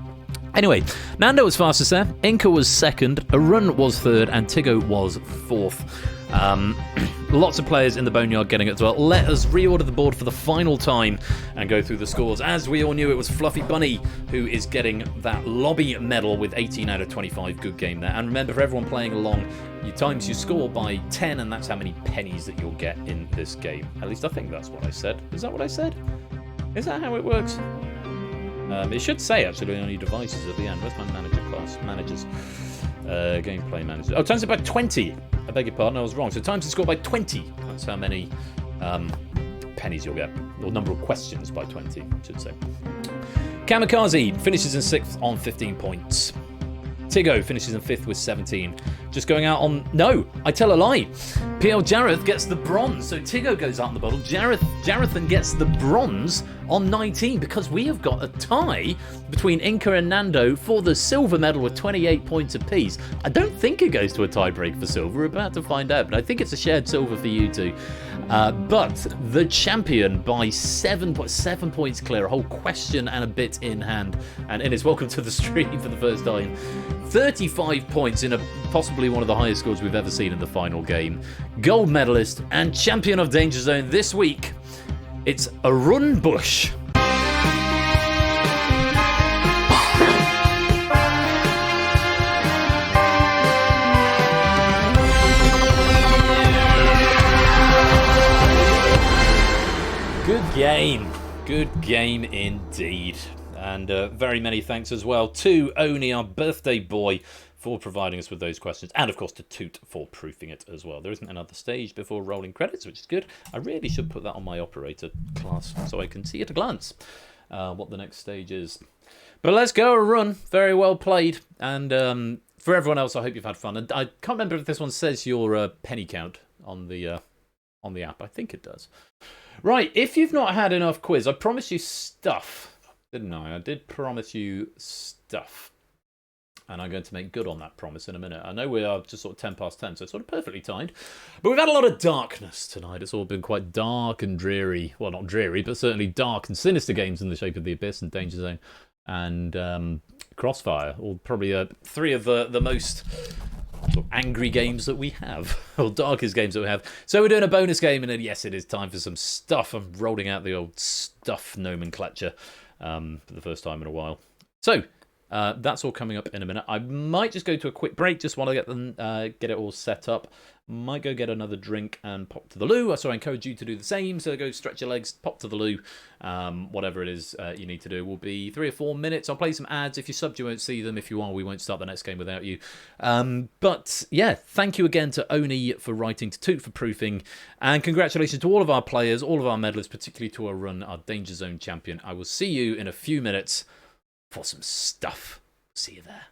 [SPEAKER 3] Anyway, Nando was fastest there, Inca was second, Arun was third, and Tiggo was fourth. Lots of players in the Boneyard getting it as well. Let us reorder the board for the final time and go through the scores. As we all knew, it was Fluffy Bunny who is getting that lobby medal with 18 out of 25. Good game there. And remember, for everyone playing along, you times your score by 10, and that's how many pennies that you'll get in this game. At least I think that's what I said. Is that what I said? Is that how it works? It should say, actually, on your devices at the end. Where's my manager class? Managers. Gameplay manager. Oh, times it by 20. I beg your pardon, I was wrong. So times the score by 20. That's how many pennies you'll get. Or number of questions by 20, I should say. Kamikaze finishes in 6th on 15 points. Tiggo finishes in 5th with 17. Just going out on... No, I tell a lie. PL Jareth gets the bronze. So Tiggo goes out in the bottle. Jarathan gets the bronze on 19 because we have got a tie between Inca and Nando for the silver medal with 28 points apiece. I don't think it goes to a tiebreak for silver. We're about to find out, but I think it's a shared silver for you two. But the champion by 7 points clear, a whole question and a bit in hand. And Innes, welcome to the stream for the first time. 35 points in possibly one of the highest scores we've ever seen in the final game. Gold medalist and champion of Danger Zone this week, it's Arun Bush. Good game indeed. And very many thanks as well to Oni, our birthday boy, for providing us with those questions. And, of course, to Toot for proofing it as well. There isn't another stage before rolling credits, which is good. I really should put that on my operator class so I can see at a glance what the next stage is. But let's go, Arun. Very well played. And for everyone else, I hope you've had fun. And I can't remember if this one says your penny count on the app. I think it does. Right, if you've not had enough quiz, I promised you stuff. Didn't I? I did promise you stuff. And I'm going to make good on that promise in a minute. I know we are just sort of 10 past 10, so it's sort of perfectly timed. But we've had a lot of darkness tonight. It's all been quite dark and dreary. Well, not dreary, but certainly dark and sinister games in the shape of The Abyss and Danger Zone and Crossfire. All probably 3 of the most sort of angry games that we have, or darkest games that we have. So we're doing a bonus game, and then, yes, it is time for some stuff. I'm rolling out the old stuff nomenclature for the first time in a while. So that's all coming up in a minute. I might just go to a quick break just while I get it all set up. might go get another drink and pop to the loo. So I encourage you to do the same. So go stretch your legs, pop to the loo, whatever it is you need to do. Will be 3 or 4 minutes. I'll play some ads. If you're subbed, you won't see them. If you are, we won't start the next game without you. But yeah, thank you again to Oni for writing, to Toot for proofing, and congratulations to all of our players, all of our medalists, particularly to our run, our Danger Zone champion. I will see you in a few minutes for some stuff. See you there.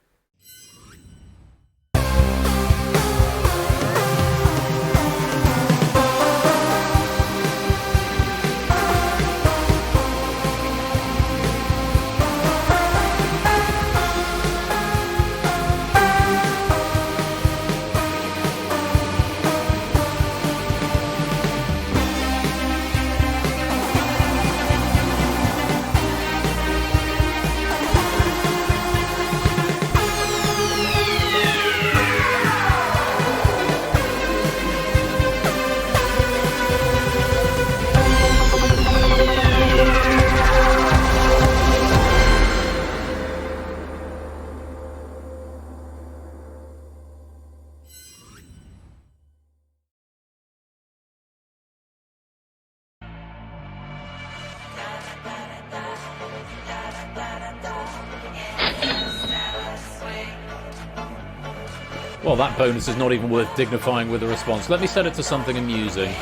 [SPEAKER 3] Well, that bonus is not even worth dignifying with a response. Let me set it to something amusing.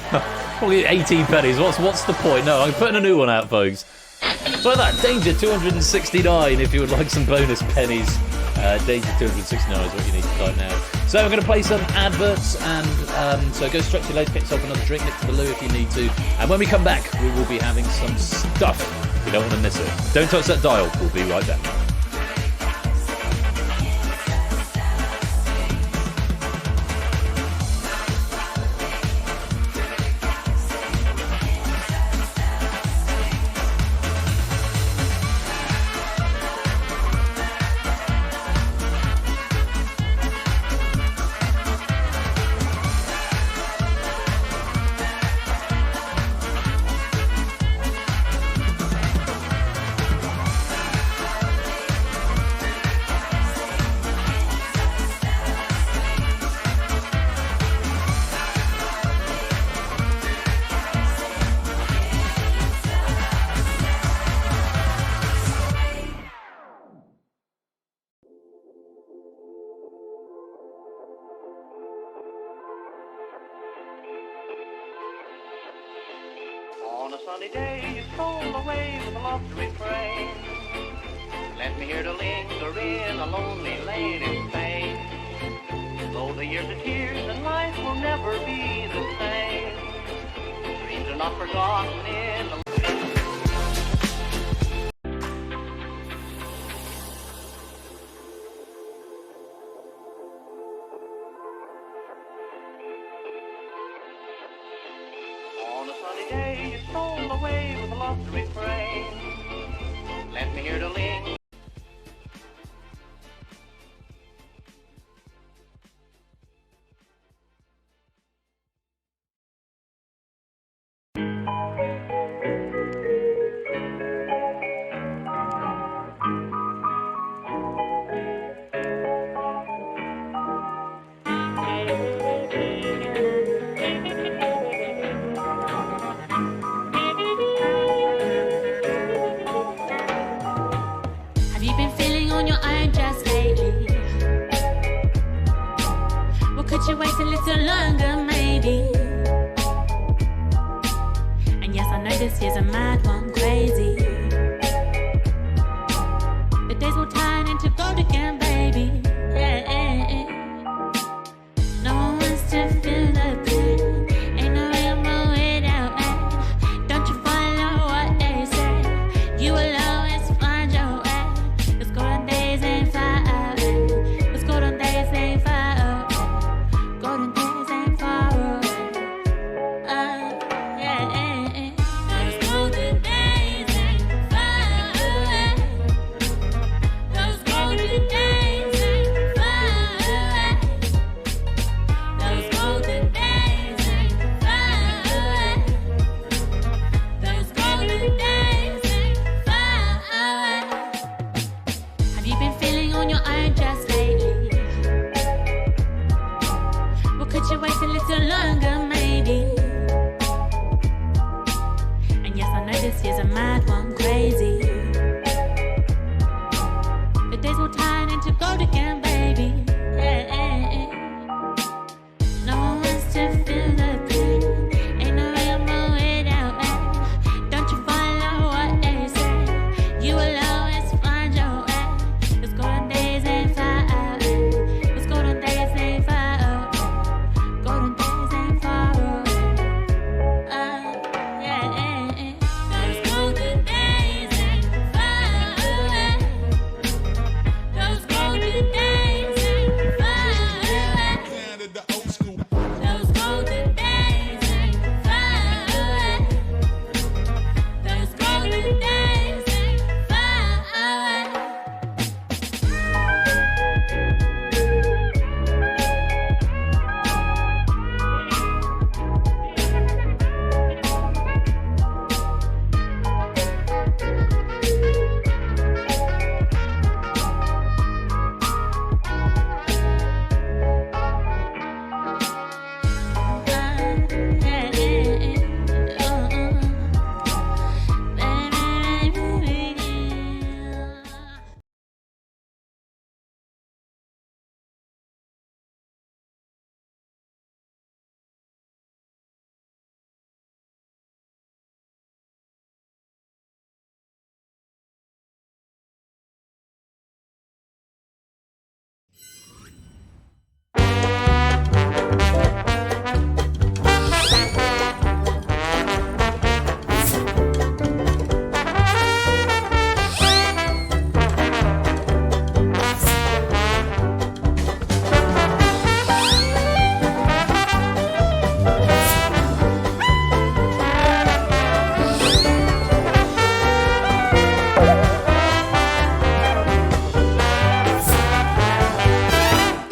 [SPEAKER 3] Probably 18 pennies. What's the point? No, I'm putting a new one out, folks. So that, Danger 269, if you would like some bonus pennies. Danger 269 is what you need to type now. So I'm going to play some adverts, and so go stretch your legs, get yourself another drink, nip to the loo if you need to. And when we come back, we will be having some stuff. You don't want to miss it. Don't touch that dial. We'll be right back.
[SPEAKER 9] On a sunny day you stroll away with a lost refrain. Let me here to linger in a lonely lane in Spain. Though the years are tears and life will never be the same. Dreams are not forgotten in the On a sunny day you stroll away with a lost refrain. Let me here to linger.
[SPEAKER 10] Have you been feeling on your own just lately? Well, could you wait a little longer, maybe? And yes, I know this year's a mad one, crazy. The days will turn into gold again, baby. Yeah. No one wants to feel the pain. Ain't no rainbow without rain. Don't you follow what they say? You will always find your way. Those golden days ain't far away. Those golden days ain't far away. Golden days ain't far away. Yeah. Those golden days ain't far away. Those golden days.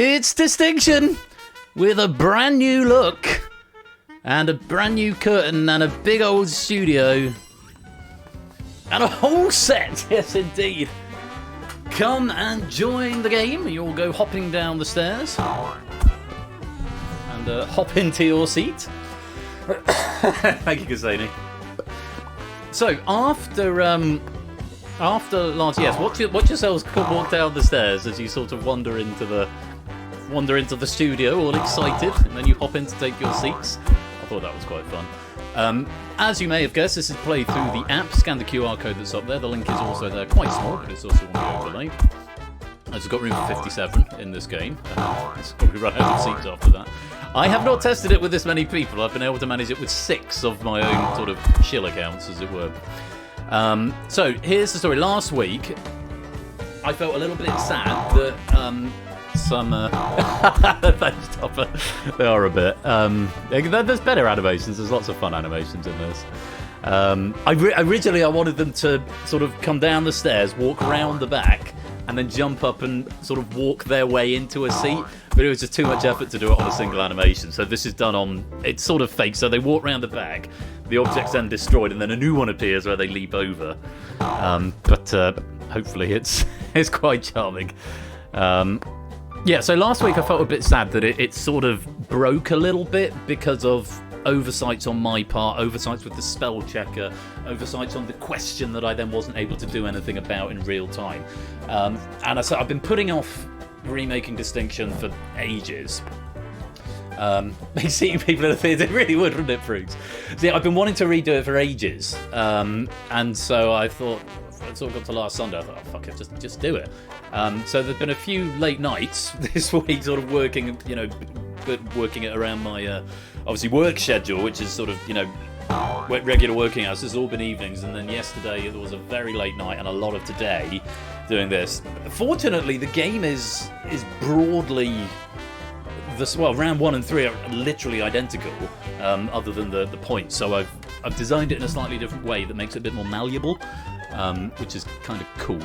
[SPEAKER 3] It's Distinction with a brand new look and a brand new curtain and a big old studio and a whole set. Yes, indeed. Come and join the game. You'll go hopping down the stairs and hop into your seat. Thank you, Kasani. So after last, yes, watch yourselves walk down the stairs as you sort of wander into the studio, all excited, and then you hop in to take your seats. I thought that was quite fun. As you may have guessed, this is played through the app. Scan the QR code that's up there. The link is also there, quite small, but it's also on the overlay. I've just got room for 57 in this game. It's probably run out of seats after that. I have not tested it with this many people. I've been able to manage it with 6 of my own sort of chill accounts, as it were. So here's the story. Last week, I felt a little bit sad that some thanks, Topper. They are a bit. There's better animations. There's lots of fun animations in this. Originally, I wanted them to sort of come down the stairs, walk around the back, and then jump up and sort of walk their way into a seat. But it was just too much effort to do it on a single animation. So this is done on, it's sort of fake. So they walk around the back, the object's then destroyed, and then a new one appears where they leap over. But hopefully it's quite charming. Yeah, so last week I felt a bit sad that it sort of broke a little bit because of oversights on my part, oversights with the spell checker, oversights on the question that I then wasn't able to do anything about in real time. And I've been putting off remaking Distinction for ages. Seeing people in the theatre, it really would, wouldn't it, Fruits? See, I've been wanting to redo it for ages. And so I thought, I sort of got to last Sunday, I thought, oh, fuck it, just do it. So there've been a few late nights this week, sort of working it around my obviously work schedule, which is sort of regular working hours. It's all been evenings, and then yesterday there was a very late night, and a lot of today doing this. Fortunately, the game is broadly round 1 and 3 are literally identical, other than the points. So I've designed it in a slightly different way that makes it a bit more malleable, which is kind of cool.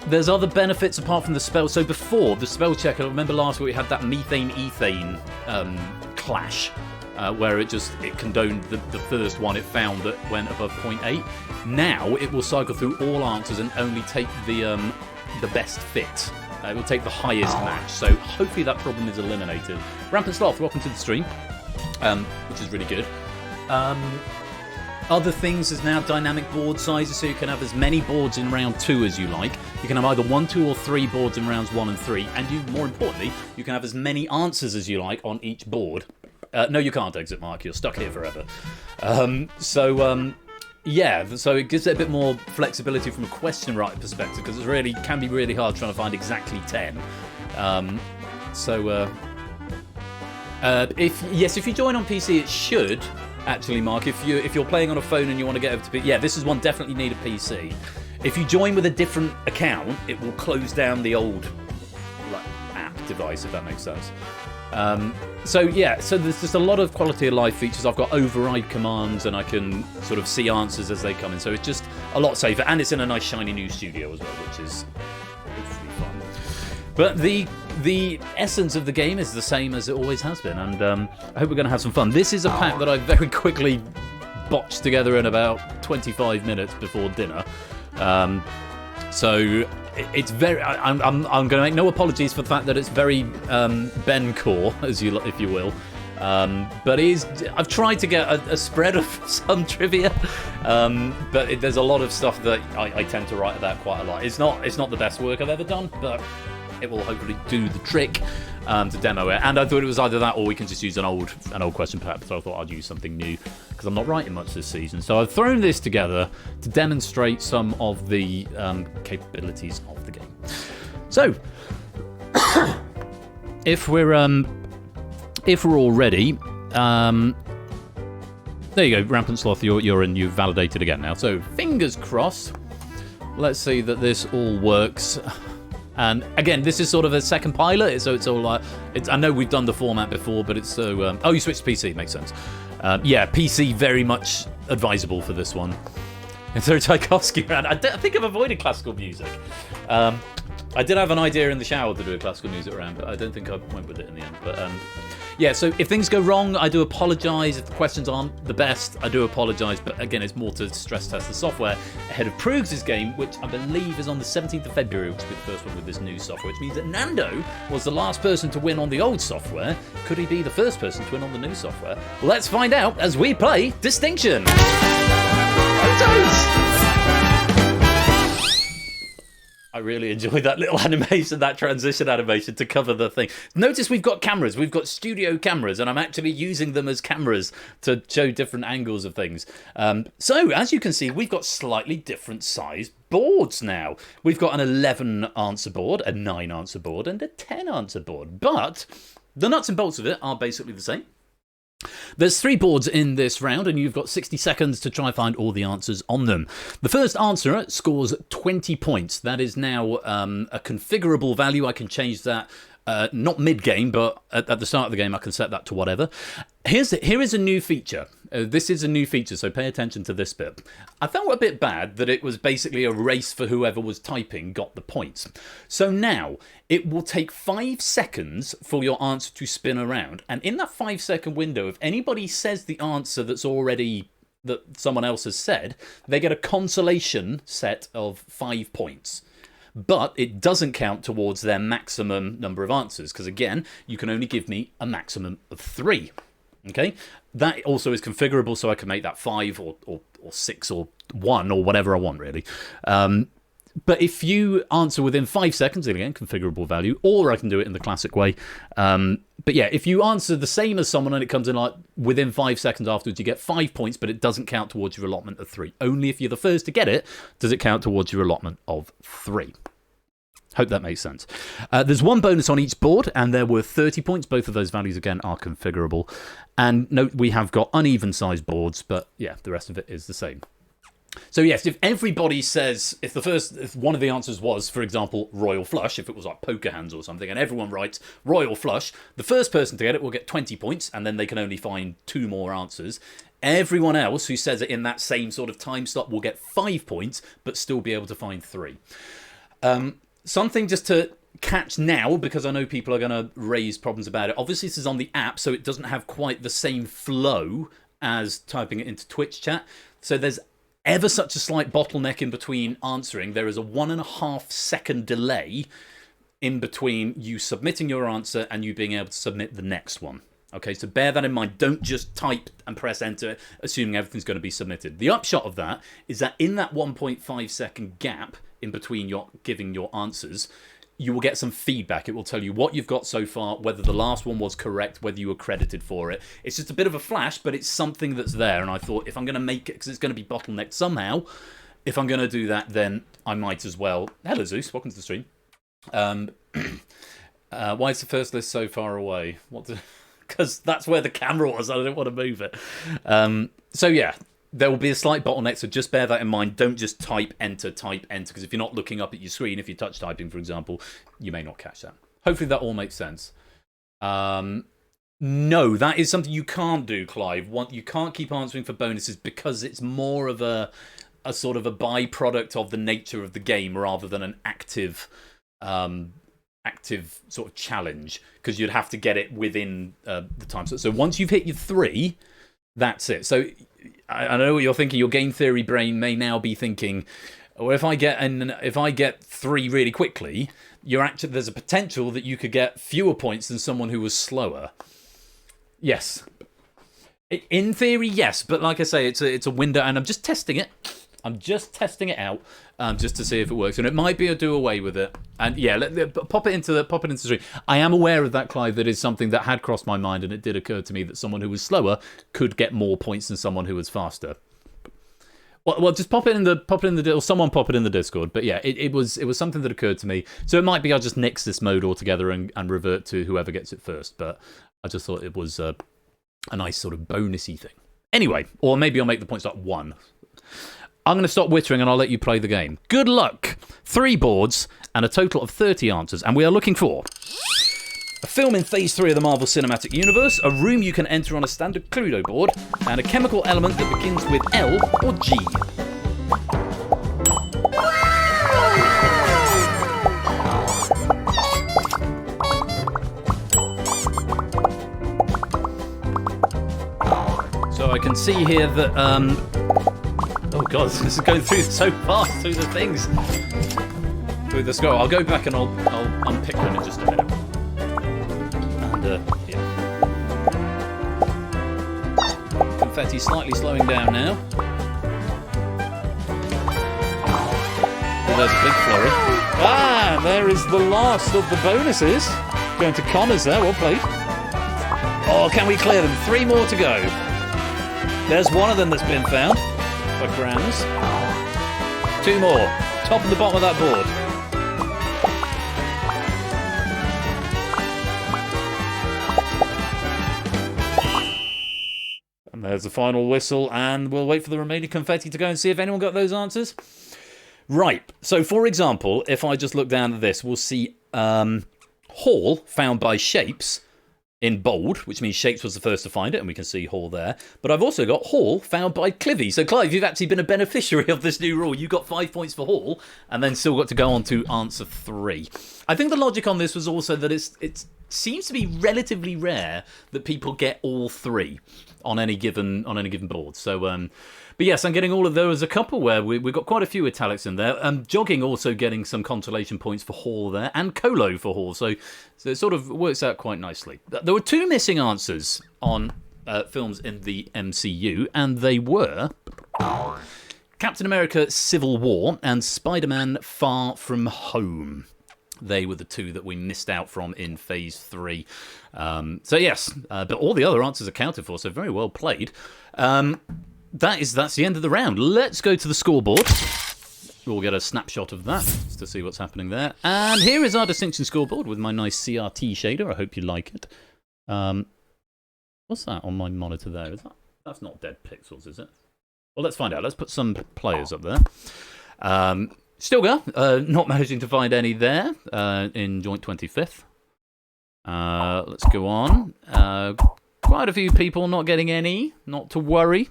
[SPEAKER 3] There's other benefits apart from the spell. So before, the spell checker, I remember last week we had that methane-ethane clash, where it condoned the first one it found that went above 0.8. Now it will cycle through all answers and only take the best fit. It will take the highest match. So hopefully that problem is eliminated. Rampant Sloth, welcome to the stream, which is really good. Other things is now dynamic board sizes, so you can have as many boards in round 2 as you like. You can have either 1, 2, or 3 boards in rounds 1 and 3, and more importantly, you can have as many answers as you like on each board. No, you can't, Exit Mark. You're stuck here forever. Yeah, so it gives it a bit more flexibility from a question writer perspective, because it can be really hard trying to find exactly 10. If you join on PC, it should. Actually, Mark, if you're playing on a phone and you want to get over to PC, yeah, this is one definitely need a PC. If you join with a different account, it will close down the old app device, if that makes sense. So there's just a lot of quality of life features. I've got override commands, and I can sort of see answers as they come in. So it's just a lot safer, and it's in a nice shiny new studio as well, which is hopefully fun. But the essence of the game is the same as it always has been, and I hope we're going to have some fun. This is a pack that I very quickly botched together in about 25 minutes before dinner. So it's very. I'm going to make no apologies for the fact that it's very Ben core, if you will. But I've tried to get a spread of some trivia, but there's a lot of stuff that I tend to write about quite a lot. It's not the best work I've ever done, but it will hopefully do the trick to demo it. And I thought it was either that or we can just use an old question pack. So I thought I'd use something new because I'm not writing much this season. So I've thrown this together to demonstrate some of the capabilities of the game. So if we're all ready, there you go, Rampant Sloth. You're in. You've validated again now. So fingers crossed. Let's see that this all works. And again, this is sort of a second pilot, so it's all like... I know we've done the format before, but it's so... you switched to PC, makes sense. Yeah, PC very much advisable for this one. Is there a Tchaikovsky around? I think I've avoided classical music. I did have an idea in the shower to do a classical music round, but I don't think I went with it in the end. But yeah, so if things go wrong, I do apologise. If the questions aren't the best, I do apologise. But again, it's more to stress test the software ahead of Prugs' game, which I believe is on the 17th of February, which will be the first one with this new software, which means that Nando was the last person to win on the old software. Could he be the first person to win on the new software? Let's find out as we play Distinction. I really enjoyed that little animation, that transition animation to cover the thing. Notice we've got cameras, we've got studio cameras, and I'm actually using them as cameras to show different angles of things. So, as you can see, we've got slightly different sized boards now. We've got an 11 answer board, a 9 answer board, and a 10 answer board. But the nuts and bolts of it are basically the same. There's 3 boards in this round, and you've got 60 seconds to try and find all the answers on them. The first answerer scores 20 points. That is now a configurable value. I can change that, not mid-game, but at the start of the game, I can set that to whatever. Here is a new feature. This is a new feature, so pay attention to this bit. I felt a bit bad that it was basically a race for whoever was typing got the points. So now, it will take 5 seconds for your answer to spin around. And in that 5-second window, if anybody says the answer that someone else has said, they get a consolation set of 5 points. But it doesn't count towards their maximum number of answers, because again, you can only give me a maximum of 3. Okay, that also is configurable, so I can make that 5 or 6 or 1 or whatever I want, really. But if you answer within 5 seconds, again, configurable value, or I can do it in the classic way. But yeah, if you answer the same as someone and it comes in like within 5 seconds afterwards, you get 5 points, but it doesn't count towards your allotment of 3. Only if you're the first to get it does it count towards your allotment of 3. Hope that makes sense. There's 1 bonus on each board, and they're worth 30 points. Both of those values, again, are configurable. And note, we have got uneven-sized boards, but yeah, the rest of it is the same. So yes, if everybody says, if one of the answers was, for example, royal flush, if it was like poker hands or something, and everyone writes royal flush, the first person to get it will get 20 points, and then they can only find 2 more answers. Everyone else who says it in that same sort of time slot will get 5 points, but still be able to find 3. Something just to catch now, because I know people are going to raise problems about it. Obviously, this is on the app, so it doesn't have quite the same flow as typing it into Twitch chat. So there's ever such a slight bottleneck in between answering. There is a 1.5 second delay in between you submitting your answer and you being able to submit the next one. Okay, so bear that in mind. Don't just type and press enter, assuming everything's going to be submitted. The upshot of that is that in that 1.5 second gap in between your giving your answers, you will get some feedback. It will tell you what you've got so far, whether the last one was correct, whether you were credited for it. It's just a bit of a flash, but it's something that's there. And I thought, if I'm going to make it, because it's going to be bottlenecked somehow, if I'm going to do that, then I might as well. Hello, Zeus. Welcome to the stream. Why is the first list so far away? Because that's where the camera was. I don't want to move it. So yeah, there will be a slight bottleneck, so just bear that in mind. Don't just type enter, because if you're not looking up at your screen, if you're touch typing, for example, you may not catch that. Hopefully that all makes sense. No, that is something you can't do, Clive. You can't keep answering for bonuses because it's more of a sort of a byproduct of the nature of the game rather than an active sort of challenge, because you'd have to get it within the time. So once you've hit your 3, that's it. So I know what you're thinking. Your game theory brain may now be thinking, well, if I get 3 really quickly, there's a potential that you could get fewer points than someone who was slower. Yes, in theory, yes, but like I say, it's a window, and I'm just testing it. I'm just testing it out, just to see if it works, and it might be a do away with it. And yeah, pop it into the stream. I am aware of that, Clive. That is something that had crossed my mind, and it did occur to me that someone who was slower could get more points than someone who was faster. Well, just pop it in the or someone pop it in the Discord. But yeah, it was something that occurred to me. So it might be I'll just nix this mode altogether and revert to whoever gets it first. But I just thought it was a nice sort of bonusy thing. Anyway, or maybe I'll make the points like 1. I'm going to stop wittering and I'll let you play the game. Good luck. 3 boards and a total of 30 answers. And we are looking for a film in Phase 3 of the Marvel Cinematic Universe, a room you can enter on a standard Cluedo board, and a chemical element that begins with L or G. I can see here that, oh god, this is going through so fast through the things. Through the scroll. I'll go back and I'll unpick them in just a minute. And, yeah. Confetti slightly slowing down now. Oh, there's a big flurry. Ah, there is the last of the bonuses. Going to Connors there, well played. Oh, can we clear them? 3 more to go. There's one of them that's been found by Grams. 2 more. Top and the bottom of that board. And there's the final whistle, and we'll wait for the remaining confetti to go and see if anyone got those answers. Right, so for example, if I just look down at this, we'll see Hall found by Shapes in bold, which means Shapes was the first to find it, and we can see Hall there. But I've also got Hall found by Clivy. So Clive, you've actually been a beneficiary of this new rule. You got 5 points for Hall, and then still got to go on to answer 3. I think the logic on this was also that it seems to be relatively rare that people get all 3 on any given board. So, but yes, I'm getting all of those. A couple where we've got quite a few italics in there. Jogging also getting some consolation points for Hall there, and Colo for Hall. So it sort of works out quite nicely. There were 2 missing answers on films in the MCU, and they were Captain America: Civil War and Spider-Man: Far From Home. They were the 2 that we missed out from in Phase 3. So yes, but all the other answers accounted for, so very well played. That's the end of the round. Let's go to the scoreboard. We'll get a snapshot of that just to see what's happening there. And here is our distinction scoreboard with my nice CRT shader. I hope you like it. What's that on my monitor there? That's not dead pixels, is it? Well, let's find out. Let's put some players up there. Still not managing to find any there in joint 25th. Let's go on. Quite a few people not getting any. Not to worry.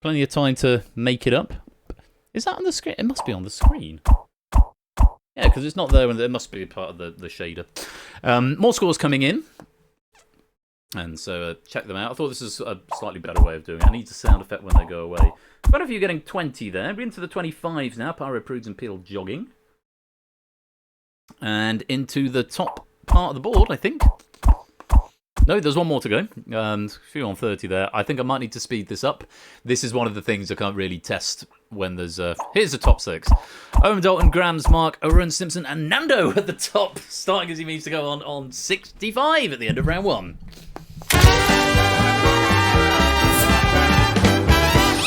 [SPEAKER 3] Plenty of time to make it up. Is that on the screen? It must be on the screen. Yeah, because it's not there, and it must be part of the shader. More scores coming in. And so check them out. I thought this was a slightly better way of doing it. I need a sound effect when they go away. Quite a few getting 20 there. We're into the 25s now. Pyro, Prudes and Peel jogging. And into the top part of the board, I think. No, there's one more to go. A few on 30 there. I think I might need to speed this up. This is one of the things I can't really test when there's... Here's the top 6. Owen Dalton, Grams, Mark, Oren Simpson and Nando at the top. Starting as he means to go on 65 at the end of round 1.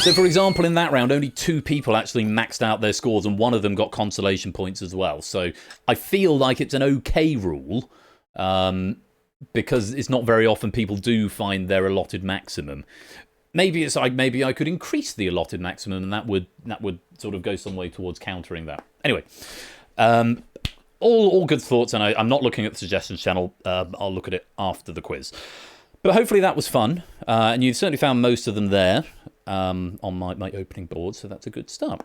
[SPEAKER 3] So, for example, in that round, only 2 people actually maxed out their scores, and one of them got consolation points as well. So, I feel like it's an okay rule, because it's not very often people do find their allotted maximum. Maybe it's like maybe I could increase the allotted maximum, and that would sort of go some way towards countering that. Anyway, all good thoughts, and I'm not looking at the suggestions channel. I'll look at it after the quiz. But hopefully that was fun, and you've certainly found most of them there on my opening board, so that's a good start.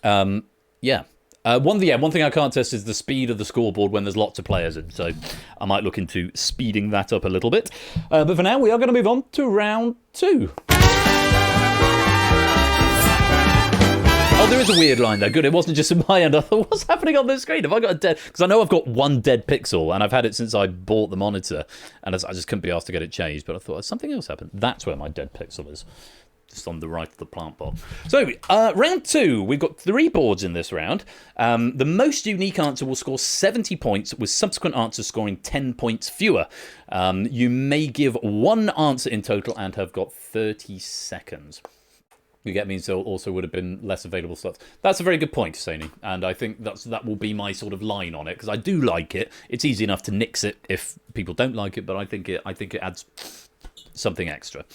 [SPEAKER 3] Yeah. One thing I can't test is the speed of the scoreboard when there's lots of players in, so I might look into speeding that up a little bit. But for now, we are going to move on to round 2. Oh, there is a weird line there. Good, it wasn't just in my end. I thought, what's happening on the screen? Have I got a dead... Because I know I've got 1 dead pixel, and I've had it since I bought the monitor, and I just couldn't be asked to get it changed, but I thought, something else happened. That's where my dead pixel is. Just on the right of the plant pot. So, round 2. We've got 3 boards in this round. The most unique answer will score 70 points, with subsequent answers scoring 10 points fewer. You may give 1 answer in total and have got 30 seconds. You get me? So also would have been less available slots. That's a very good point, Sani, and I think that will be my sort of line on it, because I do like it. It's easy enough to nix it if people don't like it, but I think it adds something extra.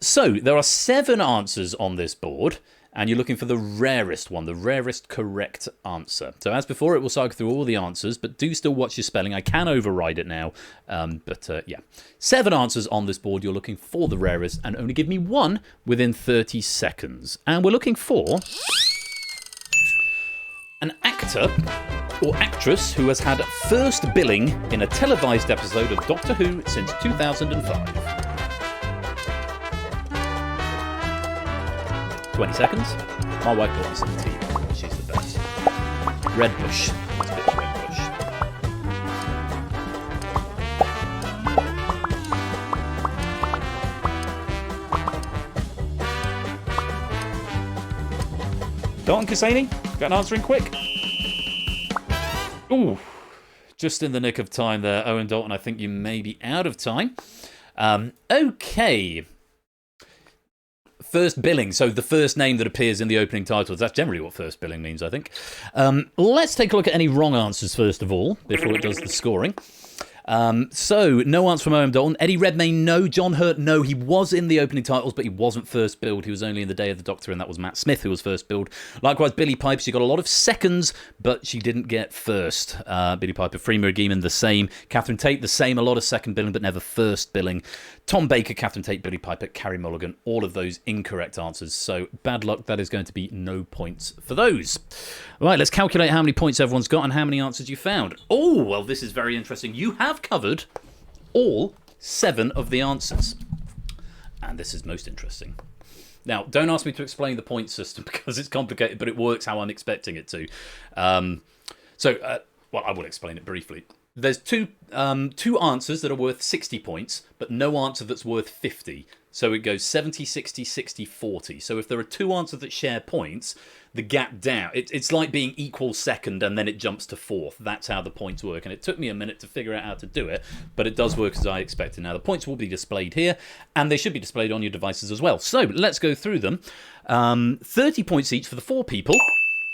[SPEAKER 3] So there are 7 answers on this board, and you're looking for the rarest one, the rarest correct answer. So as before, it will cycle through all the answers, but do still watch your spelling. I can override it now, yeah. 7 answers on this board. You're looking for the rarest, and only give me 1 within 30 seconds. And we're looking for an actor or actress who has had first billing in a televised episode of Doctor Who since 2005. 20 seconds. My wife bought me some tea. She's the best. Red Bush. Let's get Red Bush. Dalton Cassini, got an answer in quick. Ooh, just in the nick of time there, Owen Dalton. I think you may be out of time. Okay. First billing, so the first name that appears in the opening titles. That's generally what first billing means, I think. Let's take a look at any wrong answers first of all, before it does the scoring. So, no answer from Owen Dalton. Eddie Redmayne, no. John Hurt, no. He was in the opening titles, but he wasn't first billed. He was only in The Day of the Doctor, and that was Matt Smith who was first billed. Likewise, Billy Piper, she got a lot of seconds, but she didn't get first. Billy Piper, Freema Agyeman, the same. Catherine Tate, the same. A lot of second billing, but never first billing. Tom Baker, Catherine Tate, Billy Piper, Carrie Mulligan, all of those incorrect answers. So, bad luck. That is going to be no points for those. Right, let's calculate how many points everyone's got and how many answers you found. Oh, well, this is very interesting. You have covered all 7 of the answers. And this is most interesting. Now, don't ask me to explain the point system because it's complicated, but it works how I'm expecting it to. Well, I will explain it briefly. There's two answers that are worth 60 points, but no answer that's worth 50. So it goes 70, 60, 60, 40. So if there are 2 answers that share points, the gap down, it's like being equal second and then it jumps to 4th. That's how the points work. And it took me a minute to figure out how to do it, but it does work as I expected. Now, the points will be displayed here, and they should be displayed on your devices as well. So let's go through them. 30 points each for the 4 people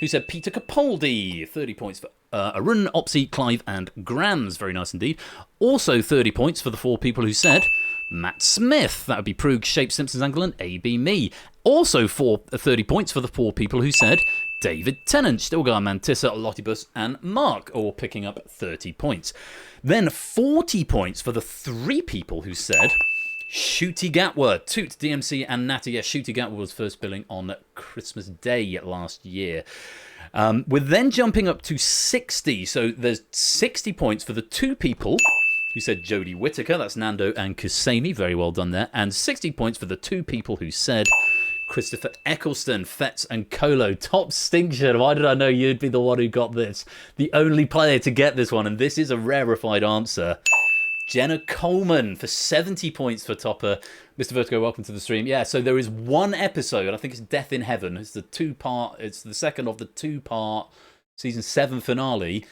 [SPEAKER 3] who said Peter Capaldi. 30 points for Arun, Opsy, Clive, and Grams. Very nice indeed. Also 30 points for the 4 people who said Matt Smith. That would be Prug, Shape, Simpsons, Angle, and AB Me. Also 30 points for the 4 people who said David Tennant, Stilgar, Mantissa, Lottibus, and Mark, all picking up 30 points. Then 40 points for the 3 people who said Shooty Gatwa, Toot, DMC, and Natty. Yes, Shooty Gatwa was first billing on Christmas Day last year. We're then jumping up to 60. So there's 60 points for the 2 people who said Jodie Whittaker. That's Nando and Kusami. Very well done there. And 60 points for the 2 people who said Christopher Eccleston, Fetz, and Colo. Top stinction. Why did I know you'd be the one who got this? The only player to get this one, and this is a rarefied answer. Jenna Coleman for 70 points for Topper. Mr. Vertigo, welcome to the stream. Yeah, so there is one episode, I think it's Death in Heaven. It's it's the second of the 2-part season 7 finale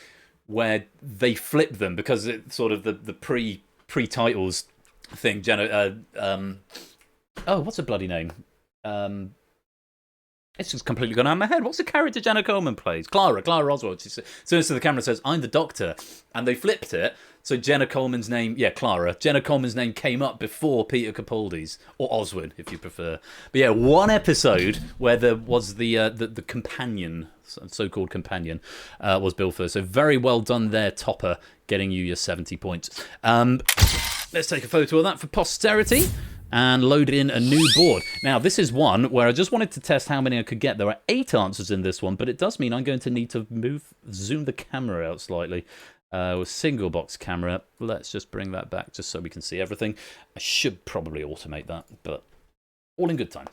[SPEAKER 3] where they flip them because it's sort of the pre-titles thing. Jenna, what's her bloody name? It's just completely gone out of my head. What's the character Jenna Coleman plays? Clara Oswald. She turns to the camera and says, "I'm the Doctor." And they flipped it. So Jenna Coleman's name, Clara. Jenna Coleman's name came up before Peter Capaldi's, or Oswin, if you prefer. But yeah, one episode where there was the companion, so-called companion, was Bill First. So very well done there, Topper, getting you your 70 points. Let's take a photo of that for posterity and load in a new board. Now, this is one where I just wanted to test how many I could get. There are 8 answers in this one, but it does mean I'm going to need to zoom the camera out slightly. With single box camera. Let's just bring that back just so we can see everything. I should probably automate that, but all in good time.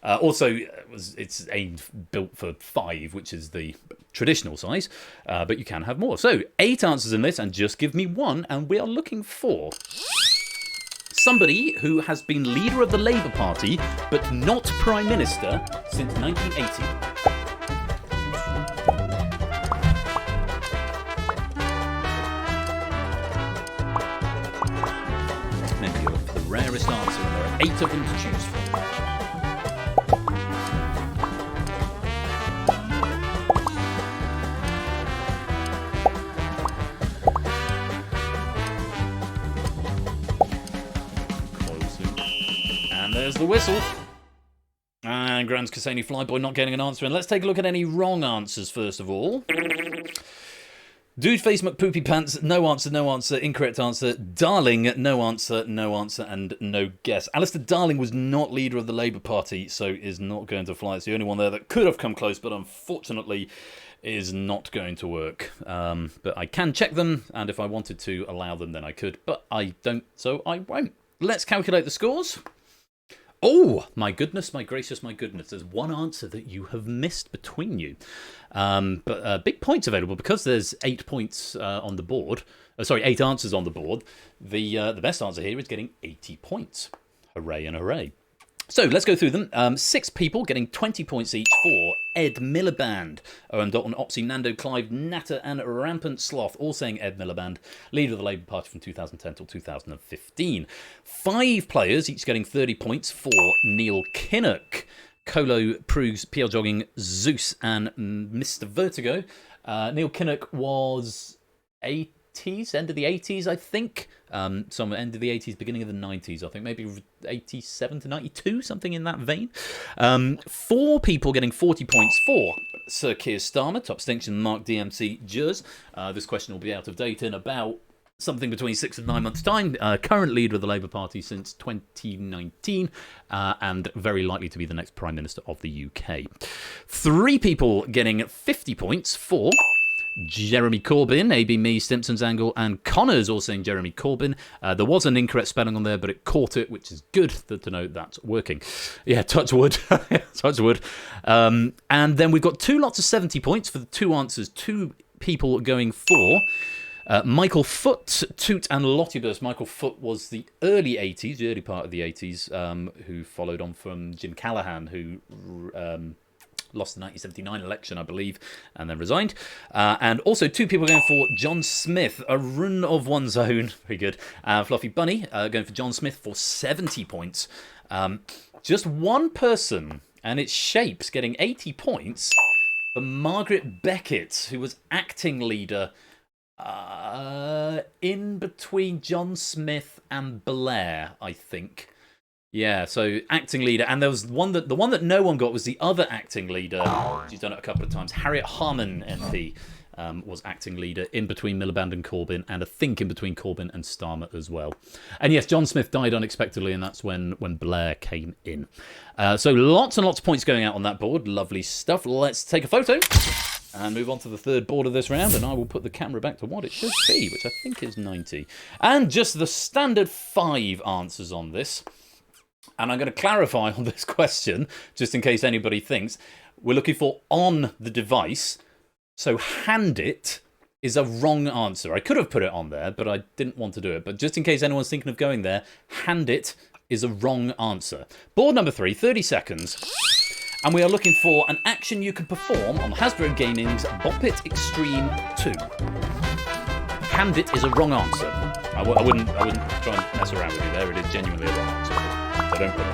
[SPEAKER 3] Also, it's built for 5, which is the traditional size, but you can have more. So 8 answers in this, and just give me one, and we are looking for somebody who has been leader of the Labour Party, but not Prime Minister since 1980. Rarest answer, and there are 8 of them to choose from. And there's the whistle. And Grams Cassani Flyboy not getting an answer. And let's take a look at any wrong answers first of all. Dude Face McPoopy Pants, no answer, incorrect answer. Darling, no answer, and no guess. Alistair Darling was not leader of the Labour Party, so is not going to fly. It's the only one there that could have come close, but unfortunately is not going to work. But I can check them, and if I wanted to allow them, then I could. But I don't, so I won't. Let's calculate the scores. Oh, my goodness, my gracious, my goodness. There's one answer that you have missed between you. But big points available because there's 8 points on the board. Sorry, 8 answers on the board. The best answer here is getting 80 points. Hooray and hooray. So let's go through them. 6 people getting 20 points each for Ed Miliband. OM Dalton, Opsy, Nando, Clive, Natter, and Rampant Sloth, all saying Ed Miliband, leader of the Labour Party from 2010 till 2015. 5 players, each getting 30 points for Neil Kinnock. Colo, Prugs, PL Jogging, Zeus, and Mr. Vertigo. Neil Kinnock was 80s, end of the 80s, I think. Some end of the 80s, beginning of the 90s, I think. Maybe 87 to 92, something in that vein. 4 people getting 40 points for Sir Keir Starmer, Top Extinction, Mark DMC, Jers. This question will be out of date in about something between 6 and 9 months' time. Current leader of the Labour Party since 2019, and very likely to be the next Prime Minister of the UK. 3 people getting 50 points for Jeremy Corbyn, AB Me, Stimpson's Angle, and Connor's all saying Jeremy Corbyn. There was an incorrect spelling on there, but it caught it, which is good to know that's working. Yeah, touch wood. Touch wood. And then we've got 2 lots of 70 points for the 2 answers. 2 people going for Michael Foot, Toot, and Lottibus. Michael Foot was the early 80s, the early part of the 80s, who followed on from Jim Callaghan, who lost the 1979 election, I believe, and then resigned. And also 2 people going for John Smith, a run of one's own. Very good. Fluffy Bunny going for John Smith for 70 points. Just one person, and it's Shapes, getting 80 points for Margaret Beckett, who was acting leader in between John Smith and Blair, I think. Yeah, so acting leader, and there was the one that no one got was the other acting leader. She's done it a couple of times. Harriet Harman MP was acting leader in between Miliband and Corbyn, and I think in between Corbyn and Starmer as well. And yes, John Smith died unexpectedly, and that's when Blair came in. So lots and lots of points going out on that board. Lovely stuff. Let's take a photo and move on to the 3rd board of this round, and I will put the camera back to what it should be, which I think is 90. And just the standard 5 answers on this. And I'm going to clarify on this question, just in case anybody thinks. We're looking for on the device. So hand it is a wrong answer. I could have put it on there, but I didn't want to do it. But just in case anyone's thinking of going there, hand it is a wrong answer. Board number 3, 30 seconds. And we are looking for an action you can perform on Hasbro Gaming's Bop It Extreme 2. Hand it is a wrong answer. I wouldn't try and mess around with you there. It is genuinely a wrong answer. So don't put it.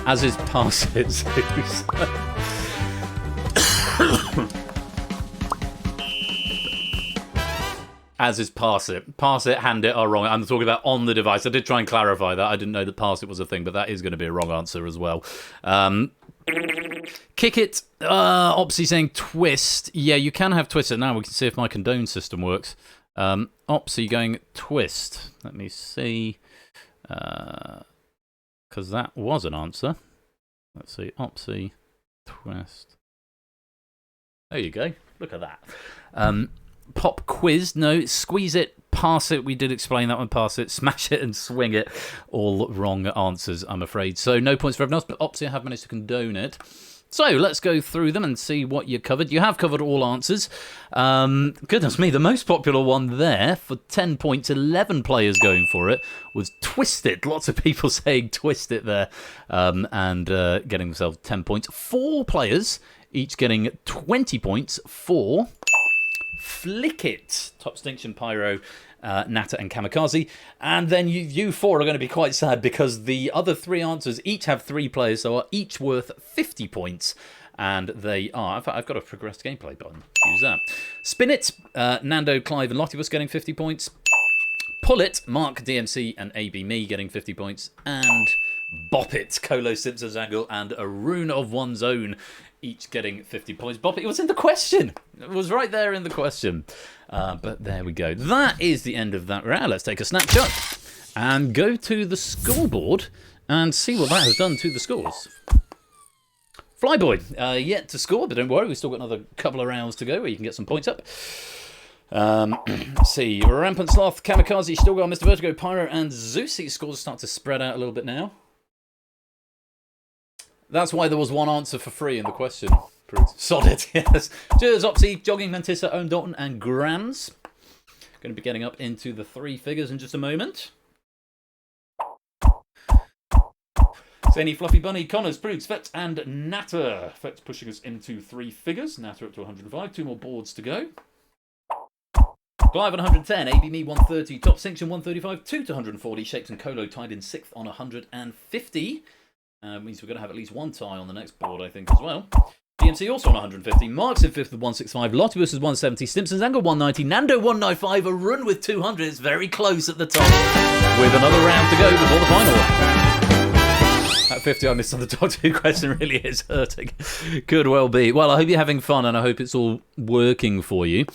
[SPEAKER 3] As is pass it, Zeus. As is pass it. Pass it, hand it are wrong. I'm talking about on the device. I did try and clarify that. I didn't know that pass it was a thing, but that is going to be a wrong answer as well. Kick it. Opsy saying twist. Yeah, you can have twist it now. We can see if my condone system works. Opsy going twist. Let me see. Because that was an answer. Let's see. Opsy twist. There you go. Look at that. Pop quiz. No, squeeze it. Pass it. We did explain that one. Pass it. Smash it and swing it. All wrong answers, I'm afraid. So no points for everyone else, but Opsy have managed to condone it. So let's go through them and see what you covered. You have covered all answers. Goodness me, the most popular one there for 10 points, 11 players going for it, was Twist It. Lots of people saying Twist It there and getting themselves 10 points. 4 players, each getting 20 points for Flick It. Top Extinction, Pyro, Natter and Kamikaze. And then you 4 are going to be quite sad because the other 3 answers each have 3 players, so are each worth 50 points. And they are... In fact, I've got a progressed gameplay button. Use that. Spin It. Nando, Clive and Lottie was getting 50 points. Pull It. Mark, DMC and AB Me getting 50 points. And Bop It. Colo, Simpsons Angle and A Rune of One's Own each getting 50 points. Bop It. It was in the question. It was right there in the question. But there we go. That is the end of that round. Let's take a snapshot and go to the scoreboard and see what that has done to the scores. Flyboy, yet to score, but don't worry, we've still got another couple of rounds to go where you can get some points up. Let's see, Rampant Sloth, Kamikaze, still got Mr. Vertigo, Pyro, and Zeusy. Scores start to spread out a little bit now. That's why there was one answer for free in the question. Solid, yes. Cheers, Opsy, Jogging, Mantissa, Owen Dalton, and Grams. Going to be getting up into the 3 figures in just a moment. Zany, Fluffy Bunny, Connors, Prudes, Fetz, and Natter. Fetz pushing us into 3 figures. Natter up to 105. 2 more boards to go. Clive on 110. AB Me 130. Top Sinction 135. 2 to 140. Shapes and Colo tied in 6th on 150. Means we're going to have at least one tie on the next board, I think, as well. DMC also on 150. Mark's in 5th with 165. Lottibus is 170. Stimson's angle 190. Nando 195. A run with 200. It's very close at the top. With another round to go before the final. At 50, I missed on the Doctor Who question. Really is hurting. Could well be. Well, I hope you're having fun, and I hope it's all working for you.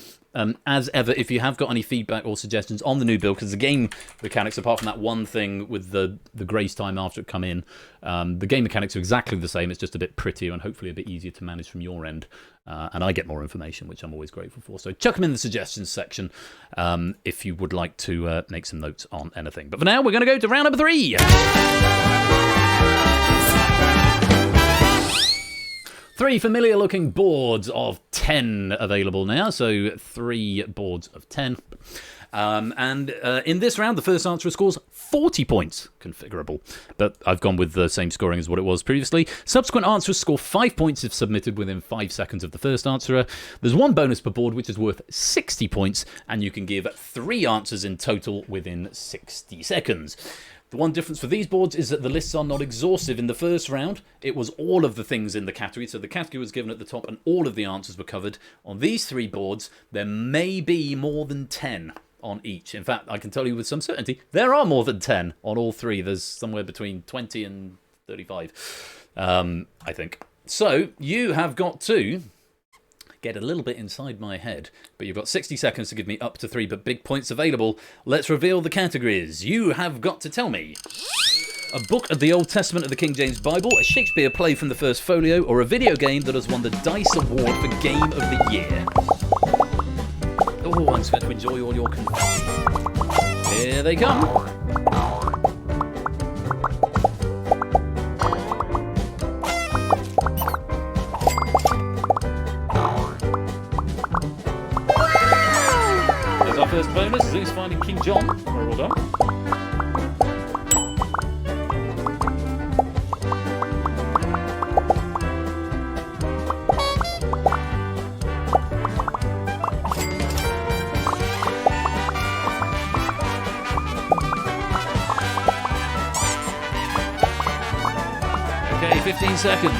[SPEAKER 3] As ever, if you have got any feedback or suggestions on the new build, because the game mechanics, apart from that one thing with the grace time after it come in, the game mechanics are exactly the same. It's just a bit prettier and hopefully a bit easier to manage from your end. And I get more information, which I'm always grateful for. So chuck them in the suggestions section if you would like to make some notes on anything. But for now, we're going to go to round number 3. 3 familiar-looking boards of 10 available now, so 3 boards of 10. And in this round, the first answerer scores 40 points, configurable. But I've gone with the same scoring as what it was previously. Subsequent answerers score 5 points if submitted within 5 seconds of the first answerer. There's 1 bonus per board, which is worth 60 points, and you can give 3 answers in total within 60 seconds. The one difference for these boards is that the lists are not exhaustive. In the first round, it was all of the things in the category, so the category was given at the top and all of the answers were covered. On these 3 boards, there may be more than 10 on each. In fact, I can tell you with some certainty, there are more than 10 on all 3. There's somewhere between 20 and 35, I think. So, you have got to get a little bit inside my head, but you've got 60 seconds to give me up to 3, but big points available. Let's reveal the categories. You have got to tell me a book of the Old Testament of the King James Bible, a Shakespeare play from the first folio, or a video game that has won the DICE Award for Game of the Year. Oh, I'm just going to enjoy all your confetti. Here they come. First bonus, Zeus finding King John. Very well done. Okay, 15 seconds.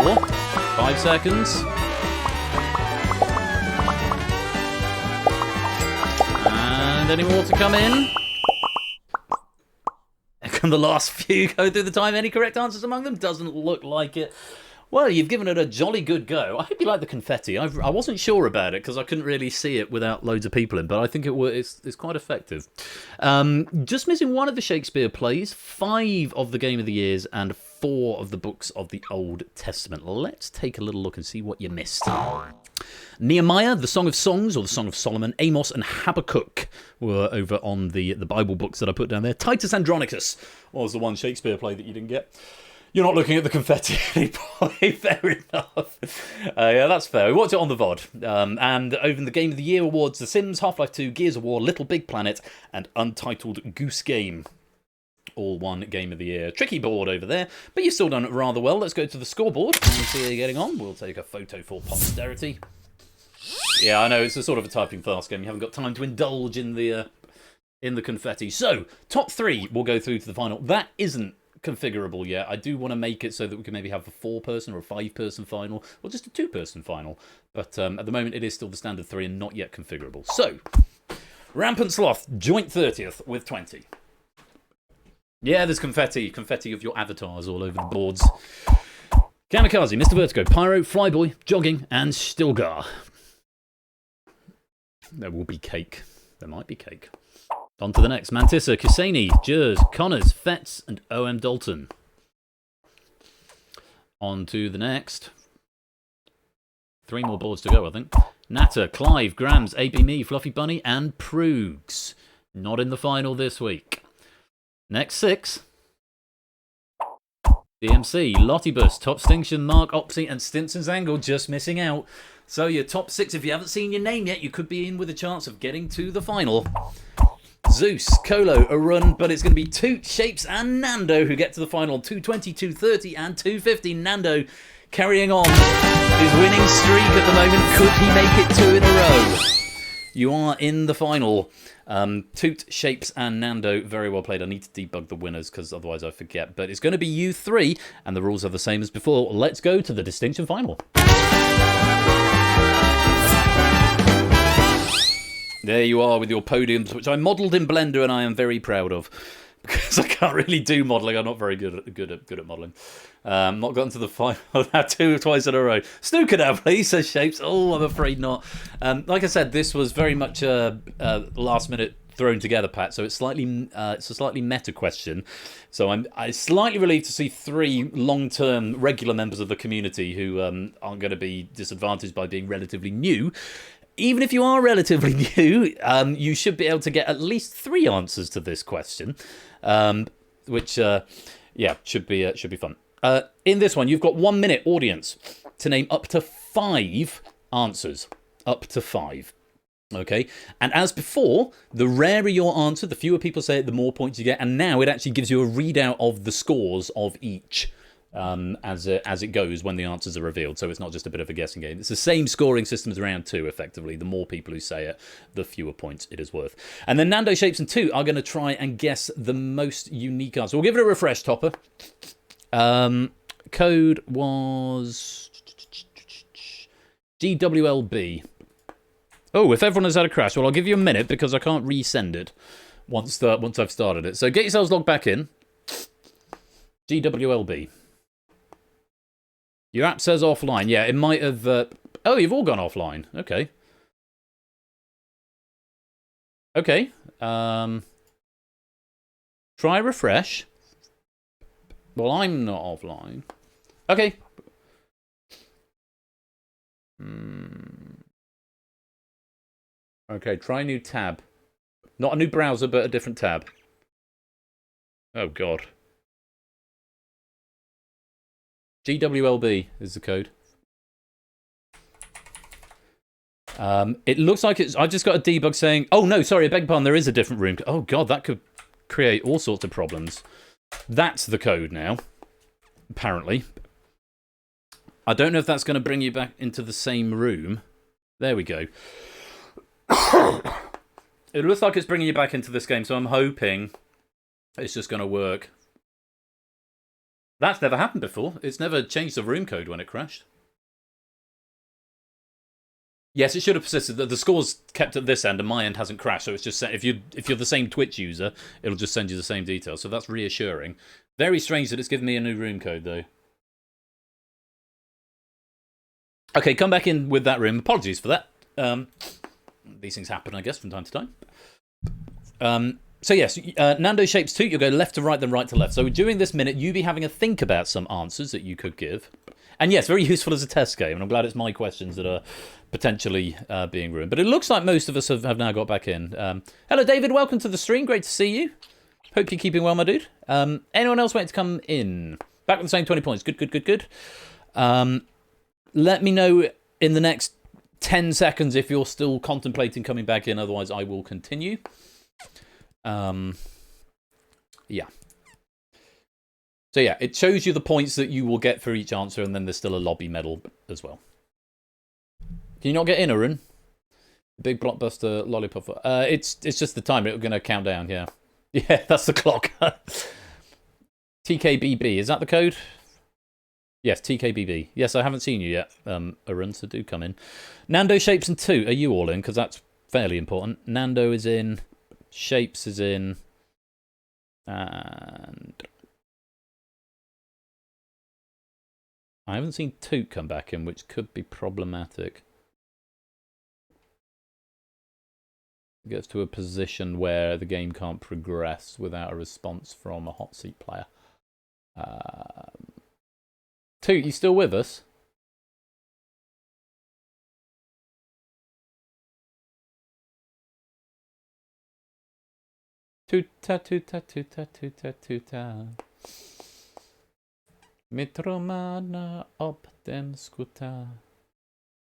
[SPEAKER 3] War. 5 seconds. And any more to come in? Can the last few go through the time? Any correct answers among them? Doesn't look like it. Well, you've given it a jolly good go. I hope you like the confetti. I wasn't sure about it because I couldn't really see it without loads of people in, but I think it's quite effective. Just missing 1 of the Shakespeare plays, 5 of the Game of the Years, and 4 of the books of the Old Testament. Let's take a little look and see what you missed. Nehemiah, the Song of Songs, or the Song of Solomon, Amos, and Habakkuk were over on the Bible books that I put down there. Titus Andronicus was the one Shakespeare play that you didn't get. You're not looking at the confetti anymore. Fair enough. Yeah, that's fair. We watched it on the VOD. And over in the Game of the Year awards, The Sims, Half-Life 2, Gears of War, Little Big Planet, and Untitled Goose Game. All one Game of the Year. Tricky board over there, but you've still done it rather well. Let's go to the scoreboard and see how you're getting on. We'll take a photo for posterity. Yeah, I know, it's a sort of a typing fast game. You haven't got time to indulge in the confetti. So, top 3 will go through to the final. That isn't configurable yet. I do want to make it so that we can maybe have a 4-person or a 5-person final, or just a 2-person final. But at the moment, it is still the standard 3 and not yet configurable. So, Rampant Sloth, joint 30th with 20. Yeah, there's confetti of your avatars all over the boards. Kamikaze, Mr. Vertigo, Pyro, Flyboy, Jogging, and Stilgar. There will be cake. There might be cake. On to the next. Mantissa, Kusani, Jers, Connors, Fetz, and OM Dalton. On to the next. 3 more boards to go, I think. Natter, Clive, Grams, AB Me, Fluffy Bunny, and Proogs. Not in the final this week. Next 6. DMC, Lottibus, Top Stinction, Mark, Opsy, and Stinson's Angle just missing out. So your top 6, if you haven't seen your name yet, you could be in with a chance of getting to the final. Zeus, Colo, Arun, but it's going to be Toot, Shapes, and Nando who get to the final. 220, 230, and 250. Nando carrying on his winning streak at the moment. Could he make it 2 in a row? You are in the final. Toot, Shapes, and Nando, very well played. I need to debug the winners because otherwise I forget. But it's going to be you 3, and the rules are the same as before. Let's go to the distinction final. There you are with your podiums, which I modelled in Blender, and I am very proud of. Because I can't really do modelling. I'm not very good at modelling. Not gotten to the final. Now 2 twice in a row. Snooker now, please, says Shapes. Oh, I'm afraid not. Like I said, this was very much a last minute thrown together, Pat. So it's a slightly meta question. So I'm slightly relieved to see 3 long-term regular members of the community who aren't going to be disadvantaged by being relatively new. Even if you are relatively new, you should be able to get at least 3 answers to this question, which, yeah, should be fun. In this one, you've got 1 minute, audience, to name up to 5 answers. Up to 5. Okay? And as before, the rarer your answer, the fewer people say it, the more points you get. And now it actually gives you a readout of the scores of each. As it goes when the answers are revealed, so it's not just a bit of a guessing game. It's the same scoring system as round 2, effectively. The more people who say it, the fewer points it is worth. And then Nando, Shapes, and 2 are going to try and guess the most unique answer. We'll give it a refresh, Topper. Code was GWLB. Oh, if everyone has had a crash, well, I'll give you a minute because I can't resend it once I've started it. So get yourselves logged back in. GWLB. Your app says offline. Yeah, it might have... Oh, you've all gone offline. Okay. Okay. Try refresh. Well, I'm not offline. Okay. Okay, try a new tab. Not a new browser, but a different tab. Oh, God. GWLB is the code. It looks like it's... I just got a debug saying... Oh, no, sorry, I beg your pardon. There is a different room. Oh, God, that could create all sorts of problems. That's the code now, apparently. I don't know if that's going to bring you back into the same room. There we go. It looks like it's bringing you back into this game, so I'm hoping it's just going to work. That's never happened before. It's never changed the room code when it crashed. Yes, it should have persisted. The score's kept at this end, and my end hasn't crashed. So it's just if you're the same Twitch user, it'll just send you the same details. So that's reassuring. Very strange that it's given me a new room code, though. Okay, come back in with that room. Apologies for that. These things happen, I guess, from time to time. So yes, Nando, Shapes, 2, you'll go left to right, then right to left. So during this minute, you be having a think about some answers that you could give. And yes, very useful as a test game, and I'm glad it's my questions that are potentially being ruined. But it looks like most of us have now got back in. Hello, David. Welcome to the stream. Great to see you. Hope you're keeping well, my dude. Anyone else waiting to come in? Back with the same 20 points. Good. Let me know in the next 10 seconds if you're still contemplating coming back in. Otherwise, I will continue. Yeah. So yeah, it shows you the points that you will get for each answer, and then there's still a lobby medal as well. Can you not get in, Arun? Big blockbuster lollipop. It's just the time. It's going to count down, yeah. Yeah, that's the clock. TKBB, is that the code? Yes, TKBB. Yes, I haven't seen you yet, Arun, so do come in. Nando, Shapes, and 2, are you all in? Because that's fairly important. Nando is in. Shapes is in. And... I haven't seen Toot come back in, which could be problematic.
[SPEAKER 8] gets to a position where the game can't progress without a response from a hot seat player. Toot, you still with us? Tuta, tuta, tuta, tuta, tuta. Mitromana op den skuta.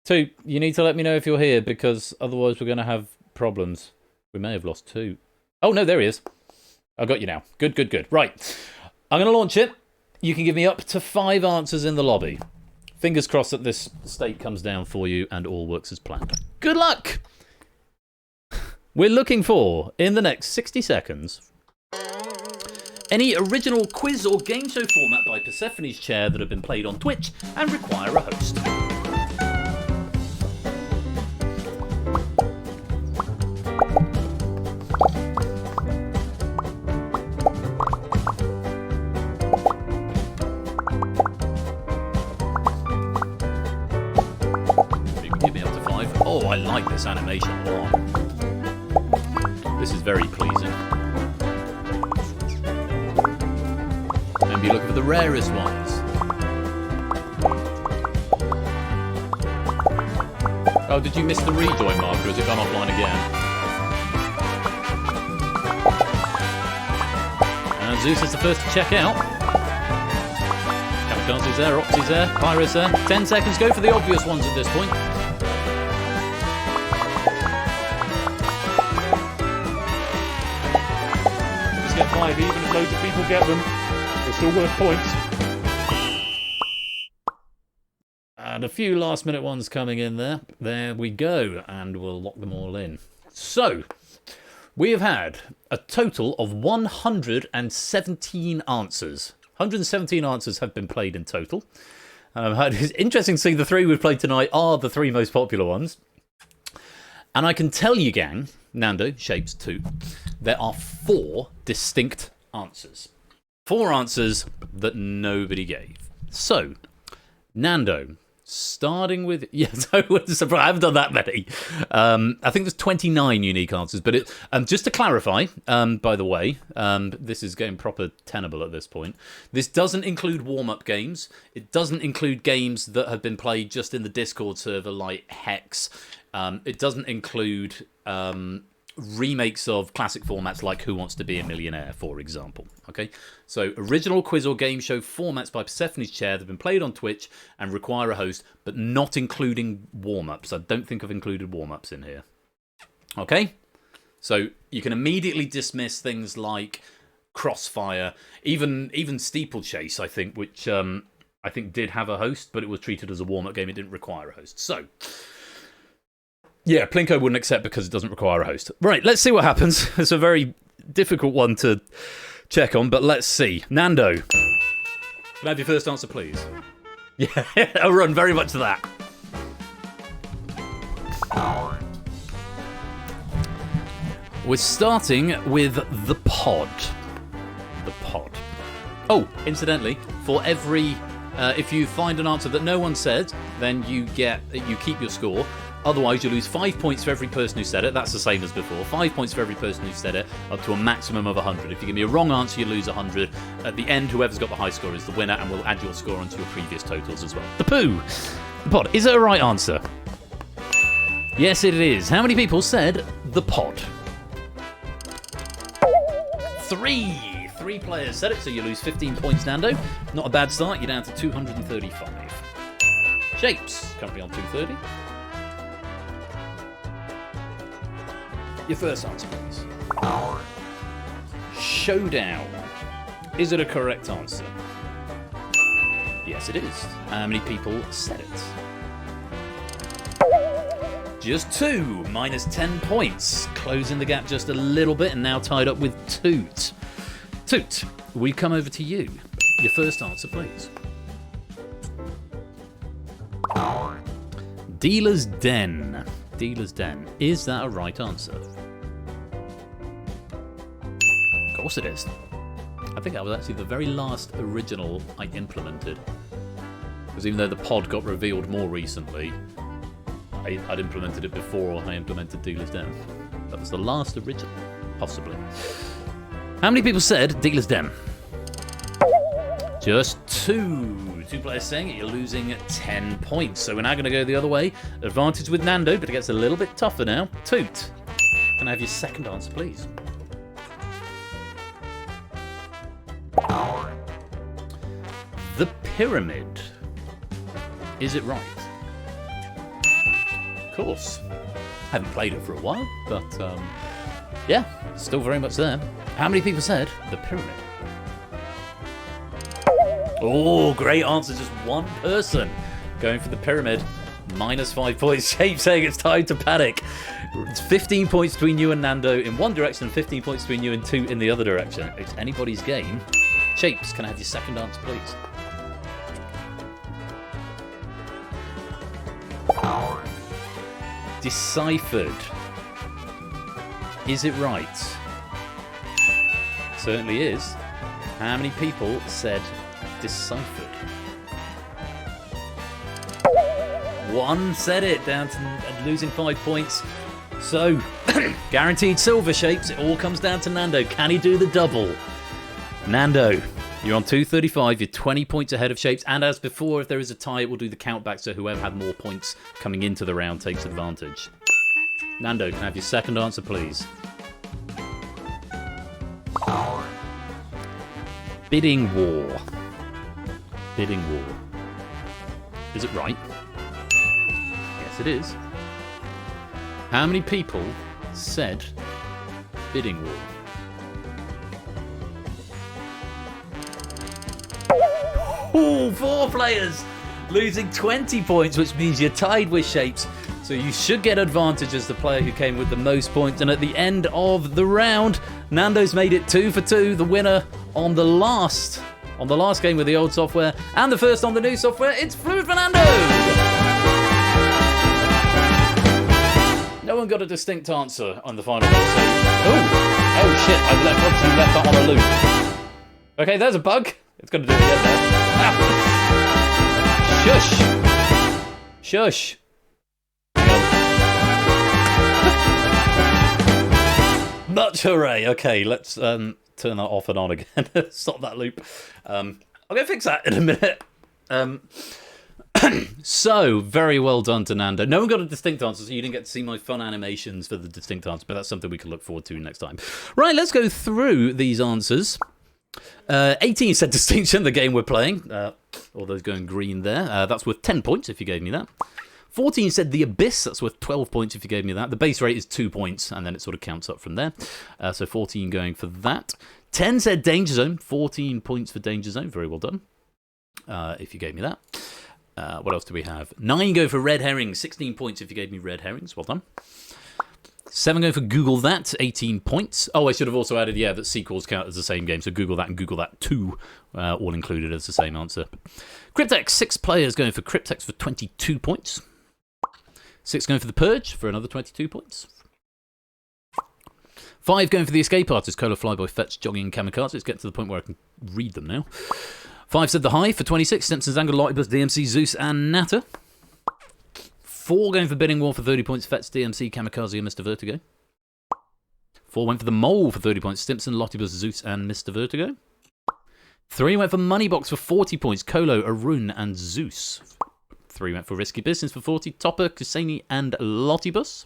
[SPEAKER 8] Toot, you need to let me know if you're here, because otherwise we're going to have problems. We may have lost Toot. Oh, no, there he is. I got you now. Good, good, good. Right. I'm going to launch it. You can give me up to 5 answers in the lobby. Fingers crossed that this state comes down for you and all works as planned. Good luck! We're looking for, in the next 60 seconds, any original quiz or game show format by Persephone's Chair that have been played on Twitch and require a host. You can give me up to 5. Oh, I like this animation a lot. This is very pleasing. Maybe look for the rarest ones. Oh, did you miss the rejoin marker? Has it gone offline again? And Zeus is the first to check out. Kamikaze's there, Oxy's there, Pyro's there. 10 seconds, go for the obvious ones at this point.
[SPEAKER 11] Just get 5, even if loads of people get them. They're still worth points.
[SPEAKER 8] And a few last minute ones coming in there. There we go. And we'll lock them all in. So, we have had a total of 117 answers. 117 answers have been played in total. It's interesting to see the 3 we've played tonight are the 3 most popular ones. And I can tell you, gang, Nando, Shapes, Toot, there are 4 distinct answers. 4 answers that nobody gave. So, Nando, starting with... Yes, I haven't done that many. I think there's 29 unique answers. But just to clarify, by the way, this is getting proper tenable at this point. This doesn't include warm-up games. It doesn't include games that have been played just in the Discord server like Hex. It doesn't include... remakes of classic formats like Who Wants to Be a Millionaire, for example. Okay, so original quiz or game show formats by Persephone's Chair that have been played on Twitch and require a host, but not including warm-ups. I don't think I've included warm-ups in here. Okay, so you can immediately dismiss things like Crossfire, even Steeplechase, I think, which I think did have a host, but it was treated as a warm-up game. It didn't require a host. So... yeah, Plinko wouldn't accept because it doesn't require a host. Right, let's see what happens. It's a very difficult one to check on, but let's see. Nando, can I have your first answer, please? Yeah, I'll run very much to that. We're starting with the pod. The pod. Oh, incidentally, for every... if you find an answer that no one said, then you keep your score. Otherwise, you lose 5 points for every person who said it. That's the same as before. 5 points for every person who said it, up to a maximum of 100. If you give me a wrong answer, you lose 100. At the end, whoever's got the high score is the winner, and we'll add your score onto your previous totals as well. The poo! The pod. Is it a right answer? Yes, it is. How many people said the pod? 3! 3 players said it, so you lose 15 points, Nando. Not a bad start. You're down to 235. Shapes, currently on 230. Your first answer, please. Showdown. Is it a correct answer? Yes, it is. How many people said it? Just 2, minus 10 points. Closing the gap just a little bit and now tied up with Toot. Toot, we come over to you. Your first answer, please. Dealer's Den. Dealer's Den. Is that a right answer? Of course it is. I think that was actually the very last original I implemented. Because even though the pod got revealed more recently, I'd implemented it before I implemented Dealer's Den.
[SPEAKER 3] That was the last original, possibly. How many people said Dealer's Den? Just 2. 2 players saying it. You're losing 10 points. So we're now going to go the other way. Advantage with Nando, but it gets a little bit tougher now. Toot. Can I have your second answer, please? The Pyramid. Is it right? Of course. Haven't played it for a while, but yeah, still very much there. How many people said The Pyramid? Oh, great answer. Just one person going for The Pyramid. -5 points. Shape saying it's time to panic. It's 15 points between you and Nando in one direction and 15 points between you and 2 in the other direction. It's anybody's game. Shapes, can I have your second answer, please? Deciphered. Is it right? Certainly is. How many people said deciphered? 1 said it, down to losing 5 points. So, guaranteed silver, Shapes. It all comes down to Nando. Can he do the double? Nando, you're on 235. You're 20 points ahead of Shapes. And as before, if there is a tie, it will do the count back, so whoever had more points coming into the round takes advantage. Nando, can I have your second answer, please? Bidding War. Bidding War. Is it right? Yes, it is. How many people said Bidding War? Oh, 4 players losing 20 points, which means you're tied with Shapes. So you should get advantage as the player who came with the most points. And at the end of the round, Nando's made it 2 for 2. The winner on the last game with the old software and the first on the new software. It's Fluid Fernando. No one got a distinct answer on the final one. So, oh shit! I've obviously left that on a loop. Okay, there's a bug. It's going to do it again now. Ah. Shush. Shush. Much hooray. Okay, let's turn that off and on again. Stop that loop. I'll go fix that in a minute. So, very well done to Nando. No one got a distinct answer, so you didn't get to see my fun animations for the distinct answer, but that's something we can look forward to next time. Right, let's go through these answers. 18 said distinction, the game we're playing. All those going green there. That's worth 10 points if you gave me that. 14 said The Abyss. That's worth 12 points if you gave me that. The base rate is 2 points, and then it sort of counts up from there. So 14 going for that. 10 said Danger Zone. 14 points for Danger Zone. Very well done. If you gave me that. What else do we have? 9 go for Red Herrings. 16 points if you gave me Red Herrings. Well done. 7 go for Google That. 18 points. Oh, I should have also added, that sequels count as the same game. So Google That and Google That 2 all included as the same answer. Cryptex. 6 players going for Cryptex for 22 points. 6 going for The Purge for another 22 points. 5 going for The Escape Artist. Cola, Flyboy, Fetch, Jogging, Kamikaze. Let's get to the point where I can read them now. 5 said The Hive for 26. Simpsons, Angle, Lightbus, DMC, Zeus, and Natter. 4 going for Bidding War for 30 points. Fetch, DMC, Kamikaze, and Mr. Vertigo. 4 went for The Mole for 30 points. Stimson, Lottibus, Zeus, and Mr. Vertigo. 3 went for Moneybox for 40 points. Colo, Arun, and Zeus. 3 went for Risky Business for 40. Topper, Kusani, and Lottibus.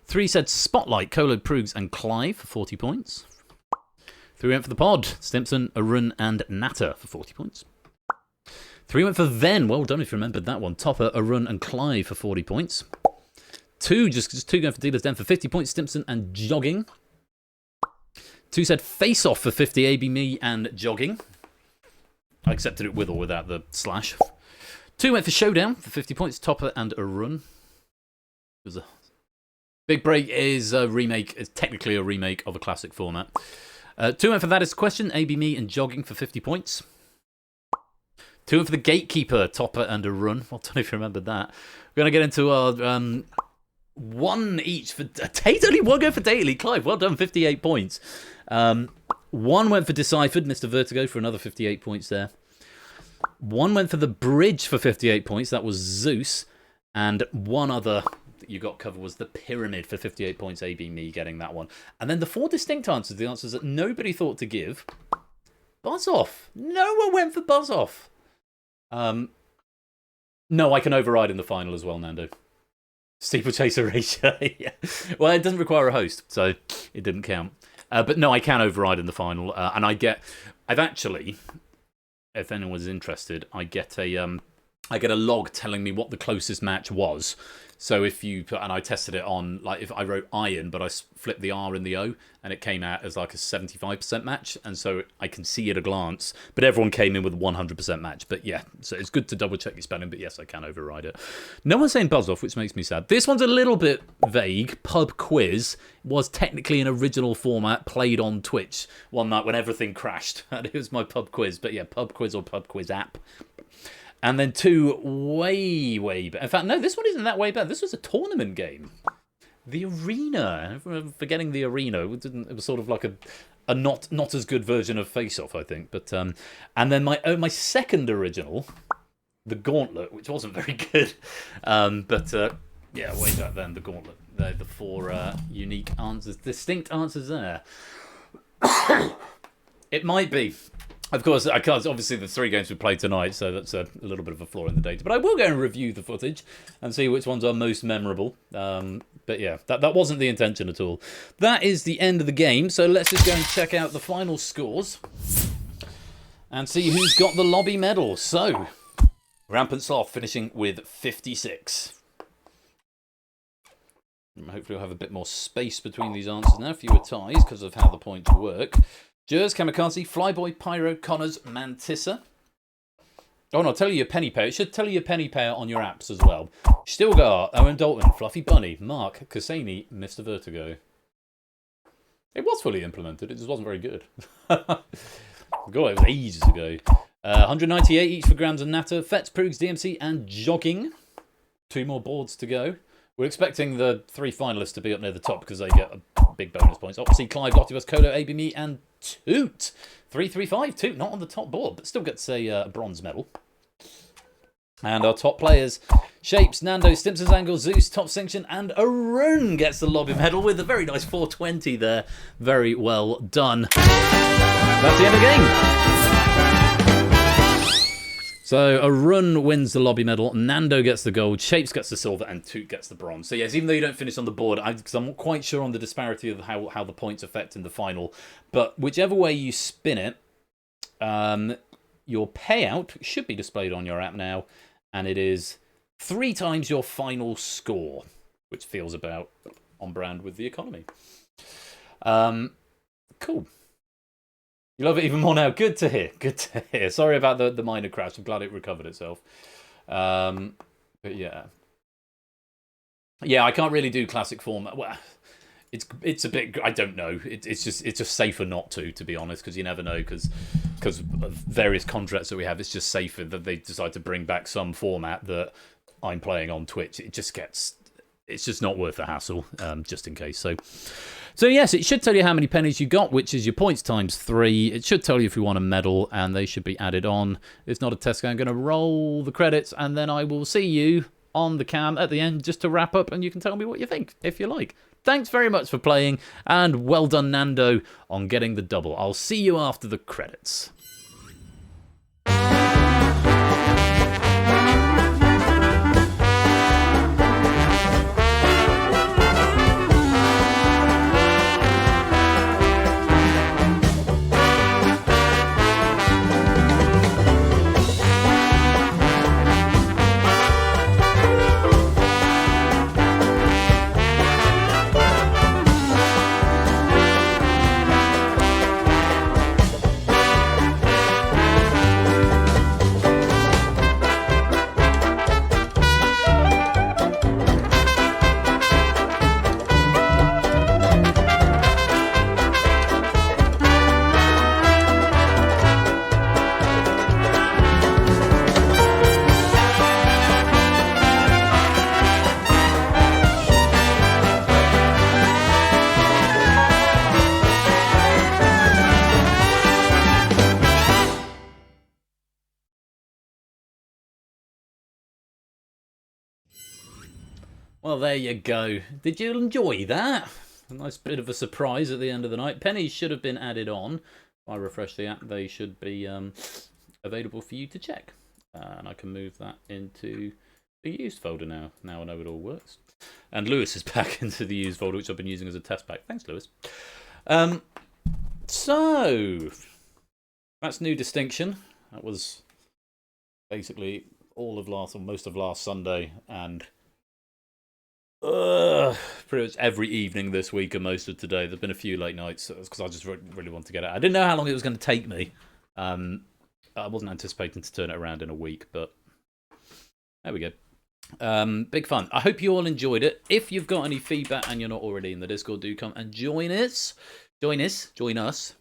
[SPEAKER 3] 3 said Spotlight, Colo, Prugs, and Clive for 40 points. 3 went for The Pod. Stimson, Arun, and Natter for 40 points. 3 went for Then. Well done if you remembered that one. Topper, Arun, and Clive for 40 points. 2, just 2 going for Dealer's Den for 50 points. Stimson and Jogging. 2 said Face Off for 50. AB Me and Jogging. I accepted it with or without the slash. 2 went for Showdown for 50 points. Topper and Arun. It was a Big Break is a remake. It's technically a remake of a classic format. 2 went for That Is the Question. AB Me and Jogging for 50 points. 2 went for The Gatekeeper. Topper and Arun. Well done if you remembered that. We're going to get into our 1 each for Tate. Only 1 go for Daily. Clive, well done. 58 points. 1 went for Deciphered. Mr. Vertigo for another 58 points there. 1 went for The Bridge for 58 points. That was Zeus. And 1 other that you got covered was the pyramid for 58 points. AB me getting that one. And then the 4 distinct answers, the answers that nobody thought to give. Buzz off. No one went for buzz off. No, I can override in the final as well, Nando. Steeplechaser ratio. Yeah. Well, it doesn't require a host, so it didn't count. But no, I can override in the final, and I've actually, if anyone's interested, I get a log telling me what the closest match was. So if you put, and I tested it on, like if I wrote iron, but I flipped the R and the O, and it came out as like a 75% match, and so I can see at a glance. But everyone came in with a 100% match. But yeah, so it's good to double check your spelling. But yes, I can override it. No one's saying buzz off, which makes me sad. This one's a little bit vague. Pub quiz was technically an original format played on Twitch one night when everything crashed, and it was my pub quiz. But yeah, pub quiz or pub quiz app. And then 2 way better. In fact, no, this one isn't that way better. This was a tournament game. The Arena. I'm forgetting the Arena. It was sort of like a not as good version of Face Off, I think. But and then my second original, the Gauntlet, which wasn't very good. Yeah, way back then, the Gauntlet. The 4 unique answers, distinct answers there. It might be. Of course, I can't. Obviously, the 3 games we played tonight, so that's a little bit of a flaw in the data. But I will go and review the footage and see which ones are most memorable. But yeah, that wasn't the intention at all. That is the end of the game, so let's just go and check out the final scores and see who's got the lobby medal. So, Rampant Sloth finishing with 56. Hopefully we'll have a bit more space between these answers now, fewer ties because of how the points work. Jers, Kamikaze, Flyboy, Pyro, Connors, Mantissa. Oh no, I'll tell you your penny payer. It should tell you your penny payer on your apps as well. Stilgar, Owen Dalton, Fluffy Bunny, Mark, Cassini, Mr. Vertigo. It was fully implemented, it just wasn't very good. God, it was ages ago. 198 each for Grams and Natter, Fets, Proogs, DMC, and Jogging. 2 more boards to go. We're expecting the 3 finalists to be up near the top because they get big bonus points. Oxy, Clive, Optimus, Kolo, ABME, and Toot. 335. Toot, not on the top board, but still gets a bronze medal. And our top players, Shapes, Nando, Stimpson's Angle, Zeus, Top Sanction, and Arun gets the lobby medal with a very nice 420 there. Very well done. That's the end of the game. So Arun wins the lobby medal, Nando gets the gold, Shapes gets the silver, and Toot gets the bronze. So yes, even though you don't finish on the board, because I'm not quite sure on the disparity of how the points affect in the final, but whichever way you spin it, your payout should be displayed on your app now, and it is 3 times your final score, which feels about on brand with the economy. Cool. You love it even more now. Good to hear. Good to hear. Sorry about the minor crash. I'm glad it recovered itself. But yeah. Yeah, I can't really do classic format. Well, it's a bit. I don't know. It's just safer not to be honest, because you never know, because of various contracts that we have. It's just safer that they decide to bring back some format that I'm playing on Twitch. It's just not worth the hassle, just in case. So yes, it should tell you how many pennies you got, which is your points times 3. It should tell you if you want a medal, and they should be added on. It's not a test. I'm going to roll the credits, and then I will see you on the cam at the end just to wrap up, and you can tell me what you think, if you like. Thanks very much for playing, and well done, Nando, on getting the double. I'll see you after the credits. Well, there you go. Did you enjoy that? A nice bit of a surprise at the end of the night. Pennies should have been added on. If I refresh the app, they should be available for you to check. And I can move that into the used folder now. Now I know it all works. And Lewis is back into the used folder, which I've been using as a test pack. Thanks, Lewis. So, that's New Distinction. That was basically all of last, or most of last Sunday, and pretty much every evening this week and most of today. There's been a few late nights because I just really want to get it. I didn't know how long it was going to take me. I wasn't anticipating to turn it around in a week, but there we go. Big fun. I hope you all enjoyed it. If you've got any feedback and you're not already in the Discord, do come and join us. Join us.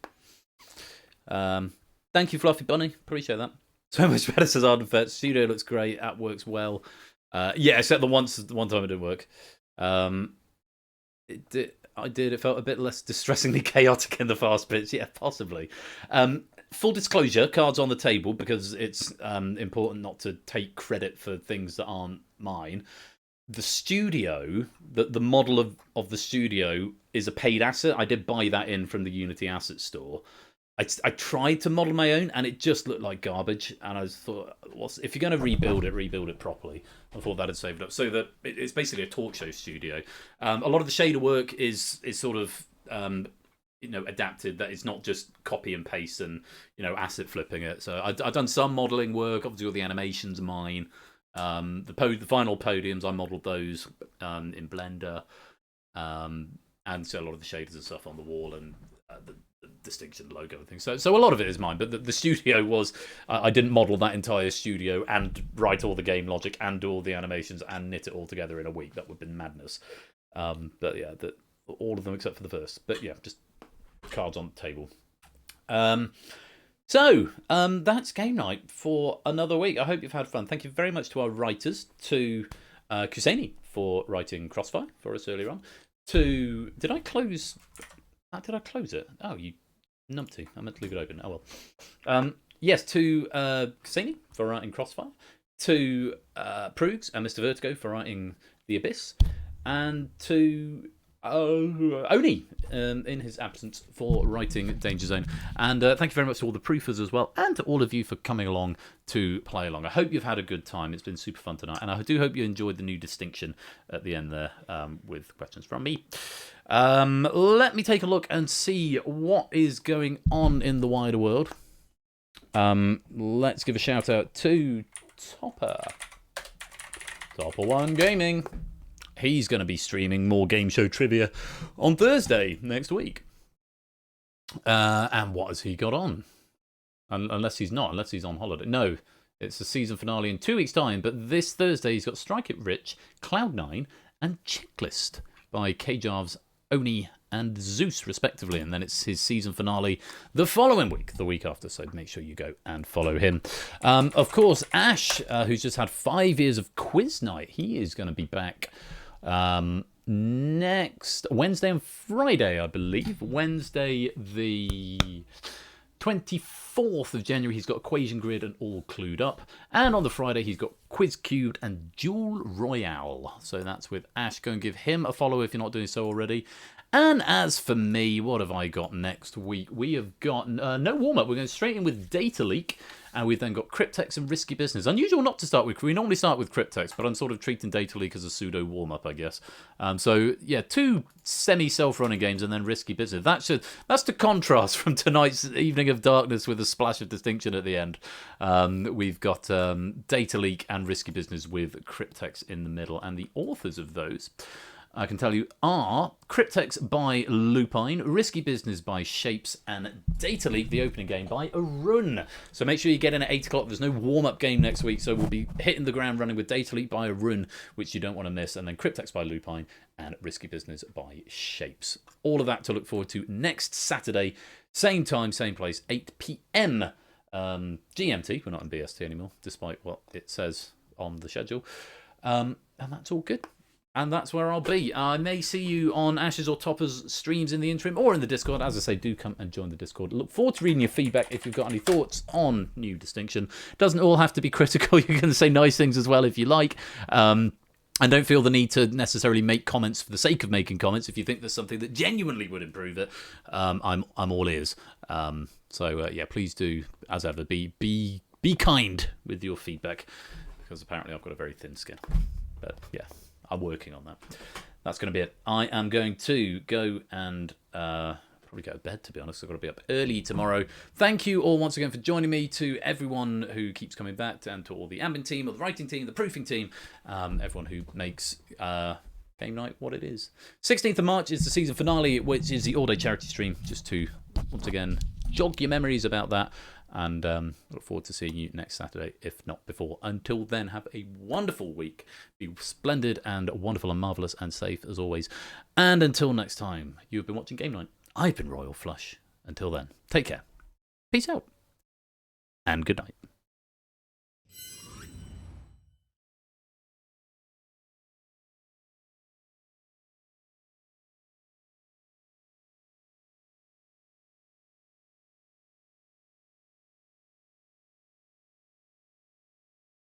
[SPEAKER 3] Thank you, Fluffy Bunny. Appreciate that. So much better, says Arden Fett. Studio looks great. App works well. Yeah, except the one time it didn't work. It did. It felt a bit less distressingly chaotic in the fast bits. Yeah, possibly. Full disclosure, cards on the table, because it's important not to take credit for things that aren't mine. The studio, the model of the studio is a paid asset. I did buy that in from the Unity Asset Store. I tried to model my own, and it just looked like garbage. And I thought, if you're going to rebuild it properly. I thought that had saved up. So that it's basically a talk show studio. A lot of the shader work is sort of adapted. That it's not just copy and paste and asset flipping it. So I've done some modeling work. Obviously, all the animations are mine. The final podiums, I modelled those in Blender, and so a lot of the shaders and stuff on the wall and the Distinction logo and things. So a lot of it is mine, but the studio was I didn't model that entire studio and write all the game logic and do all the animations and knit it all together in a week. That would have been madness. But yeah, all of them except for the first. But yeah, just cards on the table. So that's game night for another week. I hope you've had fun. Thank you very much to our writers, to Kuseni for writing Crossfire for us earlier on. Did I close it? Oh, you numpty. I meant to leave it open. Oh well. Yes, to Kuseni for writing Crossfire, to Proogs and Mr. Vertigo for writing The Abyss, and to Oni in his absence for writing Danger Zone. And thank you very much to all the proofers as well, and to all of you for coming along to play along. I hope you've had a good time. It's been super fun tonight, and I do hope you enjoyed the New Distinction at the end there with questions from me. Let me take a look and see what is going on in the wider world. Let's give a shout out to Topper One Gaming. He's going to be streaming more game show trivia on Thursday next week. And what has he got on? Unless he's on holiday. No, it's the season finale in 2 weeks' time. But this Thursday, he's got Strike It Rich, Cloud9, and Checklist by Kjarv's Oni and Zeus, respectively. And then it's his season finale the following week, the week after. So make sure you go and follow him. Of course, Ash, who's just had 5 years of quiz night, he is going to be back next Wednesday and Friday, I believe. Wednesday, the 24th of January, he's got Equation Grid and All Clued Up. And on the Friday, he's got Quiz Cubed and Duel Royale. So that's with Ash. Go and give him a follow if you're not doing so already. And as for me, what have I got next week? We have got no warm-up. We're going straight in with Data Leak. And we've then got Cryptex and Risky Business. Unusual not to start with. We normally start with Cryptex, but I'm sort of treating Data Leak as a pseudo warm-up, I guess. So, yeah, 2 semi-self-running games and then Risky Business. That's the contrast from tonight's Evening of Darkness with a splash of distinction at the end. We've got Data Leak and Risky Business with Cryptex in the middle. And the authors of those, I can tell you, are Cryptex by Lupine, Risky Business by Shapes, and Data Leak, the opening game, by Arun. So make sure you get in at 8 o'clock. There's no warm-up game next week, so we'll be hitting the ground running with Data Leak by Arun, which you don't want to miss, and then Cryptex by Lupine and Risky Business by Shapes. All of that to look forward to next Saturday, same time, same place, 8 p.m. GMT. We're not in BST anymore, despite what it says on the schedule. And that's all good. And that's where I'll be. I may see you on Ash's or Topper's streams in the interim or in the Discord. As I say, do come and join the Discord. Look forward to reading your feedback if you've got any thoughts on New Distinction. Doesn't all have to be critical. You can say nice things as well if you like. And don't feel the need to necessarily make comments for the sake of making comments. If you think there's something that genuinely would improve it, I'm all ears. So please do, as ever, be kind with your feedback, because apparently I've got a very thin skin. But yeah, I'm working on that. That's going to be it. I am going to go and probably go to bed, to be honest. I've got to be up early tomorrow. Thank you all once again for joining me, to everyone who keeps coming back, and to all the admin team, or the writing team, the proofing team, everyone who makes game night what it is. 16th of March is the season finale, which is the all-day charity stream, just to, once again, jog your memories about that. And look forward to seeing you next Saturday, if not before. Until then, have a wonderful week. Be splendid and wonderful and marvellous and safe as always. And until next time, you have been watching Game Night. I've been Royal Flush. Until then, take care. Peace out. And good night.